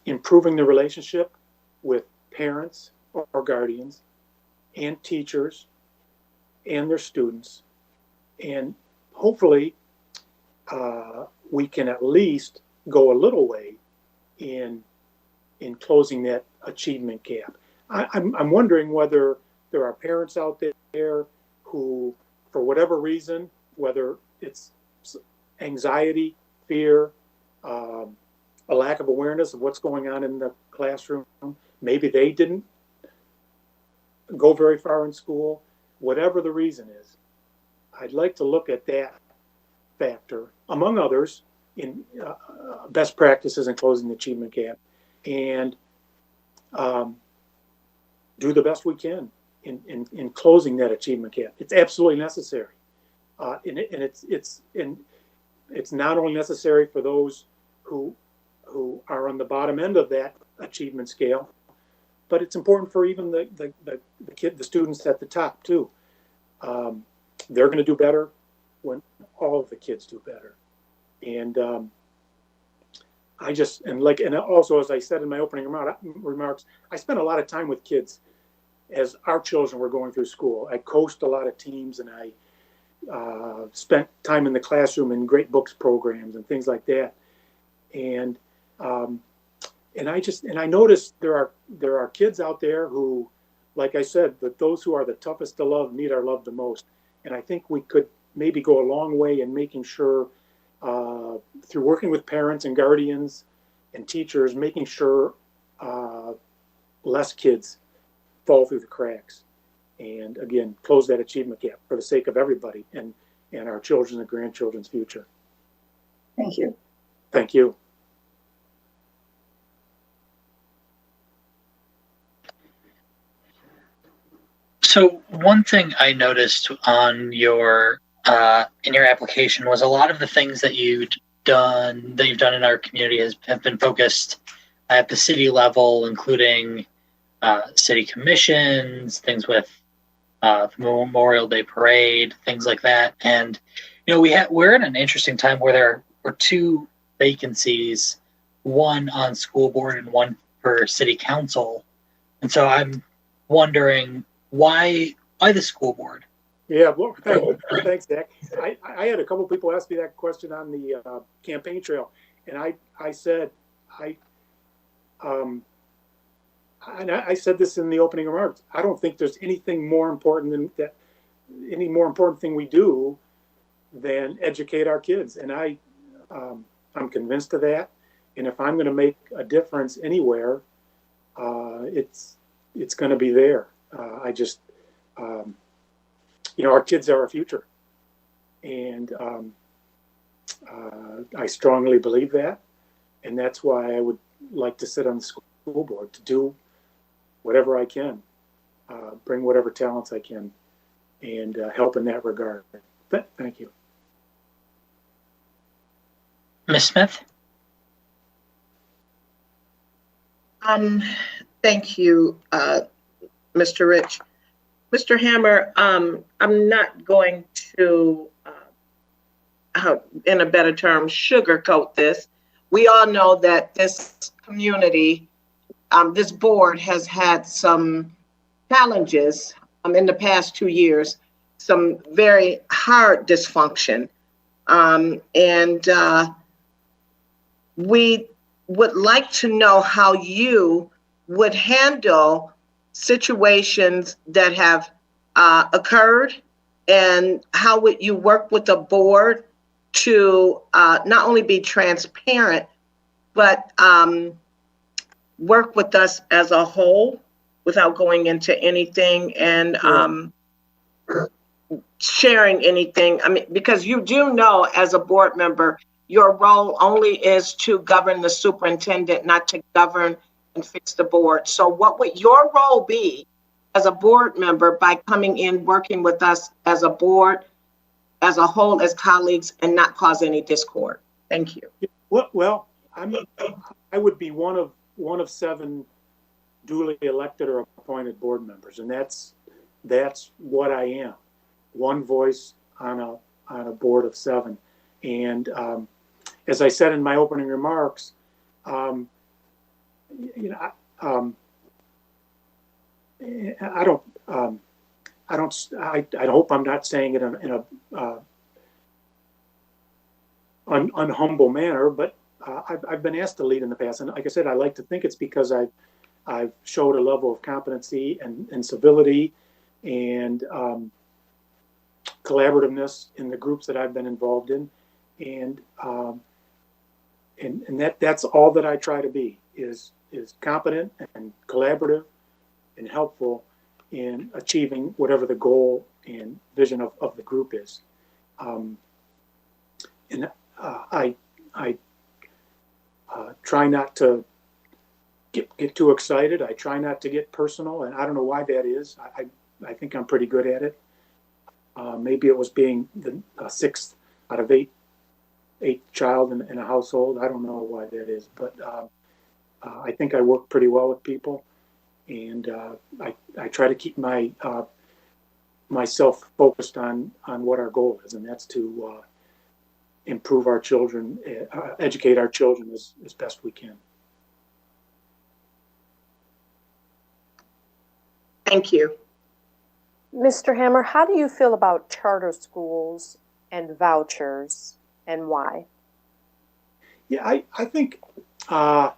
improving the relationship with parents or guardians and teachers and their students. And hopefully we can at least go a little way in closing that achievement gap. I'm wondering whether there are parents out there who, for whatever reason, whether it's anxiety, fear, a lack of awareness of what's going on in the classroom, maybe they didn't go very far in school, whatever the reason is, I'd like to look at that factor, among others, in best practices in closing the achievement gap, and do the best we can in closing that achievement gap. It's absolutely necessary, and it's not only necessary for those who are on the bottom end of that achievement scale, but it's important for even the students at the top too. They're going to do better when all of the kids do better. And and also, as I said in my opening remarks, I spent a lot of time with kids as our children were going through school. I coached a lot of teams, and I spent time in the classroom in great books programs and things like that. And I noticed there are kids out there who, like I said, that those who are the toughest to love need our love the most. And I think we could maybe go a long way in making sure, through working with parents and guardians and teachers, making sure less kids fall through the cracks. And again, close that achievement gap for the sake of everybody and our children's and grandchildren's future. Thank you. Thank you. So one thing I noticed on your in your application was a lot of the things that you've done in our community have been focused at the city level, including city commissions, things with Memorial Day parade, things like that. And we're in an interesting time where there are two vacancies, one on school board and one for city council. And so I'm wondering why the school board? Yeah, well, thanks, Zach. I had a couple of people ask me that question on the campaign trail, and I said I said this in the opening remarks. I don't think there's anything more important than that. Any more important thing we do than educate our kids, and I'm convinced of that. And if I'm going to make a difference anywhere, it's going to be there. Our kids are our future, and I strongly believe that, and that's why I would like to sit on the school board to do whatever I can, bring whatever talents I can, and help in that regard. Thank you. Ms. Smith? Thank you, Mr. Rich. Mr. Hammer, I'm not going to, in a better term, sugarcoat this. We all know that this community, this board has had some challenges in the past 2 years, some very hard dysfunction. And we would like to know how you would handle situations that have occurred, and how would you work with the board to not only be transparent, but work with us as a whole without going into anything and sharing anything. I mean, because you do know as a board member, your role only is to govern the superintendent, not to govern and fix the board. So what would your role be as a board member by coming in, working with us as a board, as a whole, as colleagues, and not cause any discord. Thank you. Well, I would be one of 7 duly elected or appointed board members, and that's what I am. One voice on a board of 7. And as I said in my opening remarks, I hope I'm not saying it in a unhumble manner, but I've been asked to lead in the past, and like I said, I like to think it's because I've showed a level of competency and civility and collaborativeness in the groups that I've been involved in, and that's all that I try to be is competent and collaborative and helpful in achieving whatever the goal and vision of the group is. I try not to get too excited. I try not to get personal, and I don't know why that is. I think I'm pretty good at it. Maybe it was being the 6th out of 8 child in a household. I don't know why that is, but I think I work pretty well with people, and I try to keep myself focused on what our goal is, and that's to improve our children, educate our children as best we can. Thank you. Mr. Hammer, how do you feel about charter schools and vouchers, and why? Yeah, I think, I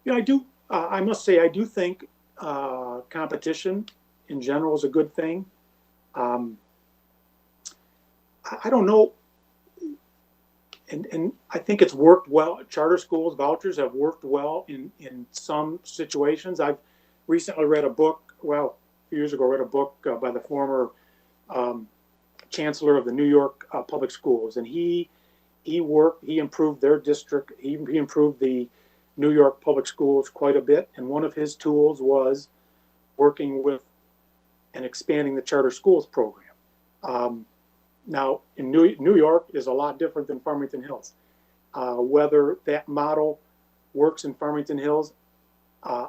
do. I must say, I do think competition in general is a good thing. I don't know, and I think it's worked well. Charter schools, vouchers have worked well in some situations. I've recently read a book, a few years ago, read a book by the former chancellor of the New York public schools, and he improved their district. He improved the New York public schools quite a bit, and one of his tools was working with and expanding the charter schools program. Now, in New York is a lot different than Farmington Hills. Whether that model works in Farmington Hills,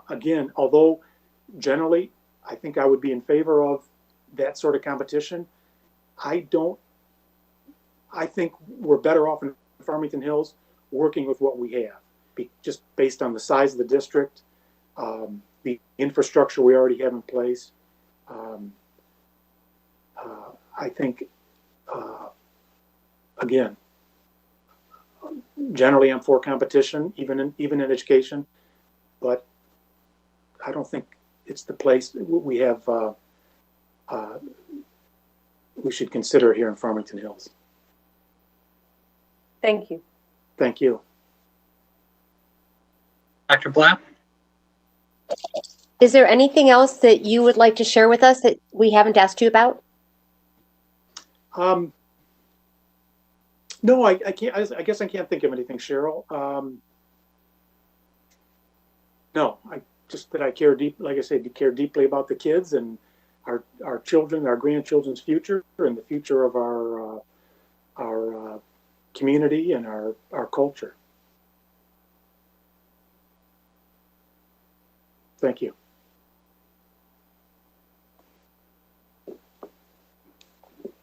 again, although generally I think I would be in favor of that sort of competition, I think we're better off in Farmington Hills working with what we have, just based on the size of the district, the infrastructure we already have in place. I think, again, generally I'm for competition, even in education, but I don't think it's the place we have. We should consider here in Farmington Hills. Thank you. Thank you. Dr. Black? Is there anything else that you would like to share with us that we haven't asked you about? No, I can't. I guess I can't think of anything, Cheryl. No, I care deeply. Like I said, care deeply about the kids and our children, our grandchildren's future, and the future of our community and our culture. Thank you.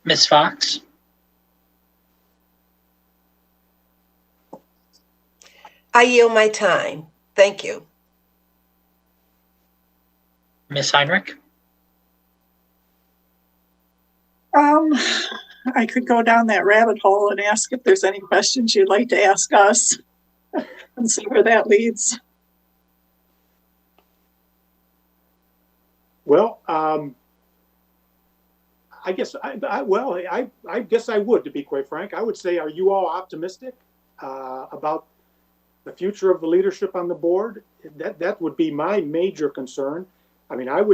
Ms. Fox? I yield my time. Thank you. Ms. Heinrich? I could go down that rabbit hole and ask if there's any questions you'd like to ask us and see where that leads. Well, I guess I guess I would, to be quite frank. I would say, are you all optimistic about the future of the leadership on the board? That would be my major concern. I mean, I'm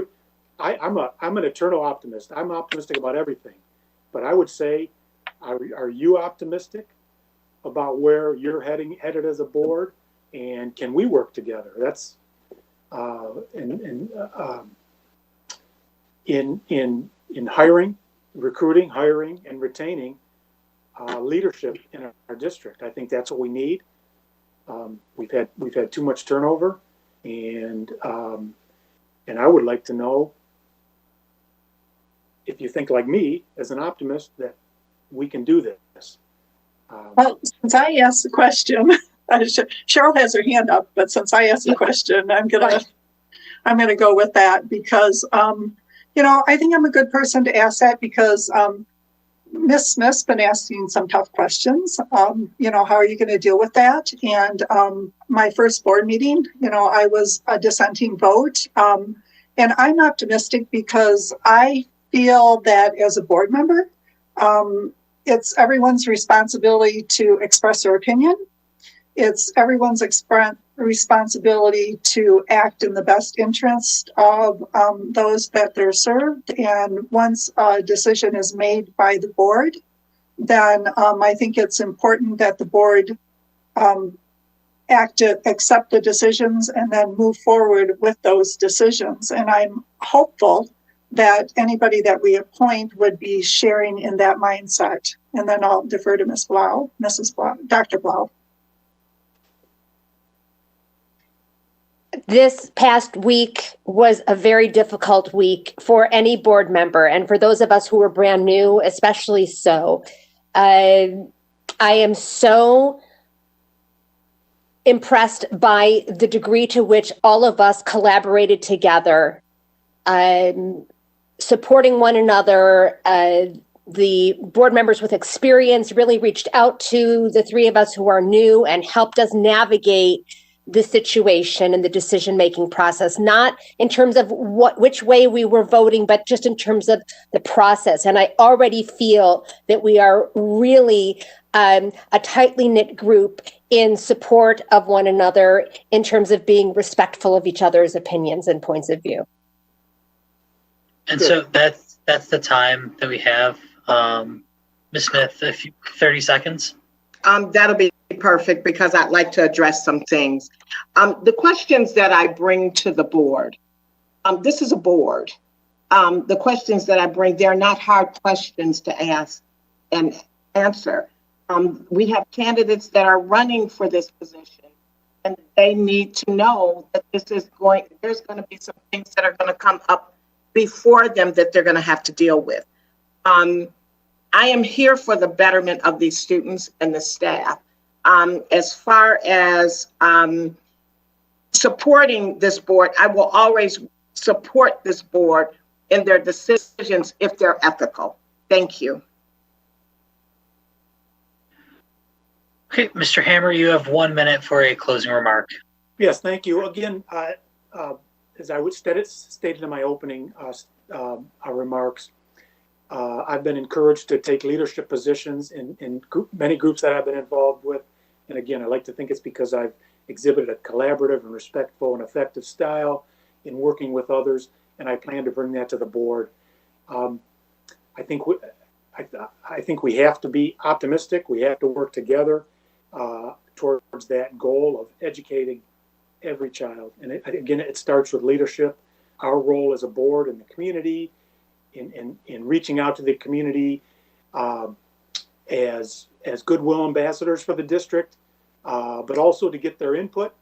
an eternal optimist. I'm optimistic about everything, but I would say, are you optimistic about where you're headed as a board, and can we work together? That's in hiring, recruiting, hiring, and retaining leadership in our district. I think that's what we need. We've had too much turnover, and I would like to know if you think like me, as an optimist, that we can do this. Well, since I asked the question, Cheryl has her hand up, but since I asked the question, I'm gonna go with that because I think I'm a good person to ask that because Miss Smith's been asking some tough questions. How are you going to deal with that? And my first board meeting, I was a dissenting vote, and I'm optimistic because I feel that as a board member, it's everyone's responsibility to express their opinion. It's everyone's responsibility to act in the best interest of those that they're served. And once a decision is made by the board, then I think it's important that the board accept the decisions and then move forward with those decisions. And I'm hopeful that anybody that we appoint would be sharing in that mindset. And then I'll defer to Mrs. Blau, Dr. Blau. This past week was a very difficult week for any board member, and for those of us who are brand new, especially so. I am so impressed by the degree to which all of us collaborated together, supporting one another. The board members with experience really reached out to the three of us who are new and helped us navigate the situation and the decision-making process, not in terms of which way we were voting, but just in terms of the process. And I already feel that we are really a tightly knit group in support of one another in terms of being respectful of each other's opinions and points of view. And so that's the time that we have. Ms. Smith, 30 seconds. That'll be perfect because I'd like to address some things. The questions that I bring to the board, this is a board. The questions that I bring, they're not hard questions to ask and answer. We have candidates that are running for this position, and they need to know that there's going to be some things that are going to come up before them that they're going to have to deal with. I am here for the betterment of these students and the staff. As far as supporting this board, I will always support this board in their decisions if they're ethical. Thank you. Okay, Mr. Hammer, you have 1 minute for a closing remark. Yes, thank you. Again, as I stated in my opening remarks, I've been encouraged to take leadership positions in many groups that I've been involved with. And again, I like to think it's because I've exhibited a collaborative and respectful and effective style in working with others, and I plan to bring that to the board. I think we have to be optimistic. We have to work together towards that goal of educating every child. And again, it starts with leadership, our role as a board in the community, in reaching out to the community as goodwill ambassadors for the district, but also to get their input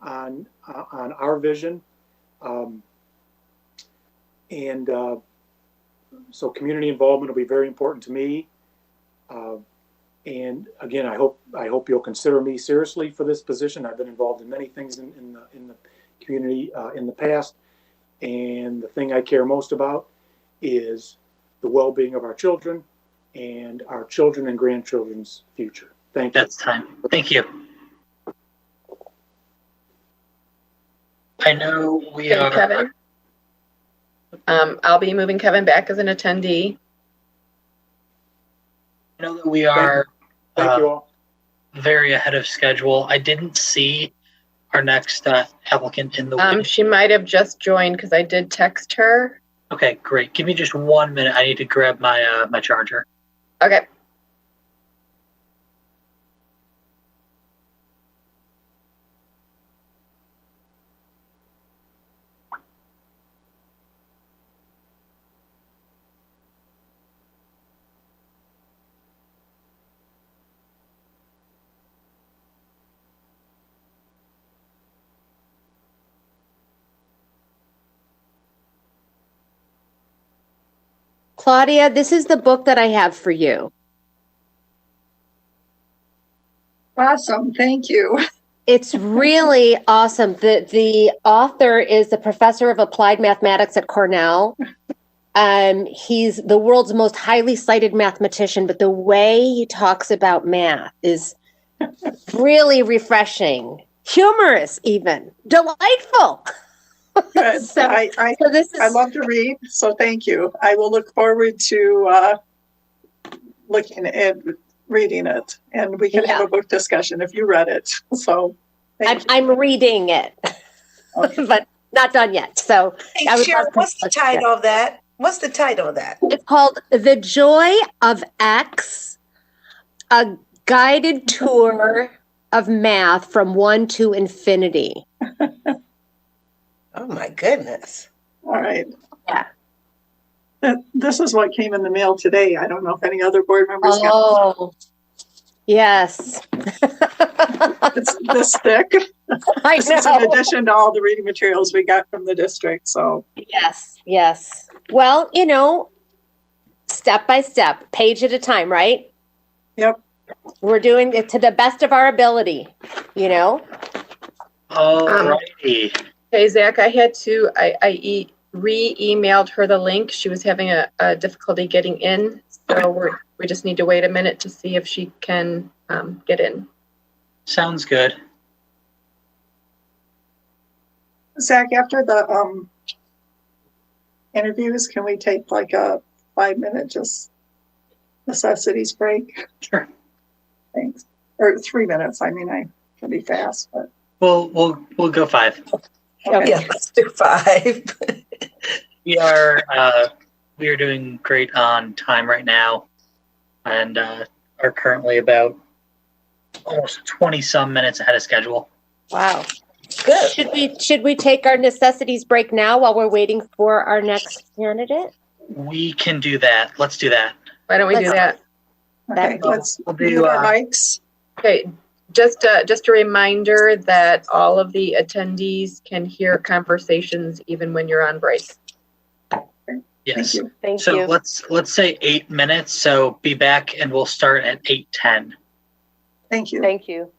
on our vision. So community involvement will be very important to me. And again, I hope you'll consider me seriously for this position. I've been involved in many things in the community in the past, and the thing I care most about is the well-being of our children and our children and grandchildren's future. Thank you. That's time. Thank you. I know we are. Kevin. I'll be moving Kevin back as an attendee. I know that we are Thank you all. Very ahead of schedule. I didn't see our next applicant in the She might have just joined because I did text her. Okay, great. Give me just 1 minute. I need to grab my my charger. Okay. Claudia, this is the book that I have for you. Awesome. Thank you. It's really awesome. The author is the professor of applied mathematics at Cornell. He's the world's most highly cited mathematician, but the way he talks about math is really refreshing, humorous, even delightful. Good. So I this is, I love to read, so thank you. I will look forward to looking at reading it, and we can have a book discussion if you read it. So I'm reading it, okay. but not done yet. So Hey, I would Sharon, love to what's the title of that? What's the title of that? It's called The Joy of X, a guided tour of math from 1 to infinity. Oh my goodness. All right. Yeah. This is what came in the mail today. I don't know if any other board members got Oh, yes. it's this thick. I This is in addition to all the reading materials we got from the district. So yes, yes. Well, step by step, page at a time, right? Yep. We're doing it to the best of our ability, Alrighty. Hey, Zach, I had to, I re-emailed her the link. She was having a difficulty getting in. So we just need to wait a minute to see if she can get in. Sounds good. Zach, after the interviews, can we take like a 5-minute just necessities break? Sure. Thanks. Or 3 minutes. I mean, I can be fast, but We'll go 5. okay. Yeah, let's do 5. We are doing great on time right now, and are currently about almost 20 some minutes ahead of schedule. Wow. Good. Should we take our necessities break now while we're waiting for our next candidate? We can do that. Let's do that. Why don't we do that? Okay, let's We'll mute do our mics. Okay, just a reminder that all of the attendees can hear conversations even when you're on break. Yes. Thank So you. let's say 8 minutes. So be back, and we'll start at 8:10. Thank you. Thank you.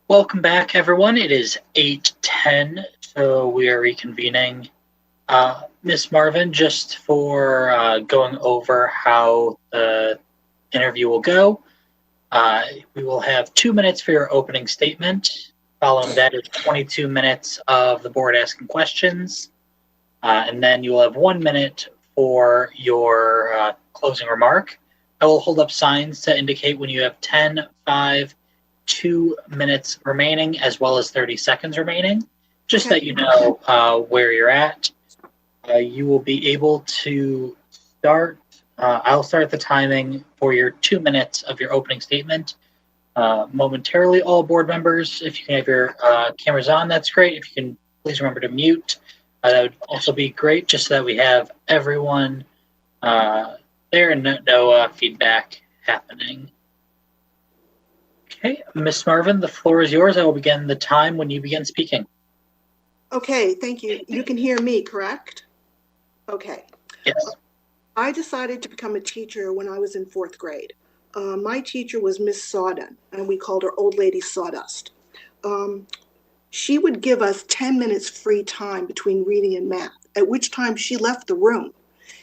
Welcome back, everyone. It is 8:10, so we are reconvening. Miss Marvin, just for going over how the interview will go, we will have 2 minutes for your opening statement. Following that is 22 minutes of the board asking questions, and then you will have 1 minute for your closing remark. I will hold up signs to indicate when you have 10, 5, 2 minutes remaining, as well as 30 seconds remaining, just that you know where you're at. You will be able to start. I'll start the timing for your 2 minutes of your opening statement momentarily. All board members, if you can have your cameras on, that's great. If you can, please remember to mute. That would also be great, just so that we have everyone there and no feedback happening. Okay, Ms. Marvin, the floor is yours. I will begin the time when you begin speaking. Okay, thank you. You can hear me, correct? Okay. Yes. I decided to become a teacher when I was in 4th grade. My teacher was Miss Sawdon, and we called her Old Lady Sawdust. She would give us 10 minutes free time between reading and math, at which time she left the room.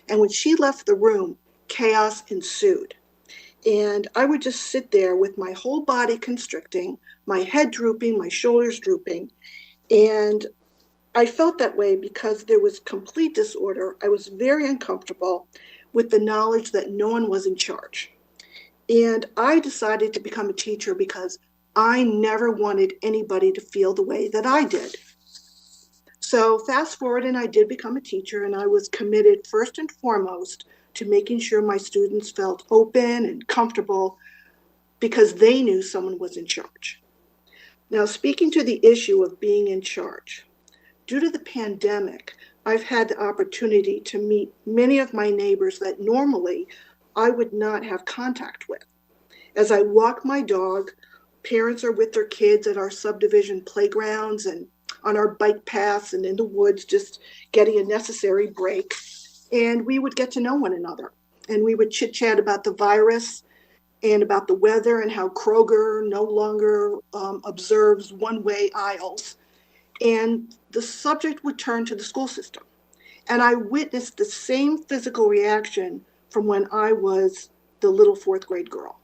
And when she left the room, chaos ensued. And I would just sit there with my whole body constricting, my head drooping, my shoulders drooping. And I felt that way because there was complete disorder. I was very uncomfortable with the knowledge that no one was in charge. And I decided to become a teacher because I never wanted anybody to feel the way that I did. So fast forward, and I did become a teacher, and I was committed first and foremost to making sure my students felt open and comfortable because they knew someone was in charge. Now, speaking to the issue of being in charge, due to the pandemic, I've had the opportunity to meet many of my neighbors that normally I would not have contact with. As I walk my dog, parents are with their kids at our subdivision playgrounds and on our bike paths and in the woods, just getting a necessary break. And we would get to know one another. And we would chit chat about the virus and about the weather and how Kroger no longer observes one-way aisles. And the subject would turn to the school system. And I witnessed the same physical reaction from when I was the little 4th grade girl.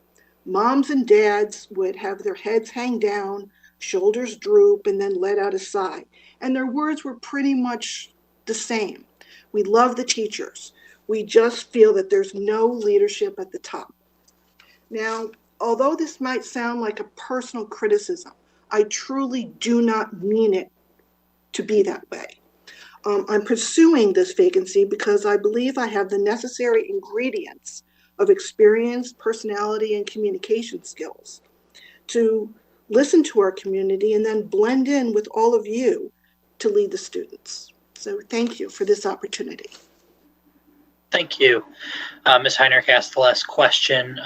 Moms and dads would have their heads hang down, shoulders droop, and then let out a sigh. And their words were pretty much the same. We love the teachers. We just feel that there's no leadership at the top. Now, although this might sound like a personal criticism, I truly do not mean it to be that way. I'm pursuing this vacancy because I believe I have the necessary ingredients of experience, personality, and communication skills to listen to our community and then blend in with all of you to lead the students. So thank you for this opportunity. Thank you. Ms. Heinrich asked the last question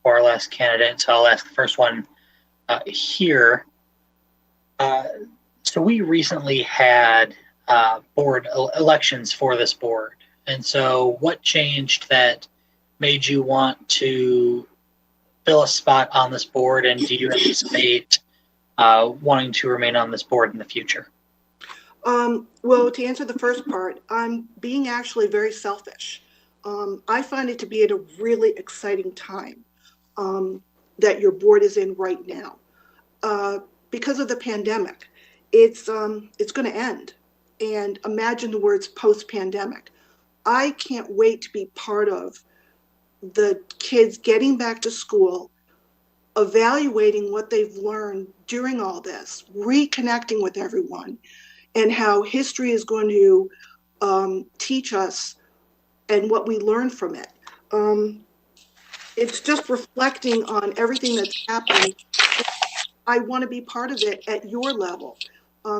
for our last candidate, so I'll ask the first one here. So we recently had board elections for this board. And so what changed that made you want to fill a spot on this board, and do you anticipate wanting to remain on this board in the future? Well, to answer the first part, I'm being actually very selfish. I find it to be at a really exciting time that your board is in right now. Because of the pandemic, it's going to end. And imagine the words post-pandemic. I can't wait to be part of the kids getting back to school, evaluating what they've learned during all this, reconnecting with everyone, and how history is going to teach us and what we learned from it. It's just reflecting on everything that's happened. I want to be part of it at your level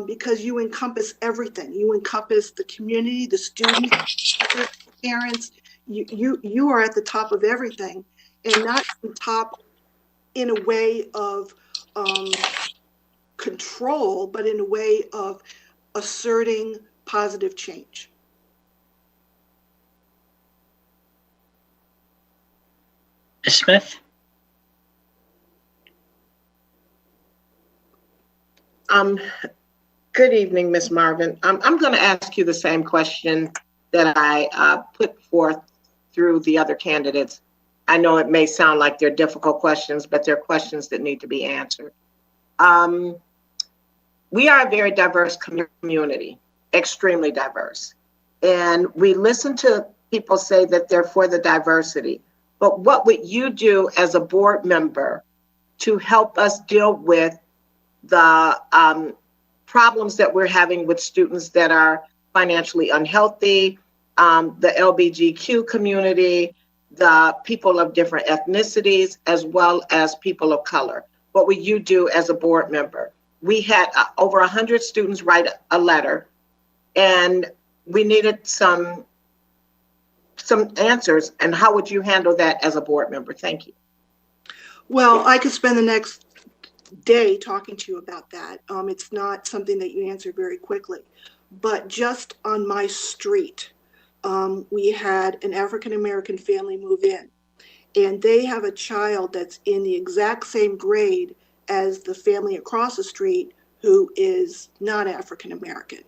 because you encompass everything. You encompass the community, the students, the parents. You are at the top of everything, and not the top in a way of control, but in a way of asserting positive change. Ms. Smith? Good evening, Ms. Marvin. I'm going to ask you the same question that I put forth through the other candidates. I know it may sound like they're difficult questions, but they're questions that need to be answered. We are a very diverse community, extremely diverse. And we listen to people say that they're for the diversity. But what would you do as a board member to help us deal with the problems that we're having with students that are financially unhealthy, the LGBTQ community, the people of different ethnicities, as well as people of color? What would you do as a board member? We had over 100 students write a letter, and we needed some answers. And how would you handle that as a board member? Thank you. Well, I could spend the next day talking to you about that. It's not something that you answer very quickly, but just on my street, we had an African-American family move in, and they have a child that's in the exact same grade as the family across the street who is not African-American.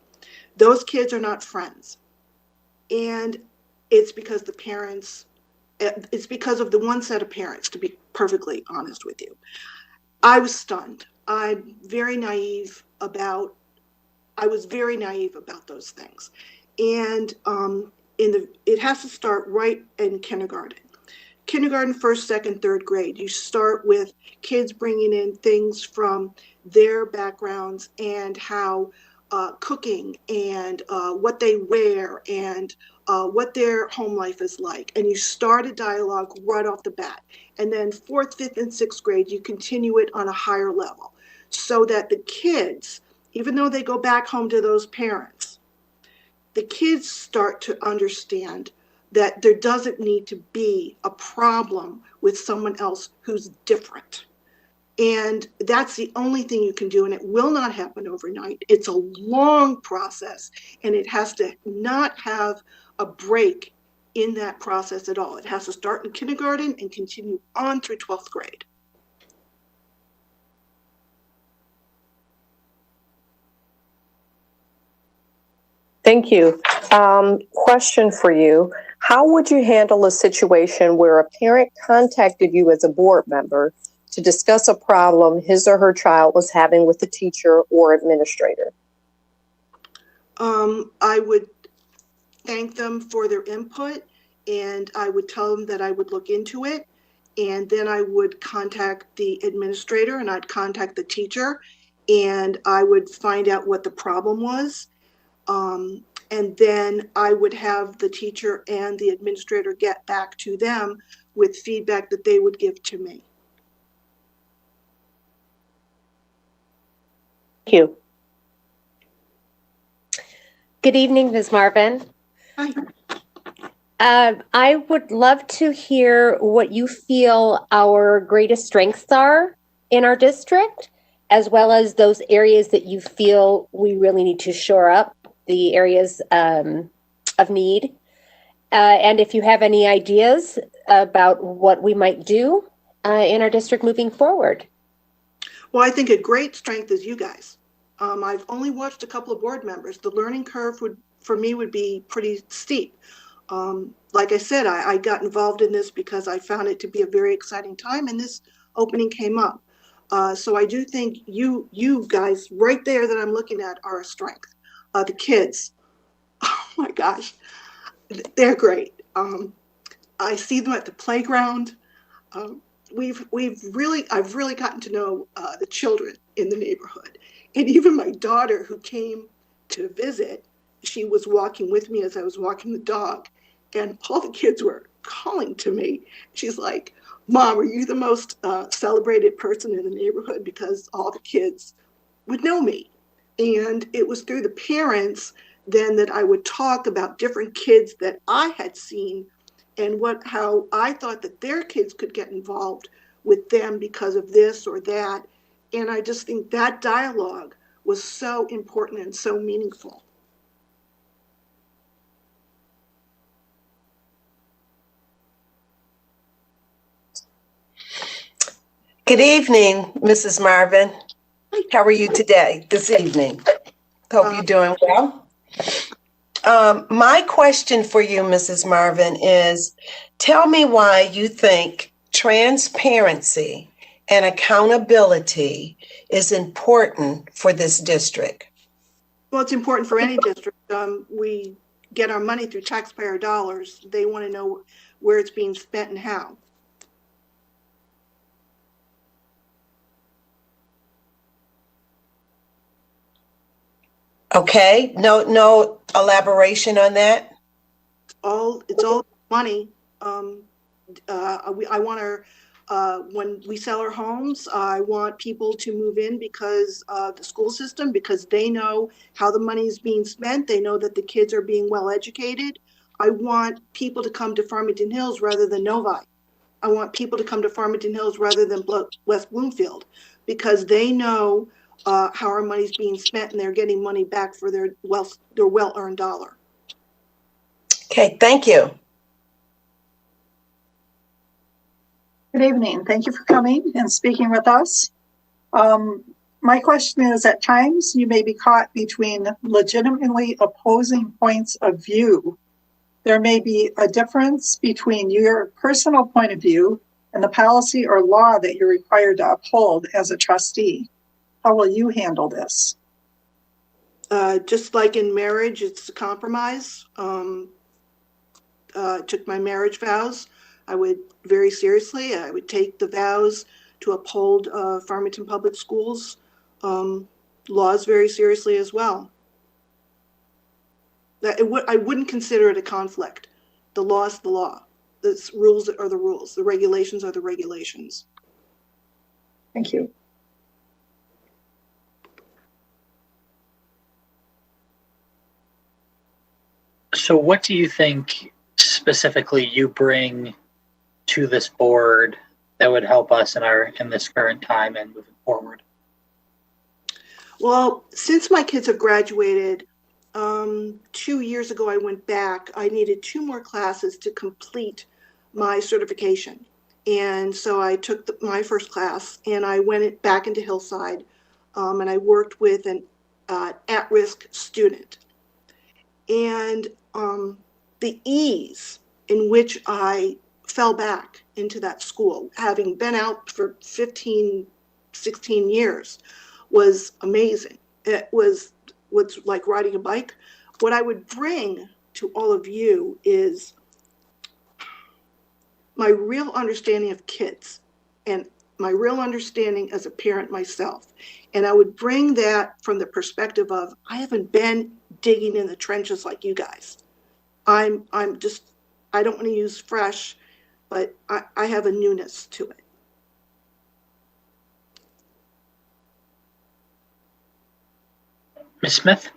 Those kids are not friends. And it's because the parents, it's because of the one set of parents, to be perfectly honest with you. I was stunned. I was very naive about those things. And it has to start right in kindergarten. Kindergarten, first, second, third grade. You start with kids bringing in things from their backgrounds and how cooking and what they wear and what their home life is like. And you start a dialogue right off the bat. And then fourth, fifth, and sixth grade, you continue it on a higher level so that the kids, even though they go back home to those parents, the kids start to understand that there doesn't need to be a problem with someone else who's different. And that's the only thing you can do, and it will not happen overnight. It's a long process, and it has to not have a break in that process at all. It has to start in kindergarten and continue on through 12th grade. Thank you. Question for you. How would you handle a situation where a parent contacted you as a board member to discuss a problem his or her child was having with the teacher or administrator? I would thank them for their input, and I would tell them that I would look into it. And then I would contact the administrator, and I'd contact the teacher, and I would find out what the problem was. And then I would have the teacher and the administrator get back to them with feedback that they would give to me. Thank you. Good evening, Ms. Marvin. Hi. I would love to hear what you feel our greatest strengths are in our district, as well as those areas that you feel we really need to shore up, the areas of need. And if you have any ideas about what we might do in our district moving forward. Well, I think a great strength is you guys. I've only watched a couple of board members. The learning curve for me would be pretty steep. Like I said, I got involved in this because I found it to be a very exciting time, and this opening came up. So I do think you guys right there that I'm looking at are a strength. The kids, oh my gosh, they're great. I see them at the playground. I've really gotten to know the children in the neighborhood, and even my daughter who came to visit, she was walking with me as I was walking the dog, and all the kids were calling to me. She's like, "Mom, are you the most celebrated person in the neighborhood?" Because all the kids would know me. And it was through the parents then that I would talk about different kids that I had seen and how I thought that their kids could get involved with them because of this or that. And I just think that dialogue was so important and so meaningful. Good evening, Mrs. Marvin. How are you today, this evening? Hope you're doing well. My question for you, Mrs. Marvin, is tell me why you think transparency and accountability is important for this district. Well, it's important for any district. We get our money through taxpayer dollars. They want to know where it's being spent and how. Okay, no elaboration on that? It's all money. I want when we sell our homes, I want people to move in because the school system, because they know how the money is being spent. They know that the kids are being well educated. I want people to come to Farmington Hills rather than Novi. I want people to come to Farmington Hills rather than West Bloomfield, because they know how our money's being spent and they're getting money back for their well-earned dollar. Okay, thank you. Good evening. Thank you for coming and speaking with us. My question is, at times you may be caught between legitimately opposing points of view. There may be a difference between your personal point of view and the policy or law that you're required to uphold as a trustee. How will you handle this? Just like in marriage, it's a compromise. Took my marriage vows. I would very seriously. I would take the vows to uphold Farmington Public Schools laws very seriously as well. I wouldn't consider it a conflict. The law is the law. The rules are the rules. The regulations are the regulations. Thank you. So what do you think specifically you bring to this board that would help us in this current time and moving forward? Well, since my kids have graduated, 2 years ago I went back. I needed 2 more classes to complete my certification. And so I took my first class and I went back into Hillside and I worked with an at-risk student. And the ease in which I fell back into that school, having been out for 15, 16 years, was amazing. It was what's like riding a bike. What I would bring to all of you is my real understanding of kids and my real understanding as a parent myself. And I would bring that from the perspective of, I haven't been digging in the trenches like you guys. I don't want to use fresh, but I have a newness to it. Ms. Smith?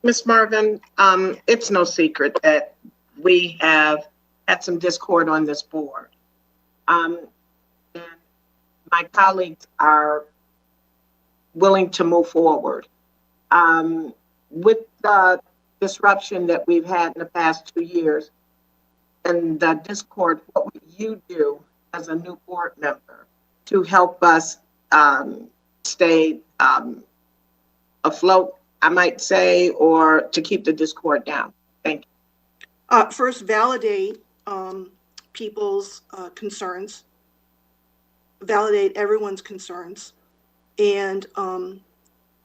Ms. Marvin, it's no secret that we have had some discord on this board. And my colleagues are willing to move forward. With the disruption that we've had in the past 2 years and the discord, what would you do as a new board member to help us stay afloat, I might say, or to keep the discord down? Thank you. First, validate people's concerns, validate everyone's concerns, and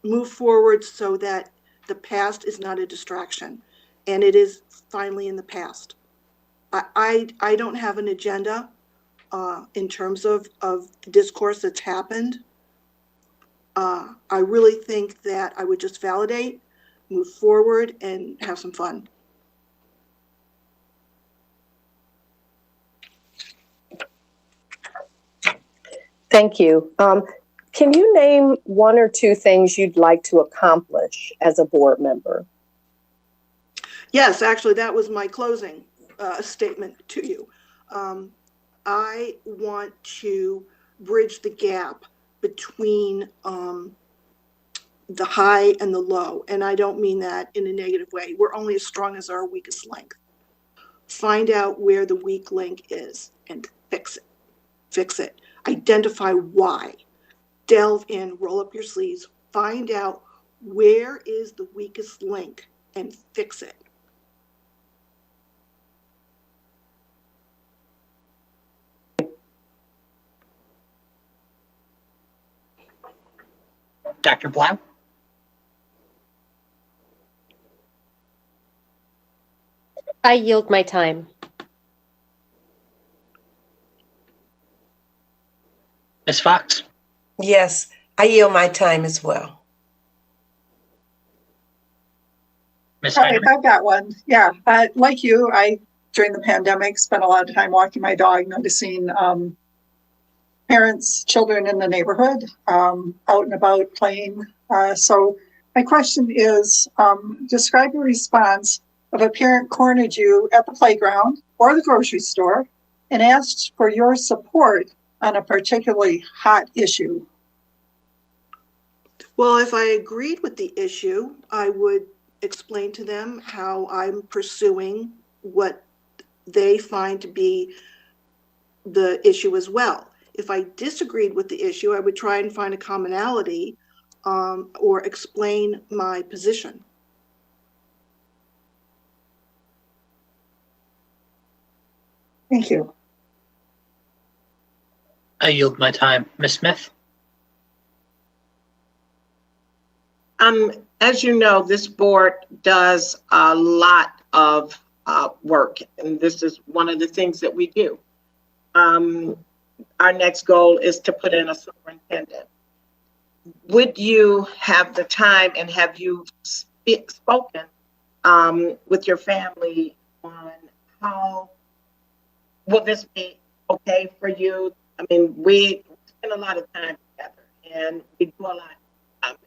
move forward so that the past is not a distraction, and it is finally in the past. I don't have an agenda in terms of the discourse that's happened. I really think that I would just validate, move forward, and have some fun. Thank you. Can you name 1 or 2 things you'd like to accomplish as a board member? Yes, actually, that was my closing statement to you. I want to bridge the gap between the high and the low, and I don't mean that in a negative way. We're only as strong as our weakest link. Find out where the weak link is and fix it. Fix it. Identify why. Delve in, roll up your sleeves, find out where is the weakest link and fix it. Dr. Blau? I yield my time. Ms. Fox? Yes, I yield my time as well. Ms. All right, Heineman? I've got one. Yeah, like you, during the pandemic, spent a lot of time walking my dog, noticing parents, children in the neighborhood, out and about playing. So my question is, describe a response of a parent cornered you at the playground or the grocery store and asked for your support on a particularly hot issue. Well, if I agreed with the issue, I would explain to them how I'm pursuing what they find to be the issue as well. If I disagreed with the issue, I would try and find a commonality or explain my position. Thank you. I yield my time. Ms. Smith? As you know, this board does a lot of work, and this is one of the things that we do. Our next goal is to put in a superintendent. Would you have the time and have you spoken with your family on how will this be okay for you? I mean, we spend a lot of time together and we do a lot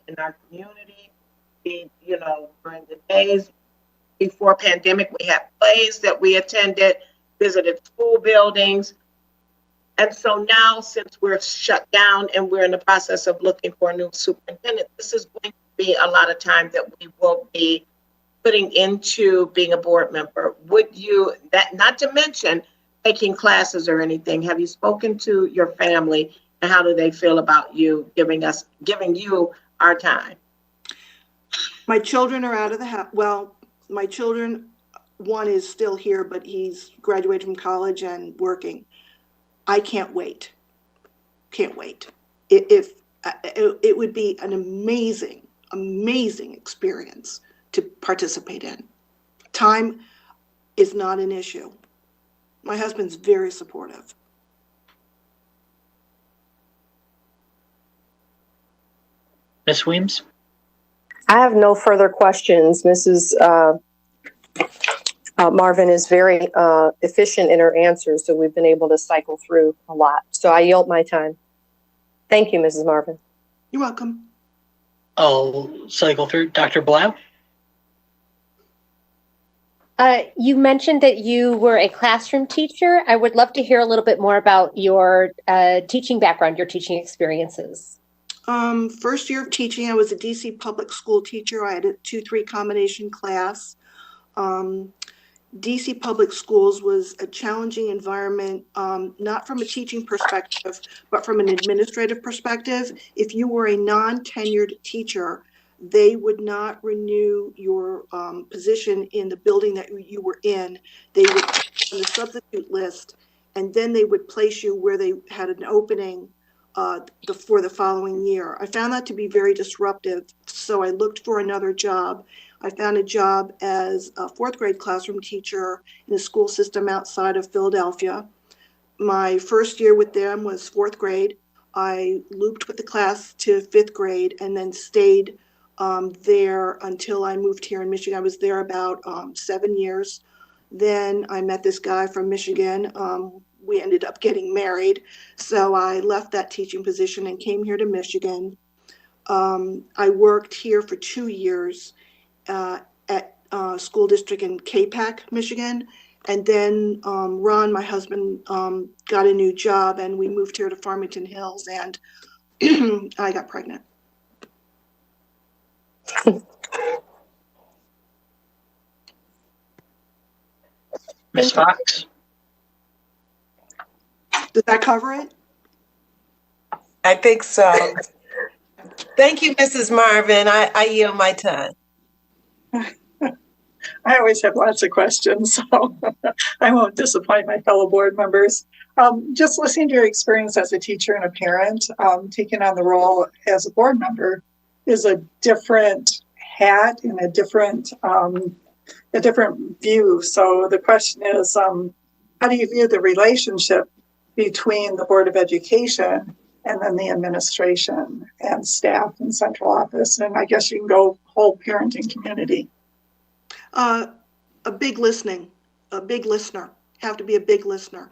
in our community. During the days before pandemic, we had plays that we attended, visited school buildings. And so now, since we're shut down and we're in the process of looking for a new superintendent, this is going to be a lot of time that we will be putting into being a board member. Would you, that not to mention taking classes or anything, have you spoken to your family and how do they feel about you giving you our time? My children are out of the house. Well, my children, one is still here, but he's graduated from college and working. I can't wait. Can't wait. It would be an amazing, amazing experience to participate in. Time is not an issue. My husband's very supportive. Ms. Weems? I have no further questions. Mrs. Marvin is very efficient in her answers, so we've been able to cycle through a lot. So I yield my time. Thank you, Mrs. Marvin. You're welcome. I'll cycle through. Dr. Blau? You mentioned that you were a classroom teacher. I would love to hear a little bit more about your teaching background, your teaching experiences. First year of teaching, I was a DC public school teacher. I had a 2-3 combination class. DC public schools was a challenging environment, not from a teaching perspective, but from an administrative perspective. If you were a non-tenured teacher, they would not renew your position in the building that you were in. They would put you on the substitute list, and then they would place you where they had an opening for the following year. I found that to be very disruptive, so I looked for another job. I found a job as a 4th grade classroom teacher in a school system outside of Philadelphia. My first year with them was 4th grade. I looped with the class to 5th grade and then stayed there until I moved here in Michigan. I was there about 7 years. Then I met this guy from Michigan. We ended up getting married. So I left that teaching position and came here to Michigan. I worked here for 2 years at school district in K-Pac, Michigan. And then Ron, my husband, got a new job and we moved here to Farmington Hills and I got pregnant. Ms. Fox? Does that cover it? I think so. Thank you, Mrs. Marvin. I yield my time. I always have lots of questions, so I won't disappoint my fellow board members. Just listening to your experience as a teacher and a parent, taking on the role as a board member is a different hat and a different view. So the question is, how do you view the relationship between the Board of Education and then the administration and staff and central office? And I guess you can go whole parenting community. A big listener, have to be a big listener,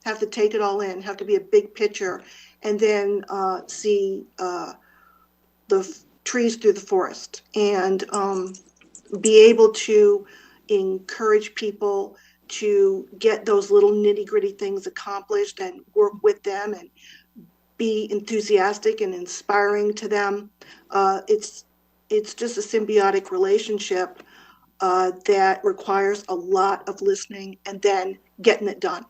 have to take it all in, have to be a big picture, and then see the trees through the forest, and be able to encourage people to get those little nitty-gritty things accomplished and work with them and be enthusiastic and inspiring to them. It's just a symbiotic relationship that requires a lot of listening and then getting it done.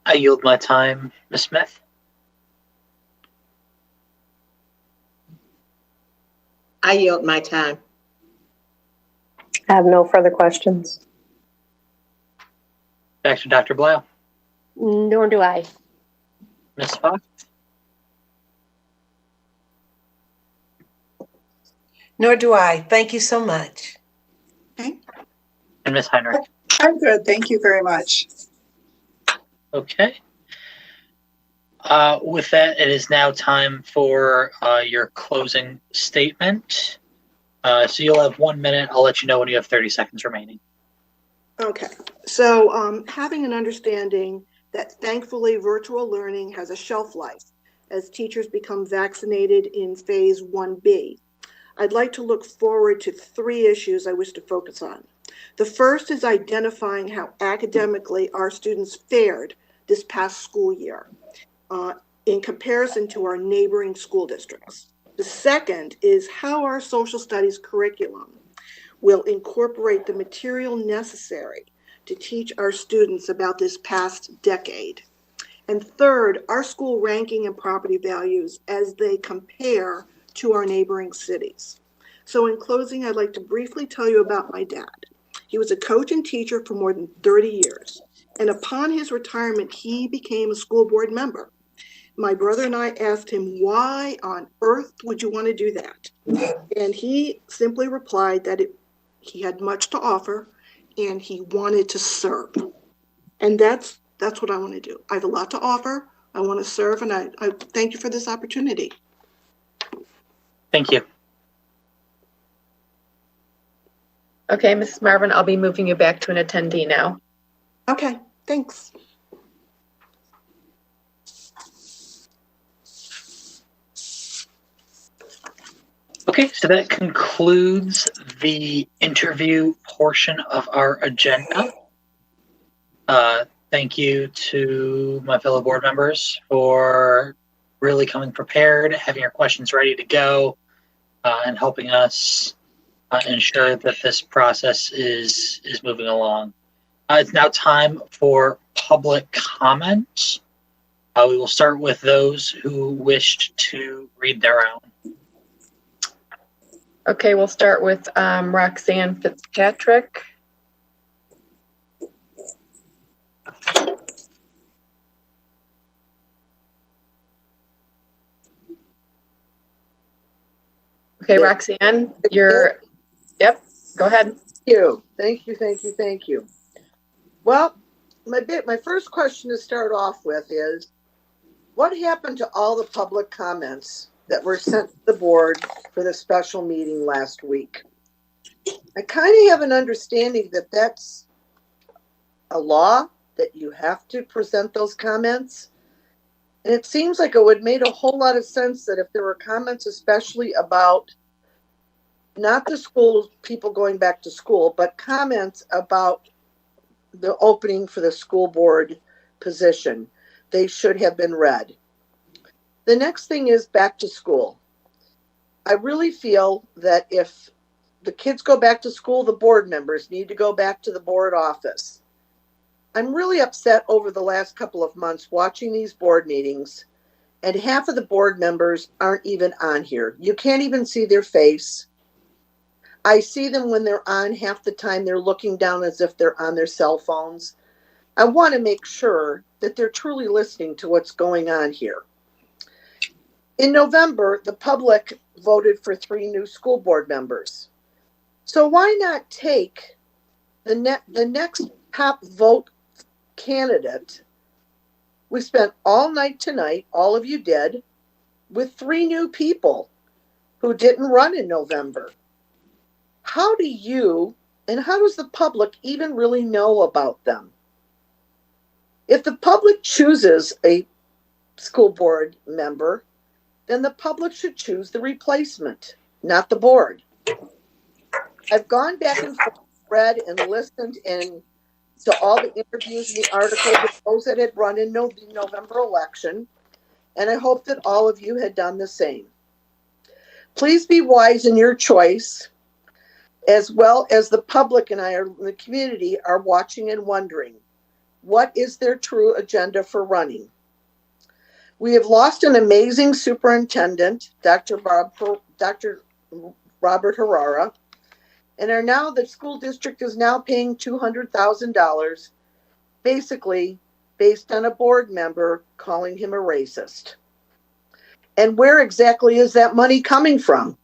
I yield my time, Ms. Smith. I yield my time. I have no further questions. Back to Dr. Blau. Nor do I. Ms. Fox. Nor do I. Thank you so much. Okay. And Ms. Heinrich. I'm good. Thank you very much. Okay. With that, it is now time for your closing statement. So you'll have 1 minute. I'll let you know when you have 30 seconds remaining. Okay. So having an understanding that thankfully virtual learning has a shelf life as teachers become vaccinated in phase 1B. I'd like to look forward to 3 issues I wish to focus on. The first is identifying how academically our students fared this past school year in comparison to our neighboring school districts. The second is how our social studies curriculum will incorporate the material necessary to teach our students about this past decade. And third, our school ranking and property values as they compare to our neighboring cities. So in closing, I'd like to briefly tell you about my dad. He was a coach and teacher for more than 30 years. And upon his retirement, he became a school board member. My brother and I asked him, why on earth would you want to do that? And he simply replied that he had much to offer and he wanted to serve. And that's what I want to do. I have a lot to offer. I want to serve, and I thank you for this opportunity. Thank you. Okay, Mrs. Marvin, I'll be moving you back to an attendee now. Okay, thanks. Okay, so that concludes the interview portion of our agenda. Thank you to my fellow board members for really coming prepared, having your questions ready to go, and helping us ensure that this process is moving along. It's now time for public comment. We will start with those who wished to read their own. Okay, we'll start with Roxanne Fitzpatrick. Okay, Roxanne, yep, go ahead. Thank you. Well, my first question to start off with is, what happened to all the public comments that were sent to the board for the special meeting last week? I kind of have an understanding that that's a law, that you have to present those comments. And it seems like it would make a whole lot of sense that if there were comments, especially about not the school, people going back to school, but comments about the opening for the school board position, they should have been read. The next thing is back to school. I really feel that if the kids go back to school, the board members need to go back to the board office. I'm really upset over the last couple of months watching these board meetings, and half of the board members aren't even on here. You can't even see their face. I see them when they're on, half the time they're looking down as if they're on their cell phones. I want to make sure that they're truly listening to what's going on here. In November, the public voted for 3 new school board members. So why not take the next top vote candidate? We spent all night tonight, all of you did, with 3 new people who didn't run in November. How do you and how does the public even really know about them? If the public chooses a school board member, then the public should choose the replacement, not the board. I've gone back and forth, read and listened to all the interviews and the articles of those that had run in the November election, and I hope that all of you had done the same. Please be wise in your choice, as well as the public and the community are watching and wondering, what is their true agenda for running? We have lost an amazing superintendent, Dr. Robert Herrera, and the school district is now paying $200,000, basically based on a board member calling him a racist. And where exactly is that money coming from?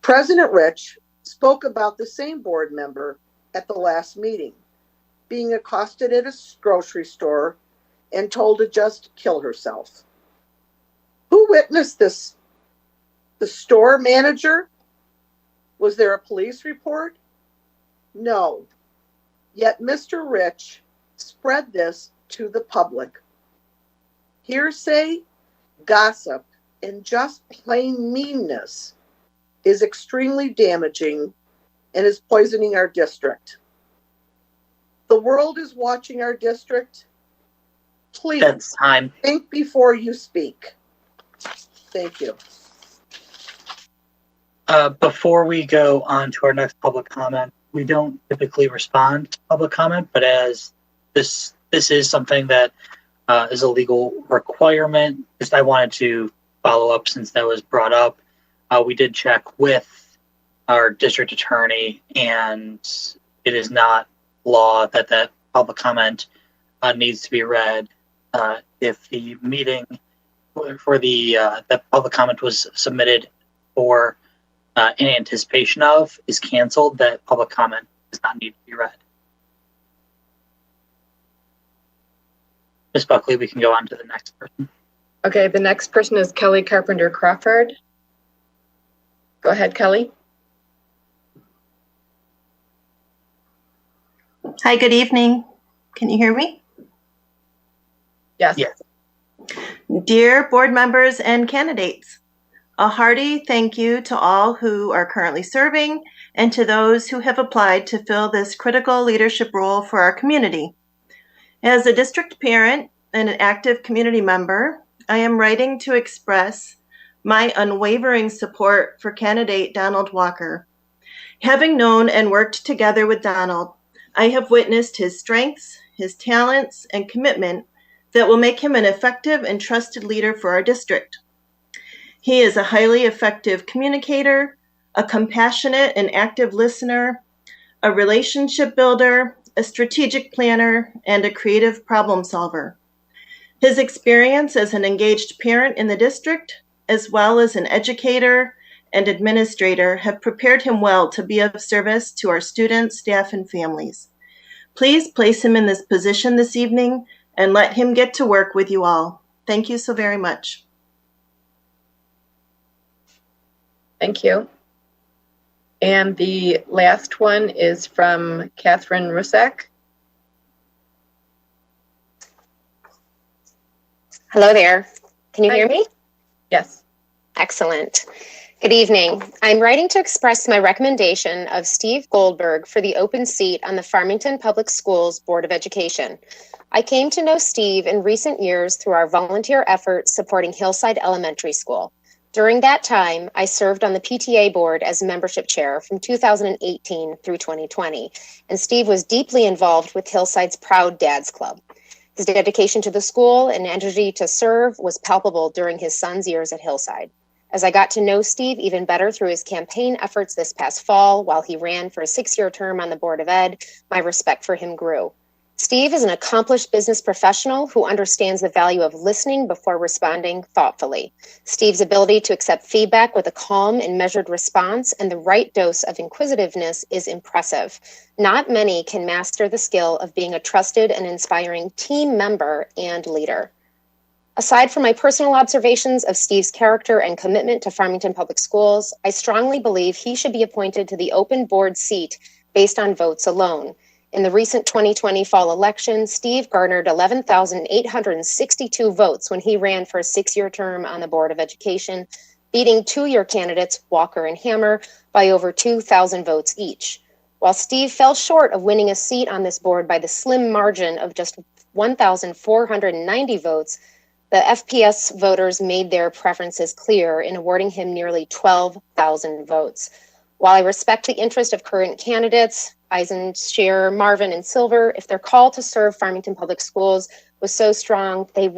President Rich spoke about the same board member at the last meeting, being accosted at a grocery store and told to just kill herself. Who witnessed this? The store manager? Was there a police report? No. Yet Mr. Rich spread this to the public. Hearsay, gossip, and just plain meanness is extremely damaging and is poisoning our district. The world is watching our district. Please think before you speak. Thank you. Before we go on to our next public comment, we don't typically respond to public comment, but as this is something that is a legal requirement, just I wanted to follow up since that was brought up. We did check with our district attorney, and it is not law that public comment needs to be read. If the meeting for that public comment was submitted for in anticipation of is canceled, that public comment does not need to be read. Ms. Buckley, we can go on to the next person. Okay, the next person is Kelly Carpenter Crawford. Go ahead, Kelly. Hi, good evening. Can you hear me? Yes. Yes. Dear board members and candidates, a hearty thank you to all who are currently serving and to those who have applied to fill this critical leadership role for our community. As a district parent and an active community member, I am writing to express my unwavering support for candidate Donald Walker. Having known and worked together with Donald, I have witnessed his strengths, his talents, and commitment that will make him an effective and trusted leader for our district. He is a highly effective communicator, a compassionate and active listener, a relationship builder, a strategic planner, and a creative problem solver. His experience as an engaged parent in the district, as well as an educator and administrator, have prepared him well to be of service to our students, staff, and families. Please place him in this position this evening and let him get to work with you all. Thank you so very much. Thank you. And the last one is from Kathryn Rusak. Hello there. Can you hear me? Yes. Excellent. Good evening. I'm writing to express my recommendation of Steve Goldberg for the open seat on the Farmington Public Schools Board of Education. I came to know Steve in recent years through our volunteer efforts supporting Hillside Elementary School. During that time, I served on the PTA board as membership chair from 2018 through 2020, and Steve was deeply involved with Hillside's Proud Dads Club. His dedication to the school and energy to serve was palpable during his son's years at Hillside. As I got to know Steve even better through his campaign efforts this past fall while he ran for a 6-year term on the Board of Ed, my respect for him grew. Steve is an accomplished business professional who understands the value of listening before responding thoughtfully. Steve's ability to accept feedback with a calm and measured response and the right dose of inquisitiveness is impressive. Not many can master the skill of being a trusted and inspiring team member and leader. Aside from my personal observations of Steve's character and commitment to Farmington Public Schools, I strongly believe he should be appointed to the open board seat based on votes alone. In the recent 2020 fall election, Steve garnered 11,862 votes when he ran for a 6-year term on the Board of Education, beating 2-year candidates Walker and Hammer by over 2,000 votes each. While Steve fell short of winning a seat on this board by the slim margin of just 1,490 votes, the FPS voters made their preferences clear in awarding him nearly 12,000 votes. While I respect the interest of current candidates, Eisenscher, Marvin, and Silver, if their call to serve Farmington Public Schools was so strong, they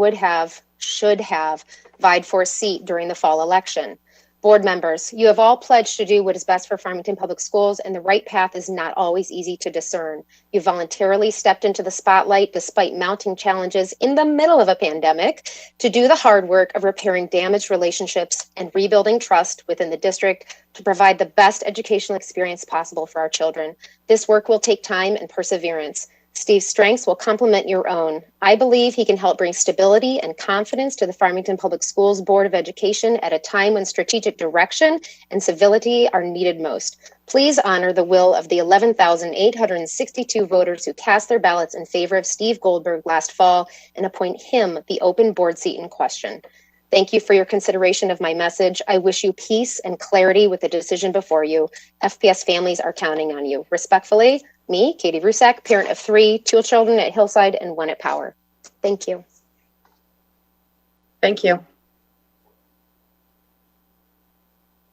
should have vied for a seat during the fall election. Board members, you have all pledged to do what is best for Farmington Public Schools, and the right path is not always easy to discern. You voluntarily stepped into the spotlight despite mounting challenges in the middle of a pandemic to do the hard work of repairing damaged relationships and rebuilding trust within the district to provide the best educational experience possible for our children. This work will take time and perseverance. Steve's strengths will complement your own. I believe he can help bring stability and confidence to the Farmington Public Schools Board of Education at a time when strategic direction and civility are needed most. Please honor the will of the 11,862 voters who cast their ballots in favor of Steve Goldberg last fall and appoint him the open board seat in question. Thank you for your consideration of my message. I wish you peace and clarity with the decision before you. FPS families are counting on you. Respectfully, me, Katie Rusak, parent of 3, 2 children at Hillside and 1 at Power. Thank you. Thank you.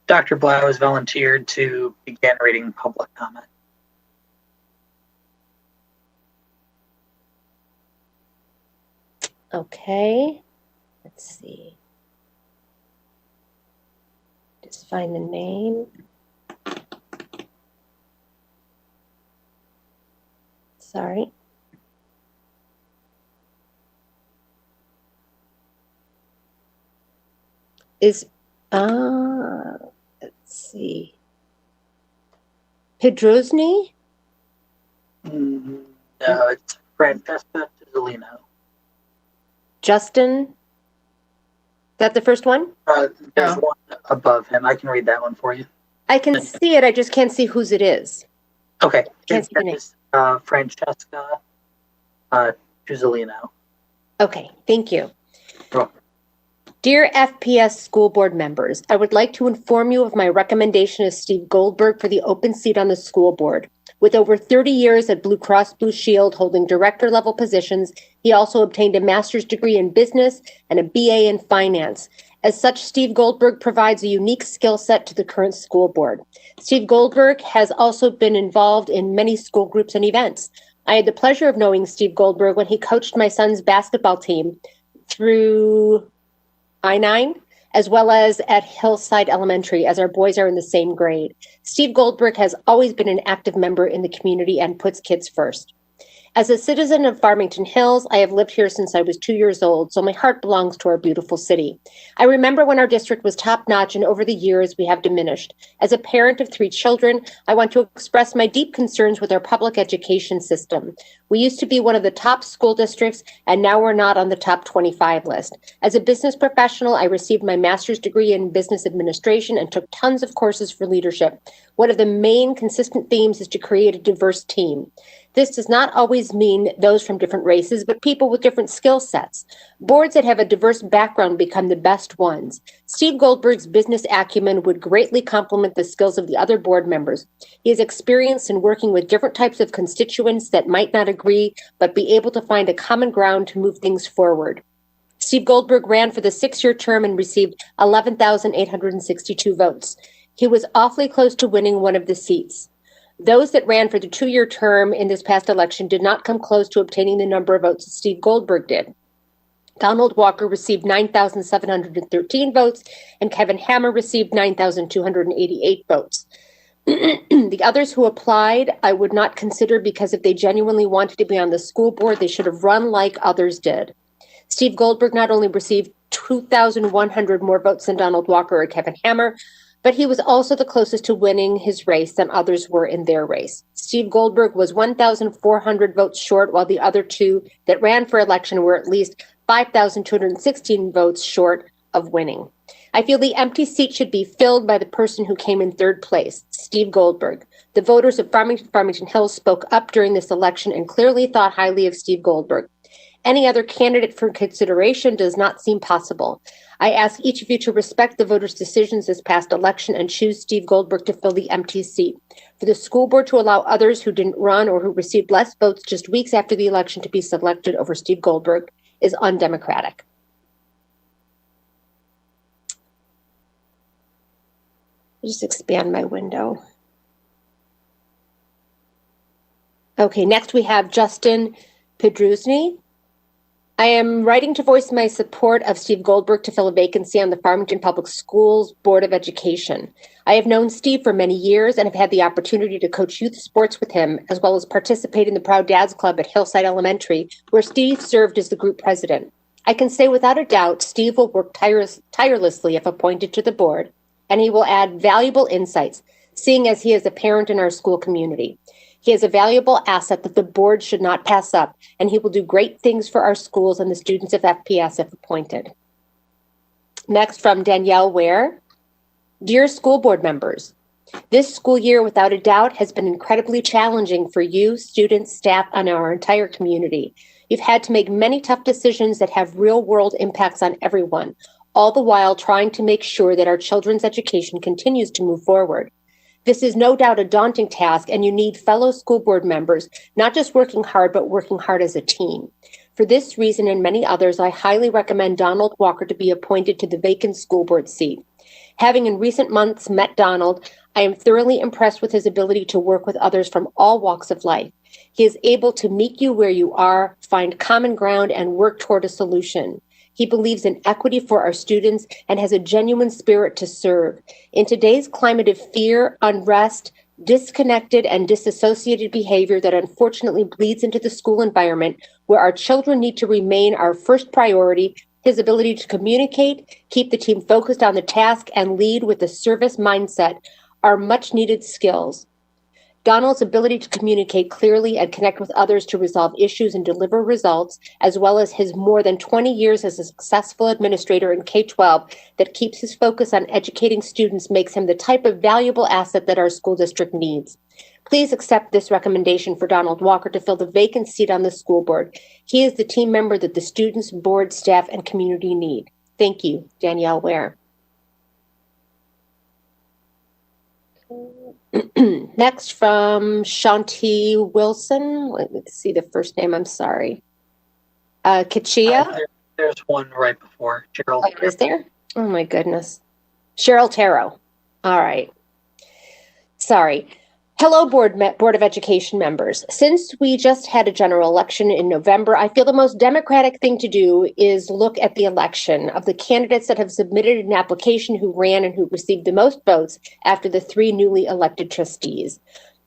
Dr. Blau has volunteered to begin reading public comment. Okay, let's see. Just find the name. Sorry. Let's see. Pedrosny? No, it's Francesca Tizzolino. Justin? Is that the first one? There's one above him. I can read that one for you. I can see it. I just can't see whose it is. Okay. Can't see the name. Francesca Tizzolino. Okay, thank you. Sure. Dear FPS school board members, I would like to inform you of my recommendation of Steve Goldberg for the open seat on the school board. With over 30 years at Blue Cross Blue Shield holding director level positions, he also obtained a master's degree in business and a BA in finance. As such, Steve Goldberg provides a unique skill set to the current school board. Steve Goldberg has also been involved in many school groups and events. I had the pleasure of knowing Steve Goldberg when he coached my son's basketball team through I-9, as well as at Hillside Elementary, as our boys are in the same grade. Steve Goldberg has always been an active member in the community and puts kids first. As a citizen of Farmington Hills, I have lived here since I was 2 years old, so my heart belongs to our beautiful city. I remember when our district was top-notch, and over the years, we have diminished. As a parent of 3 children, I want to express my deep concerns with our public education system. We used to be one of the top school districts, and now we're not on the top 25 list. As a business professional, I received my master's degree in business administration and took tons of courses for leadership. One of the main consistent themes is to create a diverse team. This does not always mean those from different races, but people with different skill sets. Boards that have a diverse background become the best ones. Steve Goldberg's business acumen would greatly complement the skills of the other board members. He is experienced in working with different types of constituents that might not agree, but be able to find a common ground to move things forward. Steve Goldberg ran for the 6-year term and received 11,862 votes. He was awfully close to winning one of the seats. Those that ran for the 2-year term in this past election did not come close to obtaining the number of votes that Steve Goldberg did. Donald Walker received 9,713 votes, and Kevin Hammer received 9,288 votes. The others who applied, I would not consider, because if they genuinely wanted to be on the school board, they should have run like others did. Steve Goldberg not only received 2,100 more votes than Donald Walker or Kevin Hammer, but he was also the closest to winning his race than others were in their race. Steve Goldberg was 1,400 votes short, while the other two that ran for election were at least 5,216 votes short of winning. I feel the empty seat should be filled by the person who came in third place, Steve Goldberg. The voters of Farmington Hills spoke up during this election and clearly thought highly of Steve Goldberg. Any other candidate for consideration does not seem possible. I ask each of you to respect the voters' decisions this past election and choose Steve Goldberg to fill the empty seat. For the school board to allow others who didn't run or who received less votes just weeks after the election to be selected over Steve Goldberg is undemocratic. Just expand my window. Okay, next we have Justin Pedrusny. I am writing to voice my support of Steve Goldberg to fill a vacancy on the Farmington Public Schools Board of Education. I have known Steve for many years and have had the opportunity to coach youth sports with him, as well as participate in the Proud Dads Club at Hillside Elementary, where Steve served as the group president. I can say without a doubt, Steve will work tirelessly if appointed to the board, and he will add valuable insights, seeing as he is a parent in our school community. He is a valuable asset that the board should not pass up, and he will do great things for our schools and the students of FPS if appointed. Next, from Danielle Ware. Dear school board members, this school year, without a doubt, has been incredibly challenging for you, students, staff, and our entire community. You've had to make many tough decisions that have real-world impacts on everyone, all the while trying to make sure that our children's education continues to move forward. This is no doubt a daunting task, and you need fellow school board members, not just working hard, but working hard as a team. For this reason and many others, I highly recommend Donald Walker to be appointed to the vacant school board seat. Having in recent months met Donald, I am thoroughly impressed with his ability to work with others from all walks of life. He is able to meet you where you are, find common ground, and work toward a solution. He believes in equity for our students and has a genuine spirit to serve. In today's climate of fear, unrest, disconnected and disassociated behavior that unfortunately bleeds into the school environment, where our children need to remain our first priority, his ability to communicate, keep the team focused on the task, and lead with a service mindset are much needed skills. Donald's ability to communicate clearly and connect with others to resolve issues and deliver results, as well as his more than 20 years as a successful administrator in K-12 that keeps his focus on educating students, makes him the type of valuable asset that our school district needs. Please accept this recommendation for Donald Walker to fill the vacant seat on the school board. He is the team member that the students, board, staff, and community need. Thank you, Danielle Ware. Next, from Shanti Wilson. Let's see the first name, I'm sorry. Kachia? There's one right before. Cheryl. Oh, is there? Oh my goodness. Cheryl Taro. All right. Sorry. Hello, Board of Education members. Since we just had a general election in November, I feel the most democratic thing to do is look at the election of the candidates that have submitted an application, who ran and who received the most votes after the 3 newly elected trustees.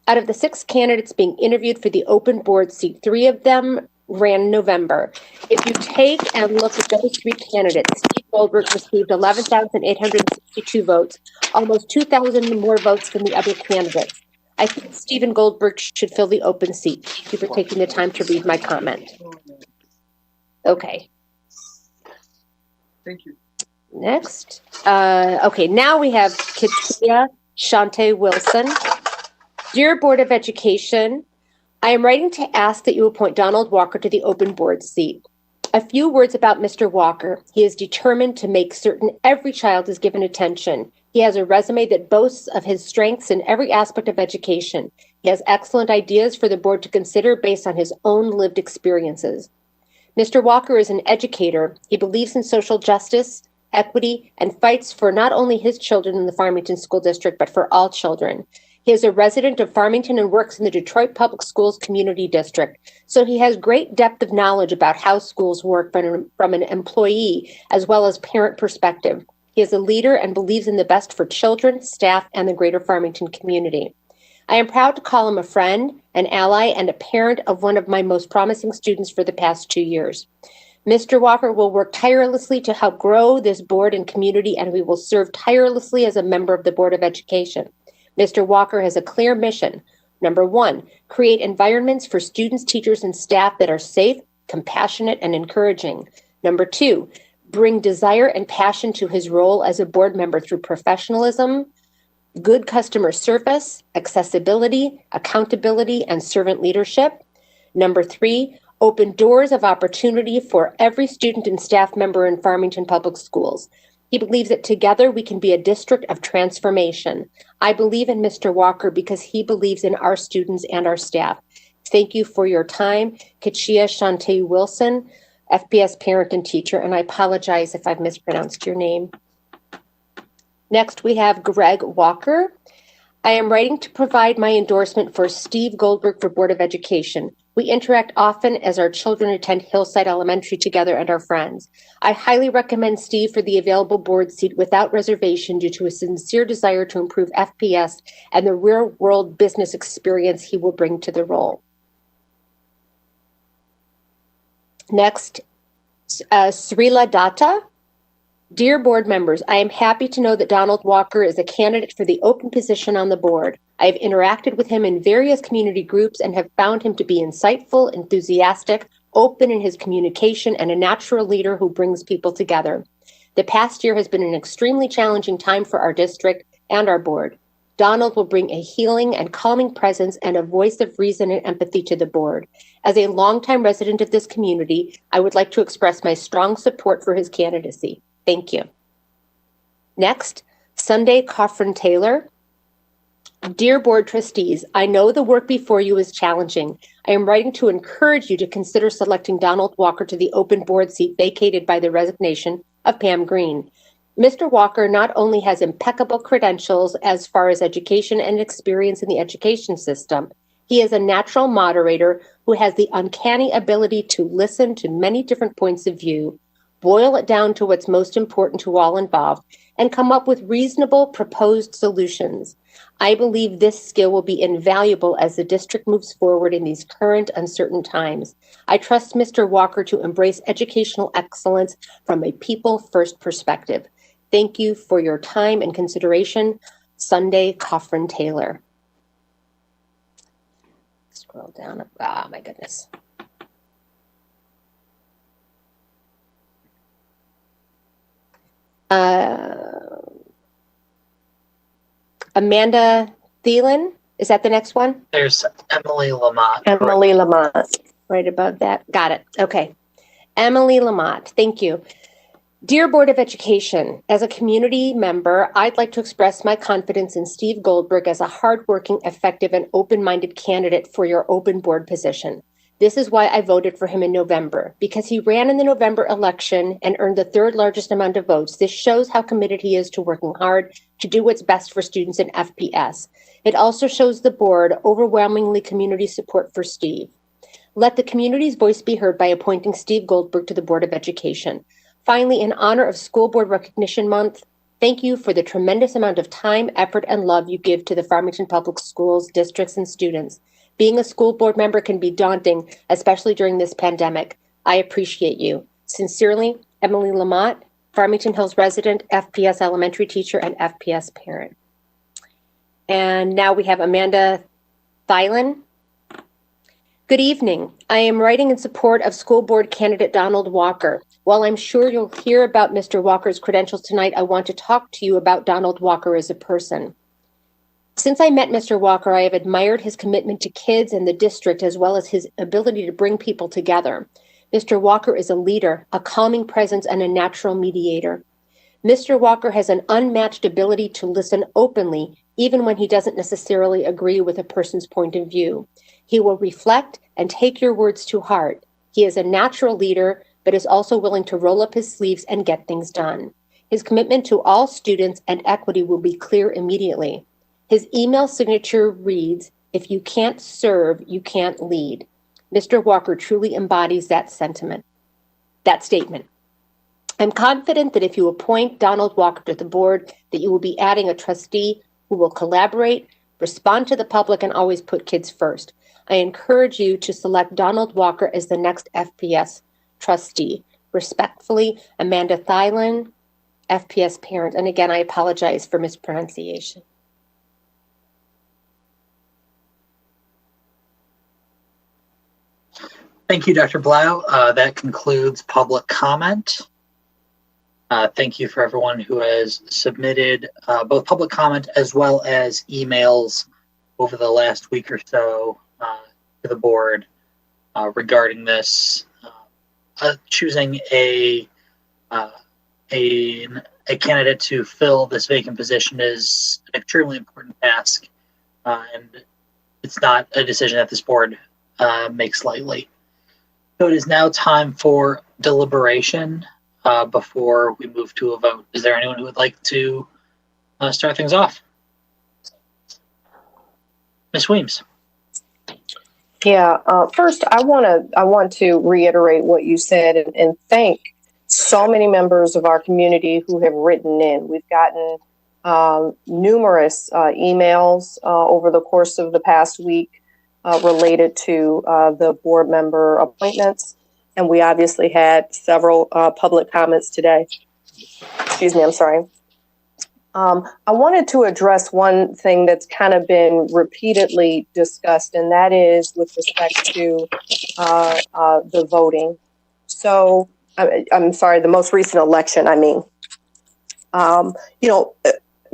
Out of the 6 candidates being interviewed for the open board seat, 3 of them ran in November. If you take and look at those 3 candidates, Steve Goldberg received 11,862 votes, almost 2,000 more votes than the other candidates. I think Stephen Goldberg should fill the open seat. Thank you for taking the time to read my comment. Okay. Thank you. Next. Okay, now we have Katia Shante Wilson. Dear Board of Education, I am writing to ask that you appoint Donald Walker to the open board seat. A few words about Mr. Walker. He is determined to make certain every child is given attention. He has a resume that boasts of his strengths in every aspect of education. He has excellent ideas for the board to consider based on his own lived experiences. Mr. Walker is an educator. He believes in social justice, equity, and fights for not only his children in the Farmington School District, but for all children. He is a resident of Farmington and works in the Detroit Public Schools Community District, so he has great depth of knowledge about how schools work from an employee as well as parent perspective. He is a leader and believes in the best for children, staff, and the greater Farmington community. I am proud to call him a friend, an ally, and a parent of one of my most promising students for the past 2 years. Mr. Walker will work tirelessly to help grow this board and community, and we will serve tirelessly as a member of the Board of Education. Mr. Walker has a clear mission. Number 1, create environments for students, teachers, and staff that are safe, compassionate, and encouraging. Number 2, bring desire and passion to his role as a board member through professionalism, good customer service, accessibility, accountability, and servant leadership. Number 3, open doors of opportunity for every student and staff member in Farmington Public Schools. He believes that together we can be a district of transformation. I believe in Mr. Walker because he believes in our students and our staff. Thank you for your time. Kachia Shantae Wilson, FPS parent and teacher, and I apologize if I've mispronounced your name. Next, we have Greg Walker. I am writing to provide my endorsement for Steve Goldberg for Board of Education. We interact often as our children attend Hillside Elementary together and are friends. I highly recommend Steve for the available board seat without reservation due to a sincere desire to improve FPS and the real-world business experience he will bring to the role. Next, Srila Datta. Dear board members, I am happy to know that Donald Walker is a candidate for the open position on the board. I have interacted with him in various community groups and have found him to be insightful, enthusiastic, open in his communication, and a natural leader who brings people together. The past year has been an extremely challenging time for our district and our board. Donald will bring a healing and calming presence and a voice of reason and empathy to the board. As a longtime resident of this community, I would like to express my strong support for his candidacy. Thank you. Next, Sunday Kathryn Taylor. Dear board trustees, I know the work before you is challenging. I am writing to encourage you to consider selecting Donald Walker to the open board seat vacated by the resignation of Pam Green. Mr. Walker not only has impeccable credentials as far as education and experience in the education system, he is a natural moderator who has the uncanny ability to listen to many different points of view, boil it down to what's most important to all involved, and come up with reasonable proposed solutions. I believe this skill will be invaluable as the district moves forward in these current uncertain times. I trust Mr. Walker to embrace educational excellence from a people-first perspective. Thank you for your time and consideration. Sunday Kathryn Taylor. Scroll down. Ah, my goodness. Amanda Thielen, is that the next one? There's Emily Lamont. Emily Lamont. Right above that. Got it. Okay. Emily Lamont, thank you. Dear Board of Education, as a community member, I'd like to express my confidence in Steve Goldberg as a hardworking, effective, and open-minded candidate for your open board position. This is why I voted for him in November, because he ran in the November election and earned the third largest amount of votes. This shows how committed he is to working hard to do what's best for students in FPS. It also shows the board overwhelmingly community support for Steve. Let the community's voice be heard by appointing Steve Goldberg to the Board of Education. Finally, in honor of School Board Recognition Month, thank you for the tremendous amount of time, effort, and love you give to the Farmington Public Schools, districts, and students. Being a school board member can be daunting, especially during this pandemic. I appreciate you. Sincerely, Emily Lamont, Farmington Hills resident, FPS elementary teacher, and FPS parent. And now we have Amanda Thielen. Good evening. I am writing in support of school board candidate Donald Walker. While I'm sure you'll hear about Mr. Walker's credentials tonight, I want to talk to you about Donald Walker as a person. Since I met Mr. Walker, I have admired his commitment to kids and the district, as well as his ability to bring people together. Mr. Walker is a leader, a calming presence, and a natural mediator. Mr. Walker has an unmatched ability to listen openly, even when he doesn't necessarily agree with a person's point of view. He will reflect and take your words to heart. He is a natural leader, but is also willing to roll up his sleeves and get things done. His commitment to all students and equity will be clear immediately. His email signature reads, "If you can't serve, you can't lead." Mr. Walker truly embodies that statement. I'm confident that if you appoint Donald Walker to the board, that you will be adding a trustee who will collaborate, respond to the public, and always put kids first. I encourage you to select Donald Walker as the next FPS trustee. Respectfully, Amanda Thielen, FPS parent. And again, I apologize for mispronunciation. Thank you, Dr. Blau. That concludes public comment. Thank you for everyone who has submitted both public comment as well as emails over the last week or so to the board regarding this. Choosing a candidate to fill this vacant position is an extremely important task, and it's not a decision that this board makes lightly. So it is now time for deliberation before we move to a vote. Is there anyone who would like to start things off? Ms. Weems. Yeah, first I want to reiterate what you said and thank so many members of our community who have written in. We've gotten numerous emails over the course of the past week related to the board member appointments. And we obviously had several public comments today. Excuse me, I'm sorry. I wanted to address one thing that's kind of been repeatedly discussed, and that is with respect to the voting. So, I'm sorry, the most recent election, I mean.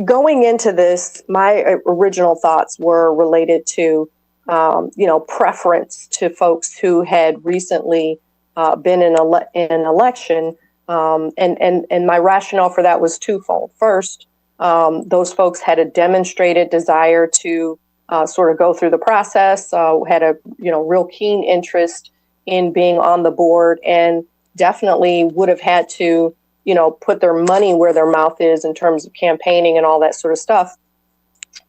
Going into this, my original thoughts were related to, preference to folks who had recently been in an election. And my rationale for that was twofold. First, those folks had a demonstrated desire to sort of go through the process, had a real keen interest in being on the board, and definitely would have had to put their money where their mouth is in terms of campaigning and all that sort of stuff.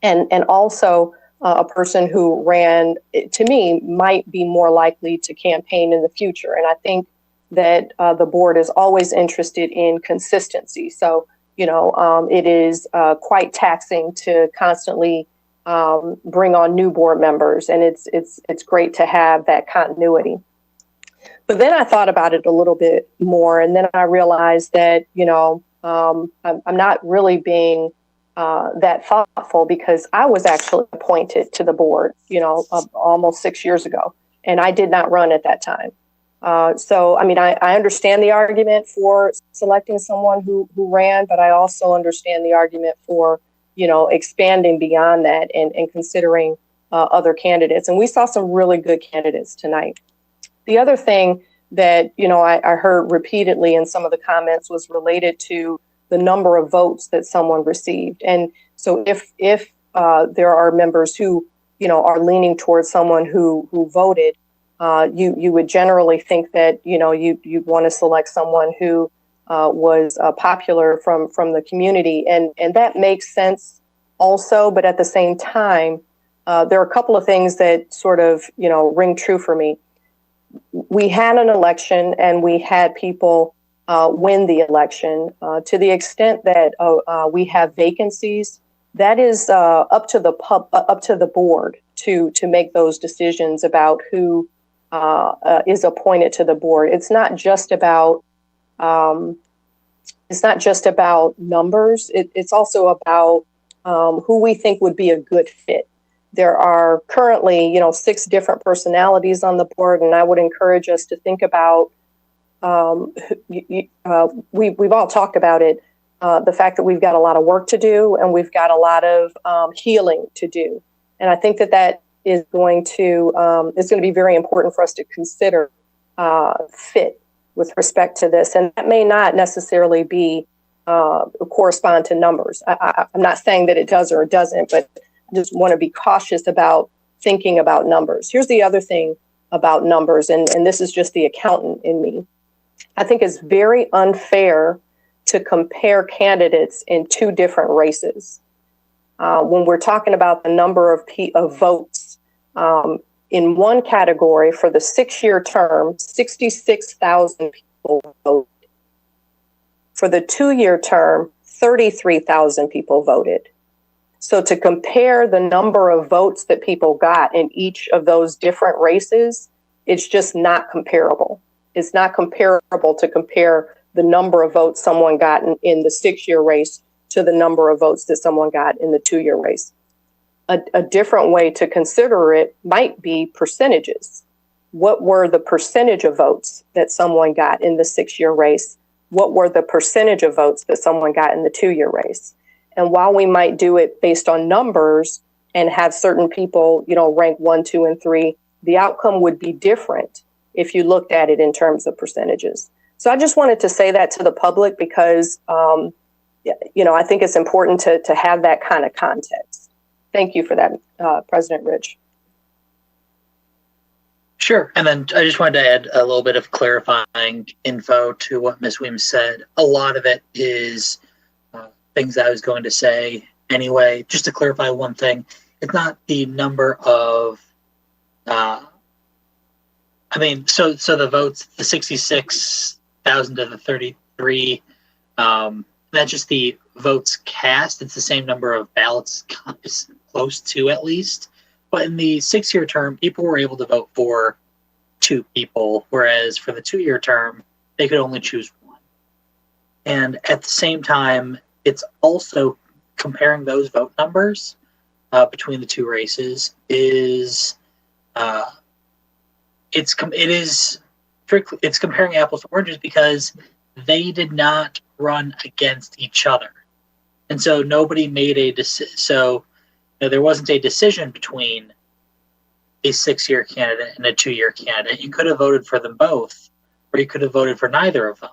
And also a person who ran, to me, might be more likely to campaign in the future. And I think that the board is always interested in consistency. So it is quite taxing to constantly bring on new board members, and it's great to have that continuity. But then I thought about it a little bit more, and then I realized that I'm not really being that thoughtful, because I was actually appointed to the board, almost 6 years ago, and I did not run at that time. So, I mean, I understand the argument for selecting someone who ran, but I also understand the argument for, expanding beyond that and considering other candidates. And we saw some really good candidates tonight. The other thing that, I heard repeatedly in some of the comments was related to the number of votes that someone received. And so if there are members who, are leaning towards someone who voted, you would generally think that, you'd want to select someone who was popular from the community. And that makes sense also. But at the same time, there are a couple of things that sort of, ring true for me. We had an election and we had people win the election. To the extent that we have vacancies, that is up to the board to make those decisions about who is appointed to the board. It's not just about numbers. It's also about who we think would be a good fit. There are currently, 6 different personalities on the board, and I would encourage us to think about. We've all talked about it. The fact that we've got a lot of work to do, and we've got a lot of healing to do, and I think that is going to be very important for us to consider fit with respect to this, and that may not necessarily be correspond to numbers. I'm not saying that it does or it doesn't, but I just want to be cautious about thinking about numbers. Here's the other thing about numbers, and this is just the accountant in me. I think it's very unfair to compare candidates in two different races. When we're talking about the number of votes, in one category for the 6-year term, 66,000 people voted. For the 2-year term, 33,000 people voted. So to compare the number of votes that people got in each of those different races, it's just not comparable. It's not comparable to compare the number of votes someone got in the 6-year race to the number of votes that someone got in the 2-year race. A different way to consider it might be percentages. What were the percentage of votes that someone got in the 6-year race? What were the percentage of votes that someone got in the 2-year race? And while we might do it based on numbers and have certain people, rank 1, 2, and 3, the outcome would be different if you looked at it in terms of percentages. So I just wanted to say that to the public because, I think it's important to have that kind of context. Thank you for that, President Rich. Sure. And then I just wanted to add a little bit of clarifying info to what Ms. Weems said. A lot of it is things I was going to say anyway. Just to clarify one thing, it's not the number of, so the votes, the 66,000 to the 33, that's just the votes cast. It's the same number of ballots, close to at least. But in the 6-year term, people were able to vote for 2 people, whereas for the 2-year term, they could only choose 1. And at the same time, it's also comparing those vote numbers between the 2 races is it's comparing apples to oranges because they did not run against each other, and so nobody made a decision. So there wasn't a decision between a 6-year candidate and a 2-year candidate. You could have voted for them both, or you could have voted for neither of them,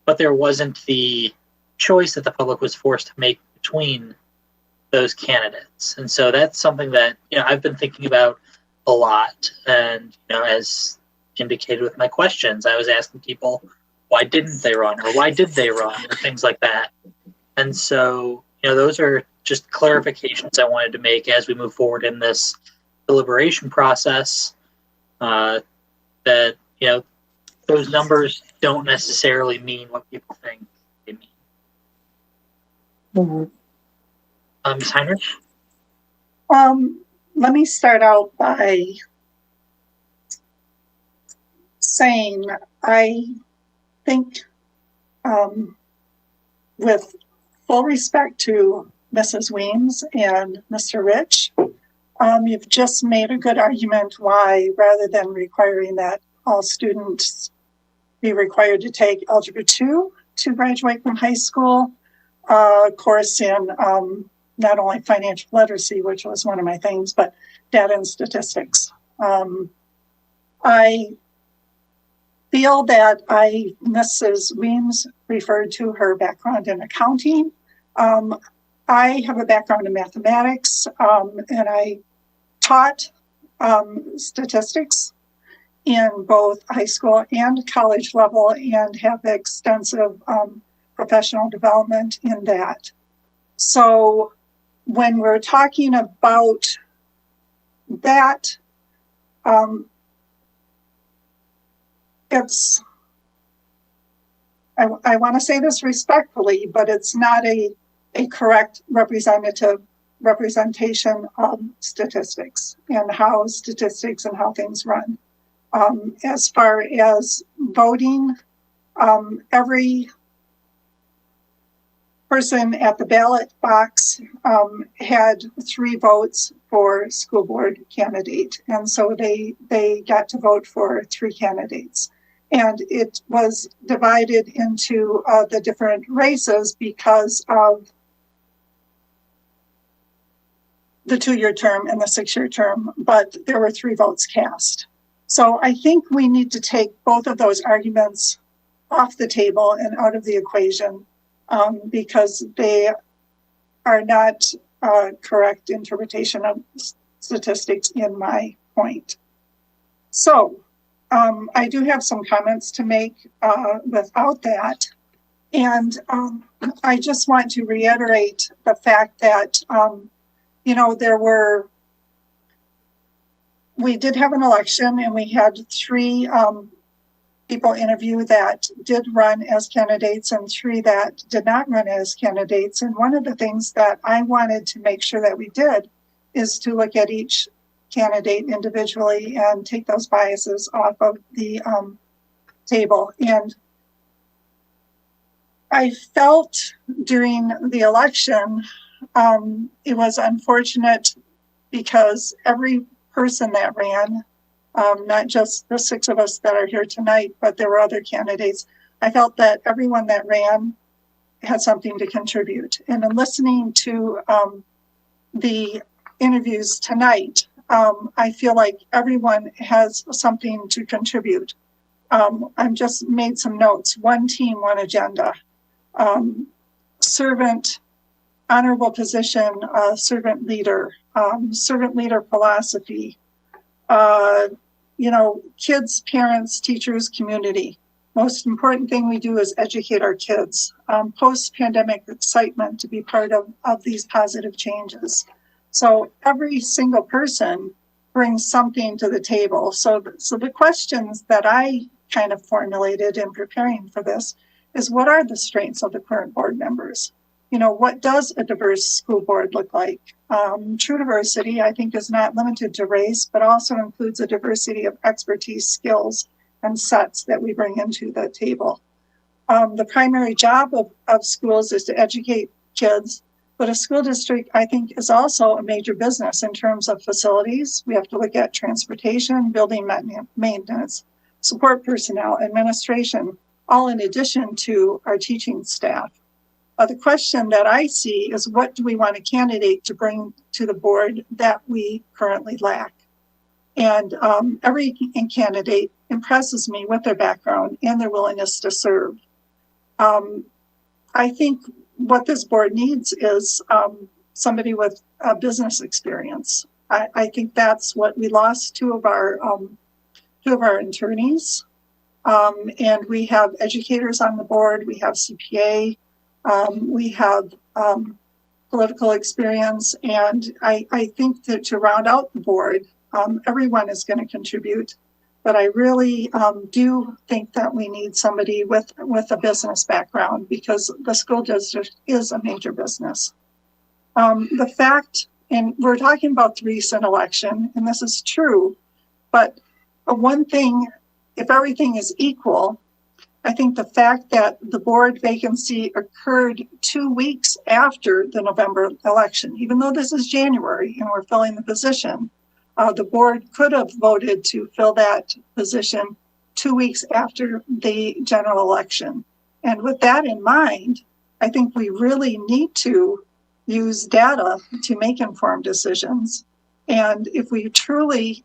but there wasn't the choice that the public was forced to make between those candidates. And so that's something that I've been thinking about a lot. And as indicated with my questions, I was asking people, why didn't they run, or why did they run, or things like that. And so those are just clarifications I wanted to make as we move forward in this deliberation process, that those numbers don't necessarily mean what people think they mean. Mm-hmm. Ms. Heinrich? Let me start out by saying I think, with full respect to Mrs. Weems and Mr. Rich, you've just made a good argument why, rather than requiring that all students be required to take Algebra 2 to graduate from high school, course in not only financial literacy, which was one of my things, but data and statistics. I feel that Mrs. Weems referred to her background in accounting. I have a background in mathematics, and I taught statistics in both high school and college level and have extensive professional development in that. So when we're talking about that, I want to say this respectfully, but it's not a correct representation of statistics and how statistics and how things run. As far as voting, every person at the ballot box had 3 votes for school board candidate. And so they got to vote for 3 candidates. And it was divided into the different races because of the 2-year term and the 6-year term, but there were 3 votes cast. So I think we need to take both of those arguments off the table and out of the equation, because they are not a correct interpretation of statistics in my point. So I do have some comments to make without that. And I just want to reiterate the fact that, we did have an election and we had 3 people interview that did run as candidates and 3 that did not run as candidates. And one of the things that I wanted to make sure that we did is to look at each candidate individually and take those biases off of the table. And I felt during the election, it was unfortunate because every person that ran, not just the 6 of us that are here tonight, but there were other candidates. I felt that everyone that ran had something to contribute. And in listening to the interviews tonight, I feel like everyone has something to contribute. I've just made some notes. 1 team, 1 agenda. Servant, honorable position, servant leader philosophy, kids, parents, teachers, community. Most important thing we do is educate our kids. Post-pandemic excitement to be part of these positive changes. So every single person brings something to the table. So the questions that I kind of formulated in preparing for this is, what are the strengths of the current board members? What does a diverse school board look like? True diversity, I think, is not limited to race, but also includes a diversity of expertise, skills, and sets that we bring into the table. The primary job of schools is to educate kids, but a school district, I think, is also a major business in terms of facilities. We have to look at transportation, building maintenance, support personnel, administration, all in addition to our teaching staff. The question that I see is, what do we want a candidate to bring to the board that we currently lack? And every candidate impresses me with their background and their willingness to serve. I think what this board needs is somebody with business experience. I think that's what we lost. 2 of our attorneys, and we have educators on the board. We have CPA. We have political experience, and I think that to round out the board, everyone is going to contribute. But I really do think that we need somebody with a business background, because the school district is a major business. The fact, and we're talking about the recent election, and this is true, but one thing, if everything is equal, I think the fact that the board vacancy occurred 2 weeks after the November election, even though this is January and we're filling the position, the board could have voted to fill that position 2 weeks after the general election. And with that in mind, I think we really need to use data to make informed decisions. And if we truly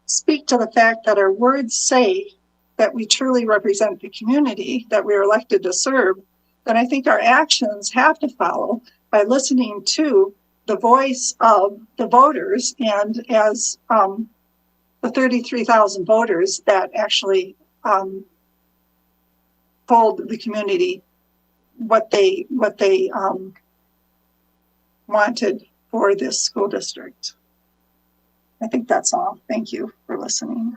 speak to the fact that our words say that we truly represent the community that we're elected to serve, then I think our actions have to follow by listening to the voice of the voters, and as the 33,000 voters that actually told the community what they wanted for this school district. I think that's all. Thank you for listening.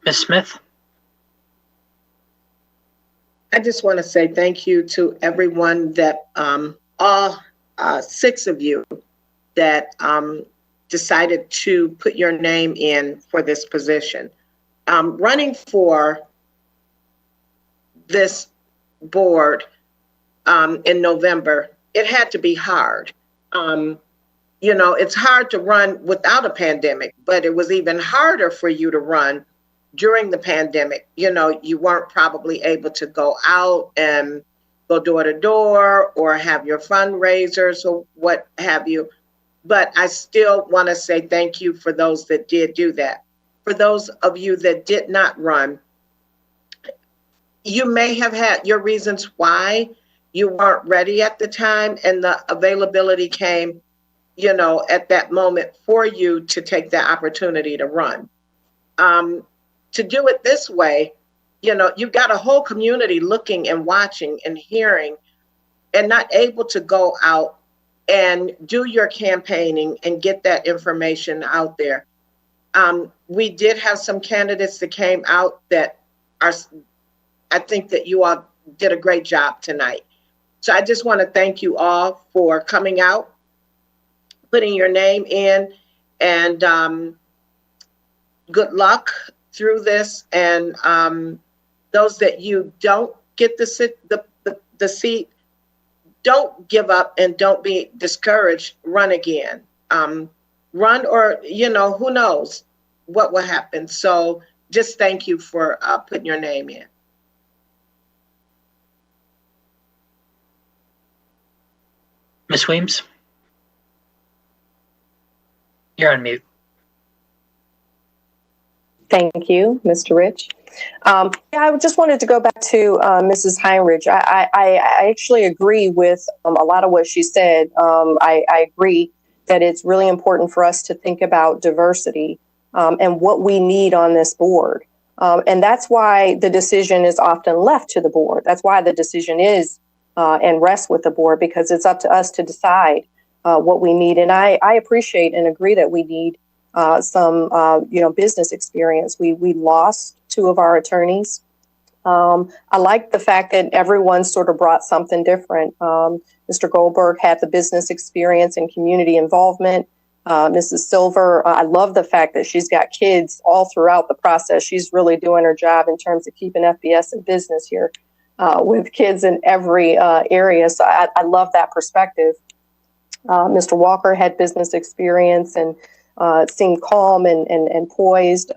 Ms. Smith? I just want to say thank you to everyone that, all 6 of you that decided to put your name in for this position. Running for this board in November, it had to be hard. It's hard to run without a pandemic, but it was even harder for you to run during the pandemic. You weren't probably able to go out and go door to door or have your fundraisers or what have you. But I still want to say thank you for those that did do that. For those of you that did not run, you may have had your reasons why you weren't ready at the time and the availability came at that moment for you to take that opportunity to run. To do it this way, you've got a whole community looking and watching and hearing and not able to go out and do your campaigning and get that information out there. We did have some candidates that came out that I think that you all did a great job tonight. So I just want to thank you all for coming out, putting your name in, and good luck through this. And those that you don't get the seat, don't give up and don't be discouraged. Run again. Run, or who knows what will happen. So just thank you for putting your name in. Ms. Weems, you're on mute. Thank you, Mr. Rich. I just wanted to go back to Mrs. Heinrich. I actually agree with a lot of what she said. I agree that it's really important for us to think about diversity and what we need on this board. And that's why the decision is often left to the board. That's why the decision is and rests with the board, because it's up to us to decide what we need. And I appreciate and agree that we need some business experience. We lost two of our attorneys. I like the fact that everyone sort of brought something different. Mr. Goldberg had the business experience and community involvement. Mrs. Silver, I love the fact that she's got kids all throughout the process. She's really doing her job in terms of keeping FBS in business here with kids in every area. So I love that perspective. Mr. Walker had business experience and seemed calm and poised.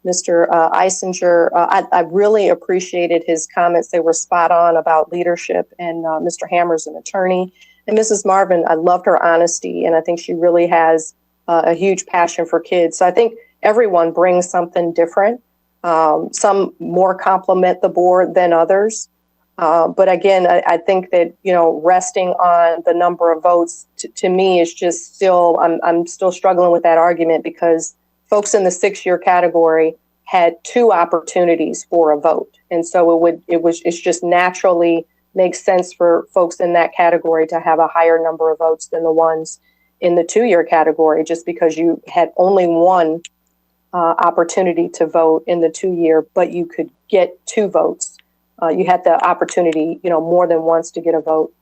Mr. Eisenscher, I really appreciated his comments. They were spot on about leadership. And Mr. Hammer's an attorney. And Mrs. Marvin, I loved her honesty. And I think she really has a huge passion for kids. So I think everyone brings something different. Some more complement the board than others. But again, I think that, resting on the number of votes to me is just still, I'm still struggling with that argument, because folks in the 6-year category had 2 opportunities for a vote. And so it's just naturally makes sense for folks in that category to have a higher number of votes than the ones in the 2-year category, just because you had only one opportunity to vote in the 2-year, but you could get 2 votes. You had the opportunity, more than once to get a vote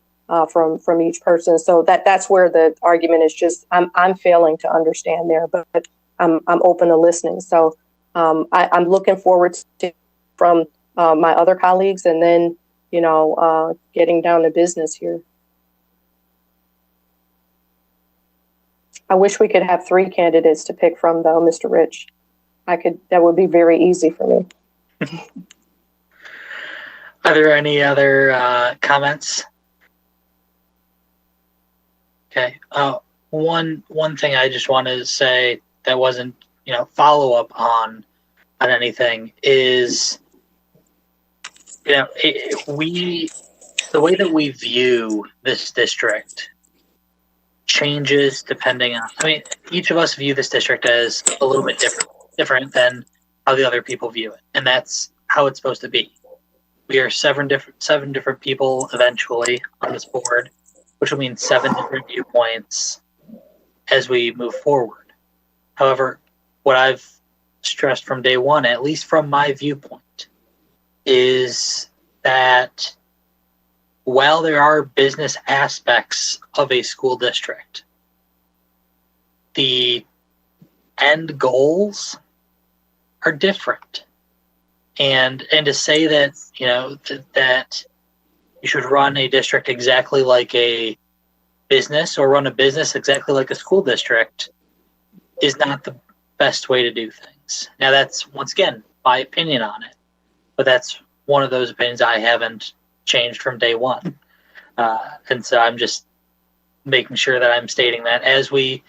from each person. So that's where the argument is just, I'm failing to understand there, but I'm open to listening. So I'm looking forward to from my other colleagues, and then, getting down to business here. I wish we could have 3 candidates to pick from, though, Mr. Rich. That would be very easy for me. Are there any other comments? Okay. One thing I just wanted to say that wasn't, follow up on anything is, the way that we view this district changes depending on, each of us view this district as a little bit different than how the other people view it. And that's how it's supposed to be. We are seven different people eventually on this board, which will mean 7 different viewpoints as we move forward. However, what I've stressed from day one, at least from my viewpoint, is that while there are business aspects of a school district, the end goals are different. And to say that, that you should run a district exactly like a business or run a business exactly like a school district is not the best way to do things. Now, that's, once again, my opinion on it. But that's one of those opinions I haven't changed from day one. And so I'm just making sure that I'm stating that as we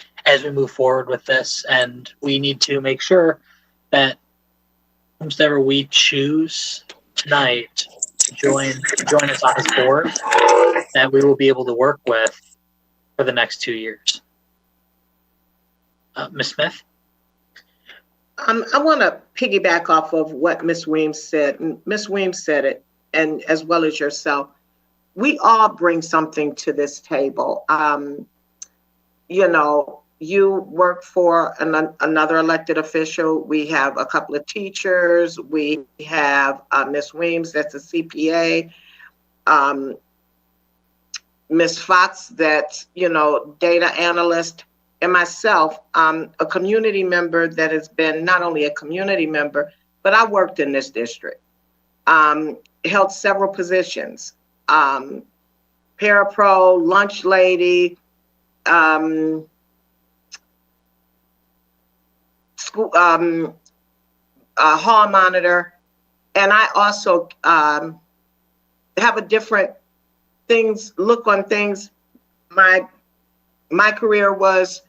move forward with this, and we need to make sure that whomever we choose tonight to join us on this board, that we will be able to work with for the next 2 years. Ms. Smith? I want to piggyback off of what Ms. Weems said. And Ms. Weems said it, and as well as yourself. We all bring something to this table. You know, you work for another elected official. We have a couple of teachers. We have Ms. Weems, that's a CPA. Ms. Fox, that's, you know, data analyst. And myself, a community member that has been not only a community member, but I worked in this district, held several positions, parapro, lunch lady, school, hall monitor. And I also have a different look on things. My career was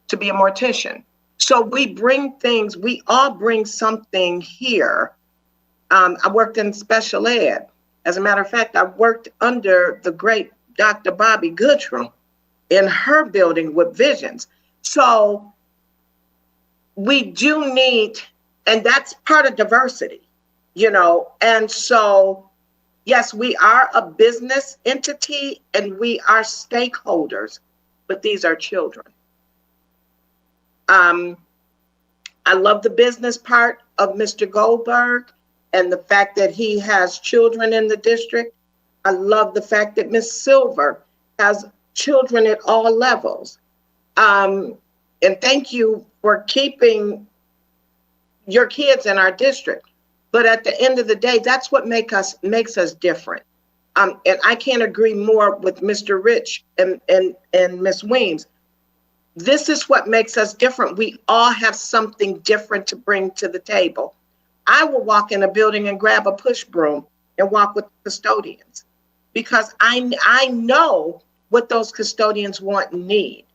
to be a mortician. So we bring things, we all bring something here. I worked in special ed. As a matter of fact, I worked under the great Dr. Bobby Goodrum in her building with visions. So we do need, and that's part of diversity, you know, and so yes, we are a business entity and we are stakeholders, but these are children. I love the business part of Mr. Goldberg and the fact that he has children in the district. I love the fact that Ms. Silver has children at all levels. And thank you for keeping your kids in our district. But at the end of the day, that's what makes us different. And I can't agree more with Mr. Rich and Ms. Weems. This is what makes us different. We all have something different to bring to the table. I will walk in a building and grab a push broom and walk with custodians because I know what those custodians want and need.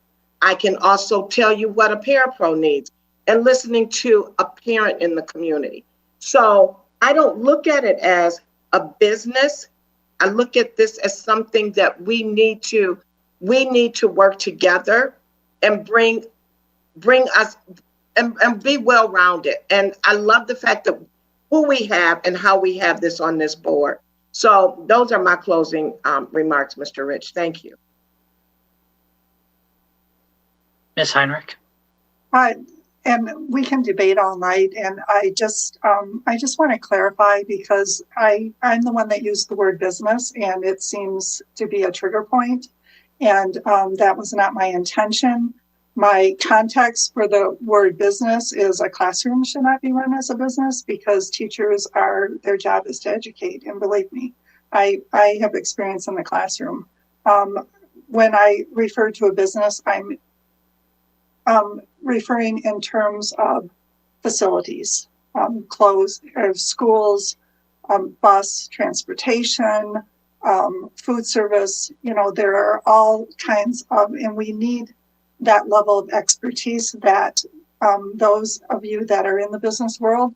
I can also tell you what a parapro needs and listening to a parent in the community. So I don't look at it as a business. I look at this as something that we need to work together and bring us and be well-rounded. And I love the fact that who we have and how we have this on this board. So those are my closing remarks, Mr. Rich. Thank you. Ms. Heinrich. And we can debate all night. And I just want to clarify because I'm the one that used the word business and it seems to be a trigger point. And that was not my intention. My context for the word business is a classroom should not be run as a business because teachers their job is to educate. And believe me, I have experience in the classroom. When I refer to a business, I'm referring in terms of facilities, schools, bus, transportation, food service. You know, there are all kinds of, and we need that level of expertise that those of you that are in the business world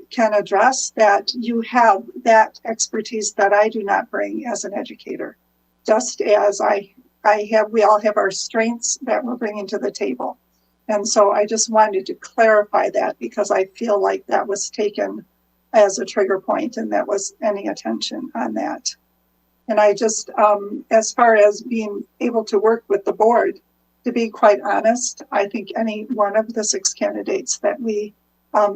can address, that you have that expertise that I do not bring as an educator, just as we all have our strengths that we're bringing to the table. And so I just wanted to clarify that because I feel like that was taken as a trigger point and that was any attention on that. And I just, as far as being able to work with the board, to be quite honest, I think any one of the 6 candidates that we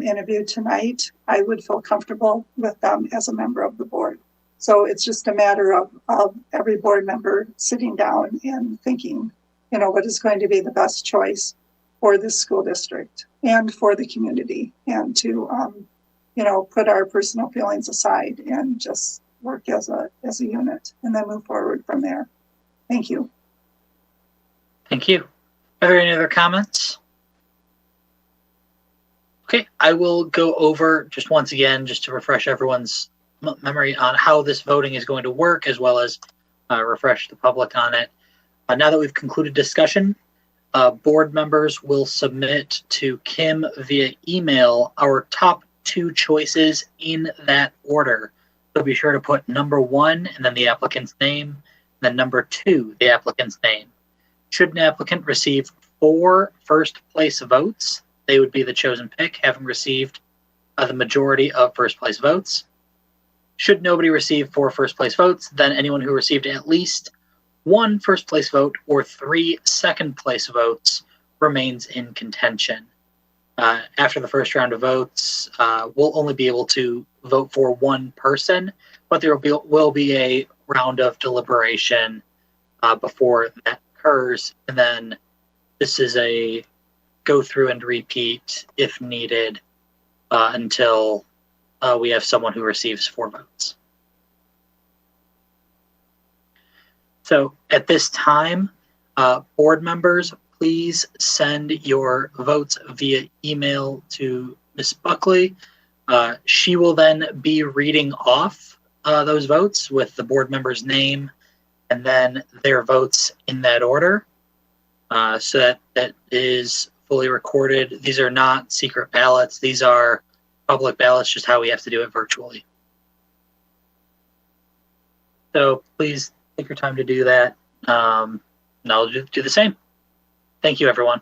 interviewed tonight, I would feel comfortable with them as a member of the board. So it's just a matter of every board member sitting down and thinking, you know, what is going to be the best choice for this school district and for the community, and to, you know, put our personal feelings aside and just work as a unit and then move forward from there. Thank you. Thank you. Are there any other comments? Okay, I will go over just once again, just to refresh everyone's memory on how this voting is going to work, as well as refresh the public on it. Now that we've concluded discussion, board members will submit to Kim via email our top 2 choices in that order. So be sure to put number 1 and then the applicant's name, and then number 2, the applicant's name. Should an applicant receive 4 first place votes, they would be the chosen pick, having received the majority of first place votes. Should nobody receive 4 first place votes, then anyone who received at least 1 first place vote or 3 second place votes remains in contention. After the first round of votes, we'll only be able to vote for 1 person, but there will be a round of deliberation before that occurs, and then this is a go through and repeat if needed until we have someone who receives 4 votes. So at this time, board members, please send your votes via email to Ms. Buckley. She will then be reading off those votes with the board member's name and then their votes in that order. So that is fully recorded. These are not secret ballots. These are public ballots, just how we have to do it virtually. So please take your time to do that. And I'll do the same. Thank you, everyone.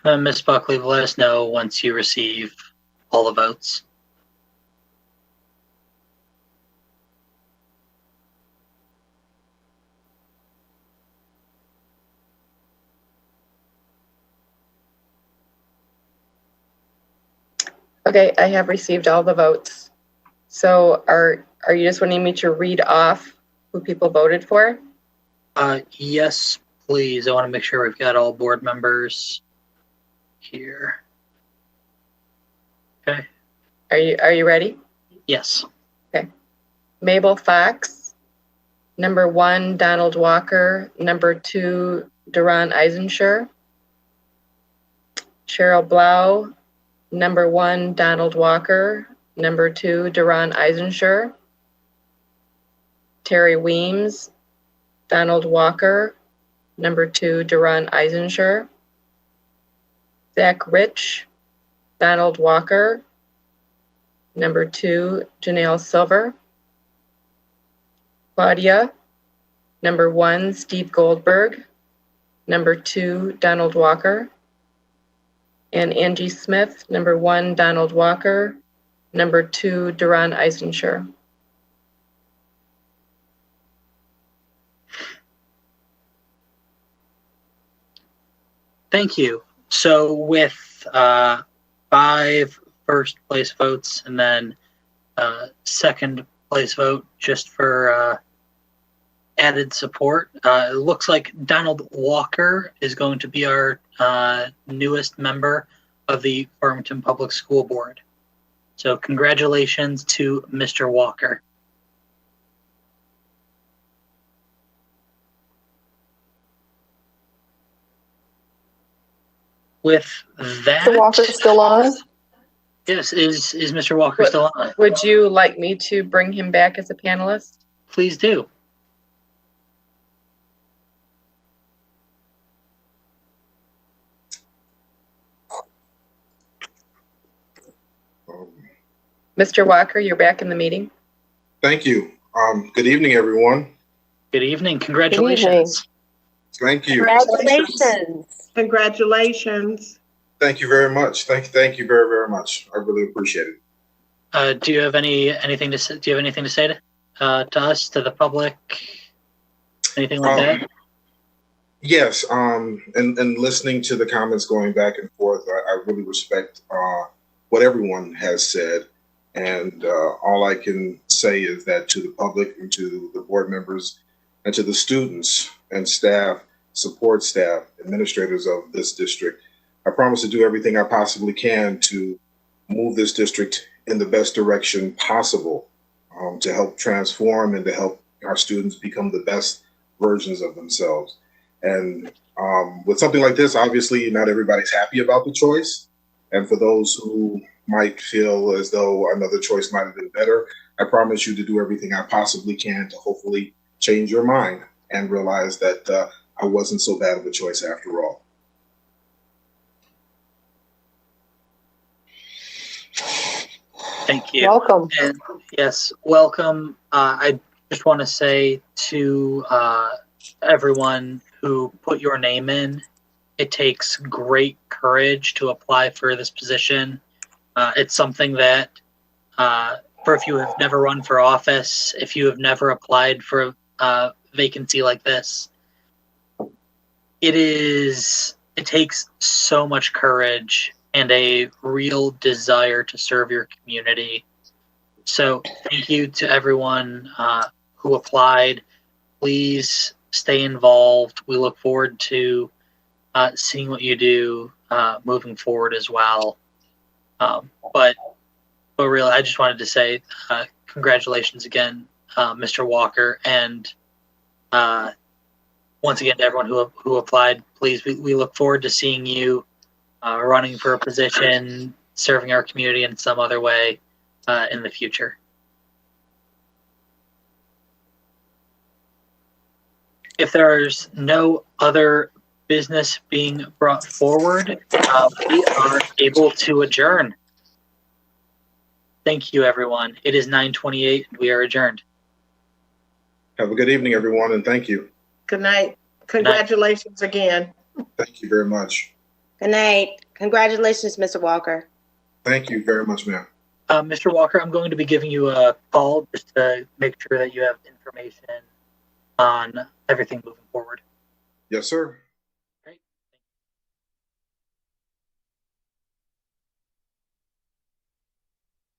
Ms. Buckley, let us know once you receive all the votes. Okay, I have received all the votes. So are you just wanting me to read off who people voted for? Yes, please. I want to make sure we've got all board members here. Okay. Are you ready? Yes. Okay. Mabel Fox, number 1, Donald Walker, number 2, Doron Eisenscher. Cheryl Blau, number 1, Donald Walker, number 2, Doron Eisenscher. Terry Weems, Donald Walker, number 2, Doron Eisenscher. Zach Rich, Donald Walker, number 2, Janelle Silver. Claudia, number 1, Steve Goldberg, number 2, Donald Walker. And Angie Smith, number 1, Donald Walker, number 2, Doron Eisenscher. Thank you. So with 5 first place votes and then second place vote, just for added support. It looks like Donald Walker is going to be our newest member of the Farmington Public School Board. So congratulations to Mr. Walker. With that, Mr. Walker still on? Yes, is Mr. Walker still on? Would you like me to bring him back as a panelist? Please do. Mr. Walker, you're back in the meeting. Thank you. Good evening, everyone. Good evening. Congratulations. Thank you. Congratulations. Congratulations. Thank you very much. Thank you very, very much. I really appreciate it. Do you have anything to say? Do you have anything to say to us, to the public, anything like that? Yes. And listening to the comments going back and forth, I really respect what everyone has said. And all I can say is that to the public and to the board members and to the students and staff, support staff, administrators of this district, I promise to do everything I possibly can to move this district in the best direction possible, to help transform and to help our students become the best versions of themselves. And with something like this, obviously not everybody's happy about the choice. And for those who might feel as though another choice might have been better, I promise you to do everything I possibly can to hopefully change your mind and realize that I wasn't so bad of a choice after all. Thank you. Welcome. And yes, welcome. I just want to say to everyone who put your name in, it takes great courage to apply for this position. It's something that, for if you have never run for office, if you have never applied for a vacancy like this, it takes so much courage and a real desire to serve your community. So thank you to everyone who applied. Please stay involved. We look forward to seeing what you do moving forward as well. But really, I just wanted to say congratulations again, Mr. Walker, and once again to everyone who applied. Please, we look forward to seeing you running for a position, serving our community in some other way in the future. If there's no other business being brought forward, we are able to adjourn. Thank you, everyone. It is 9:28. We are adjourned. Have a good evening, everyone, and thank you. Good night. Congratulations again. Thank you very much. Good night. Congratulations, Mr. Walker. Thank you very much, ma'am. Mr. Walker, I'm going to be giving you a call just to make sure that you have information on everything moving forward. Yes, sir.